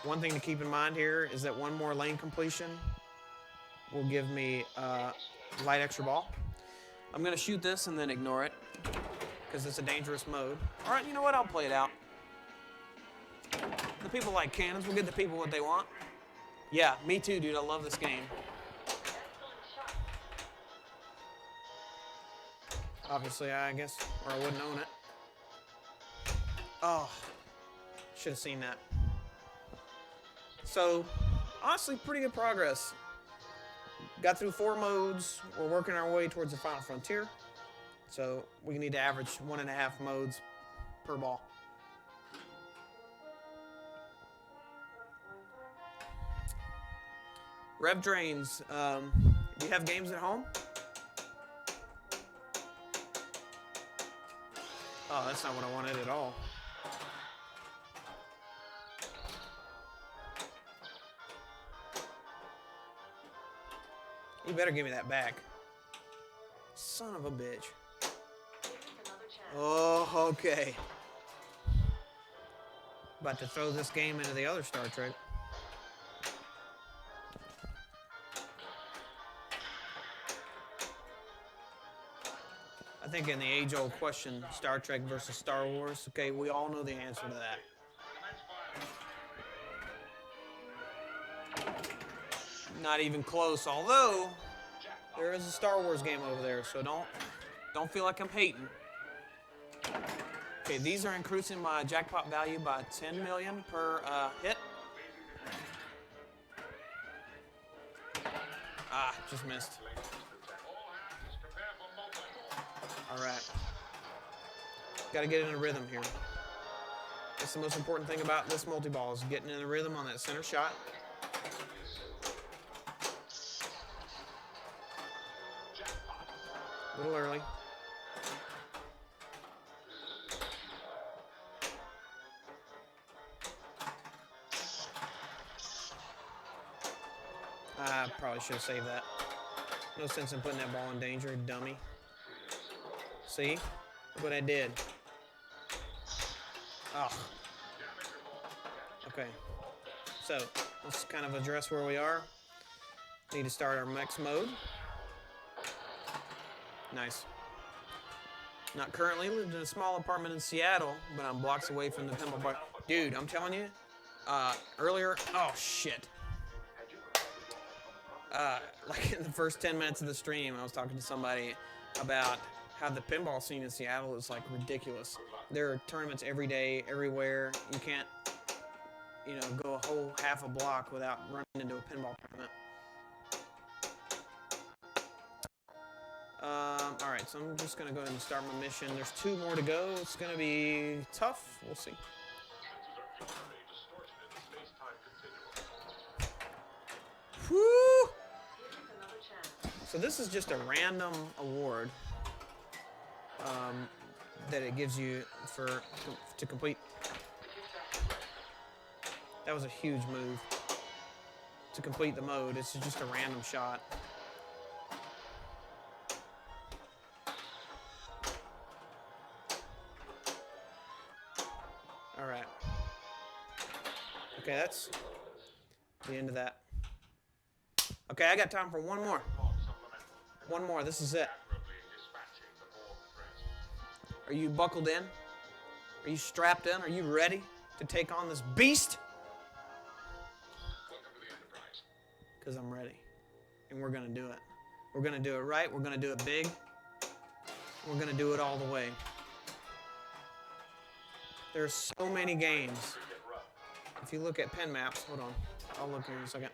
One thing to keep in mind here is that one more lane completion will give me light extra ball. I'm gonna shoot this and then ignore it, because it's a dangerous mode. All right, you know what? I'll play it out. The people like cannons. We'll get the people what they want. Yeah, me too, dude. I love this game. Obviously, I guess, or I wouldn't own it. Oh, should have seen that. So, honestly, pretty good progress. Got through 4 modes. We're working our way towards the final frontier. So we need to average 1.5 modes per ball. Rev drains. Do you have games at home? Oh, that's not what I wanted at all. You better give me that back. Son of a bitch. Oh, okay. About to throw this game into the other Star Trek. I think in the age-old question, Star Trek versus Star Wars, okay, we all know the answer to that. Not even close, although there is a Star Wars game over there, so don't feel like I'm hating. Okay, these are increasing my jackpot value by 10 million per hit. Ah, just missed. All right. Got to get in a rhythm here. That's the most important thing about this multi-ball is getting in a rhythm on that center shot. A little early. I probably should have saved that. No sense in putting that ball in danger, dummy. See? Look what I did. Oh. Okay. So, let's kind of address where we are. Need to start our max mode. Nice. Not currently lived in a small apartment in Seattle, but I'm blocks away from the pinball bar. Dude, I'm telling you, earlier, oh shit. Like in the first 10 minutes of the stream, I was talking to somebody about how the pinball scene in Seattle is like ridiculous. There are tournaments every day, everywhere. You can't, go a whole half a block without running into a pinball tournament. All right, so I'm just gonna go ahead and start my mission. There's 2 more to go. It's gonna be tough. We'll see. Whoo! So this is just a random award that it gives you to complete. That was a huge move. To complete the mode, it's just a random shot. All right. Okay, that's the end of that. Okay, I got time for one more. One more, this is it. Are you buckled in? Are you strapped in? Are you ready to take on this beast? Because I'm ready. And we're going to do it. We're going to do it right. We're going to do it big. We're going to do it all the way. There's so many games. If you look at pen maps, hold on. I'll look here in a second.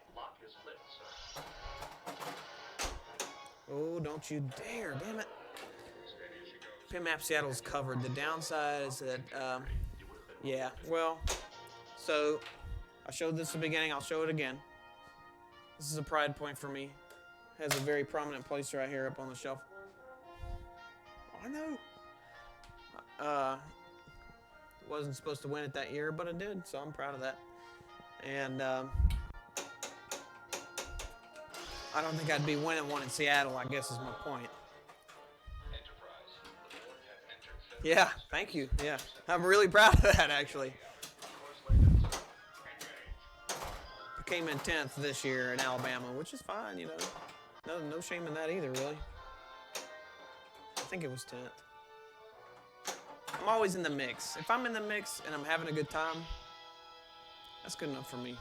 Oh, don't you dare, damn it. Pin Map Seattle's covered. The downside is that, yeah, well, so I showed this at the beginning. I'll show it again. This is a pride point for me. Has a very prominent place right here up on the shelf. Oh, I know. Wasn't supposed to win it that year, but it did, so I'm proud of that. And I don't think I'd be winning one in Seattle, I guess is my point. Yeah, thank you. Yeah, I'm really proud of that, actually. I came in 10th this year in Alabama, which is fine, No shame in that either, really. I think it was 10th. I'm always in the mix. If I'm in the mix and I'm having a good time, that's good enough for me.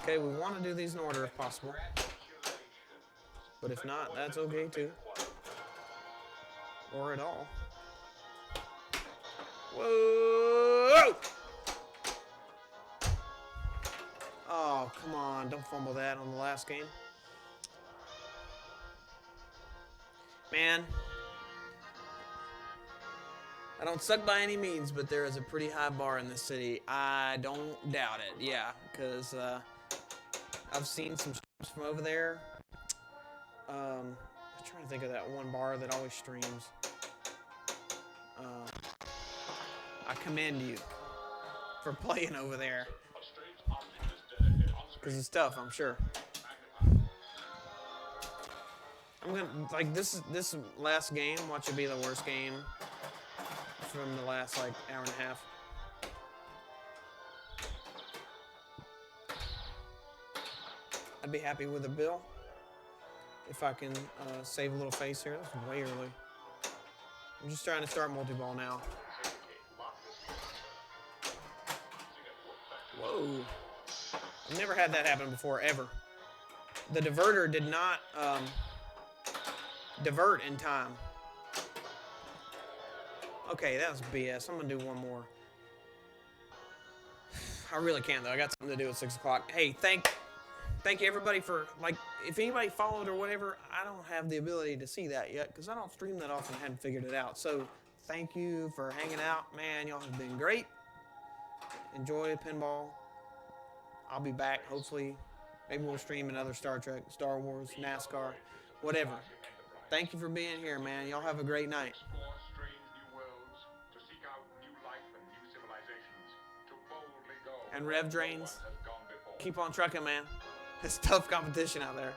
Okay, we want to do these in order if possible. But if not, that's okay too. Or at all. Whoa! Oh, come on. Don't fumble that on the last game. Man. I don't suck by any means, but there is a pretty high bar in this city. I don't doubt it. Yeah, because I've seen some streams from over there. I'm trying to think of that one bar that always streams. I commend you for playing over there. Because it's tough, I'm sure. I'm gonna like this last game. Watch it be the worst game from the last like hour and a half. I'd be happy with a bill if I can save a little face here. That's way early. I'm just trying to start multi-ball now. Whoa. I've never had that happen before, ever. The diverter did not divert in time. Okay, that was BS. I'm going to do one more. I really can't, though. I got something to do at 6 o'clock. Hey, thank you, everybody, for, like, if anybody followed or whatever, I don't have the ability to see that yet because I don't stream that often and hadn't figured it out. So, thank you for hanging out. Man, y'all have been great. Enjoy Pinball. I'll be back, hopefully. Maybe we'll stream another Star Trek, Star Wars, NASCAR, whatever. Thank you for being here, man. Y'all have a great night. And Rev Drains, keep on trucking, man. It's tough competition out there.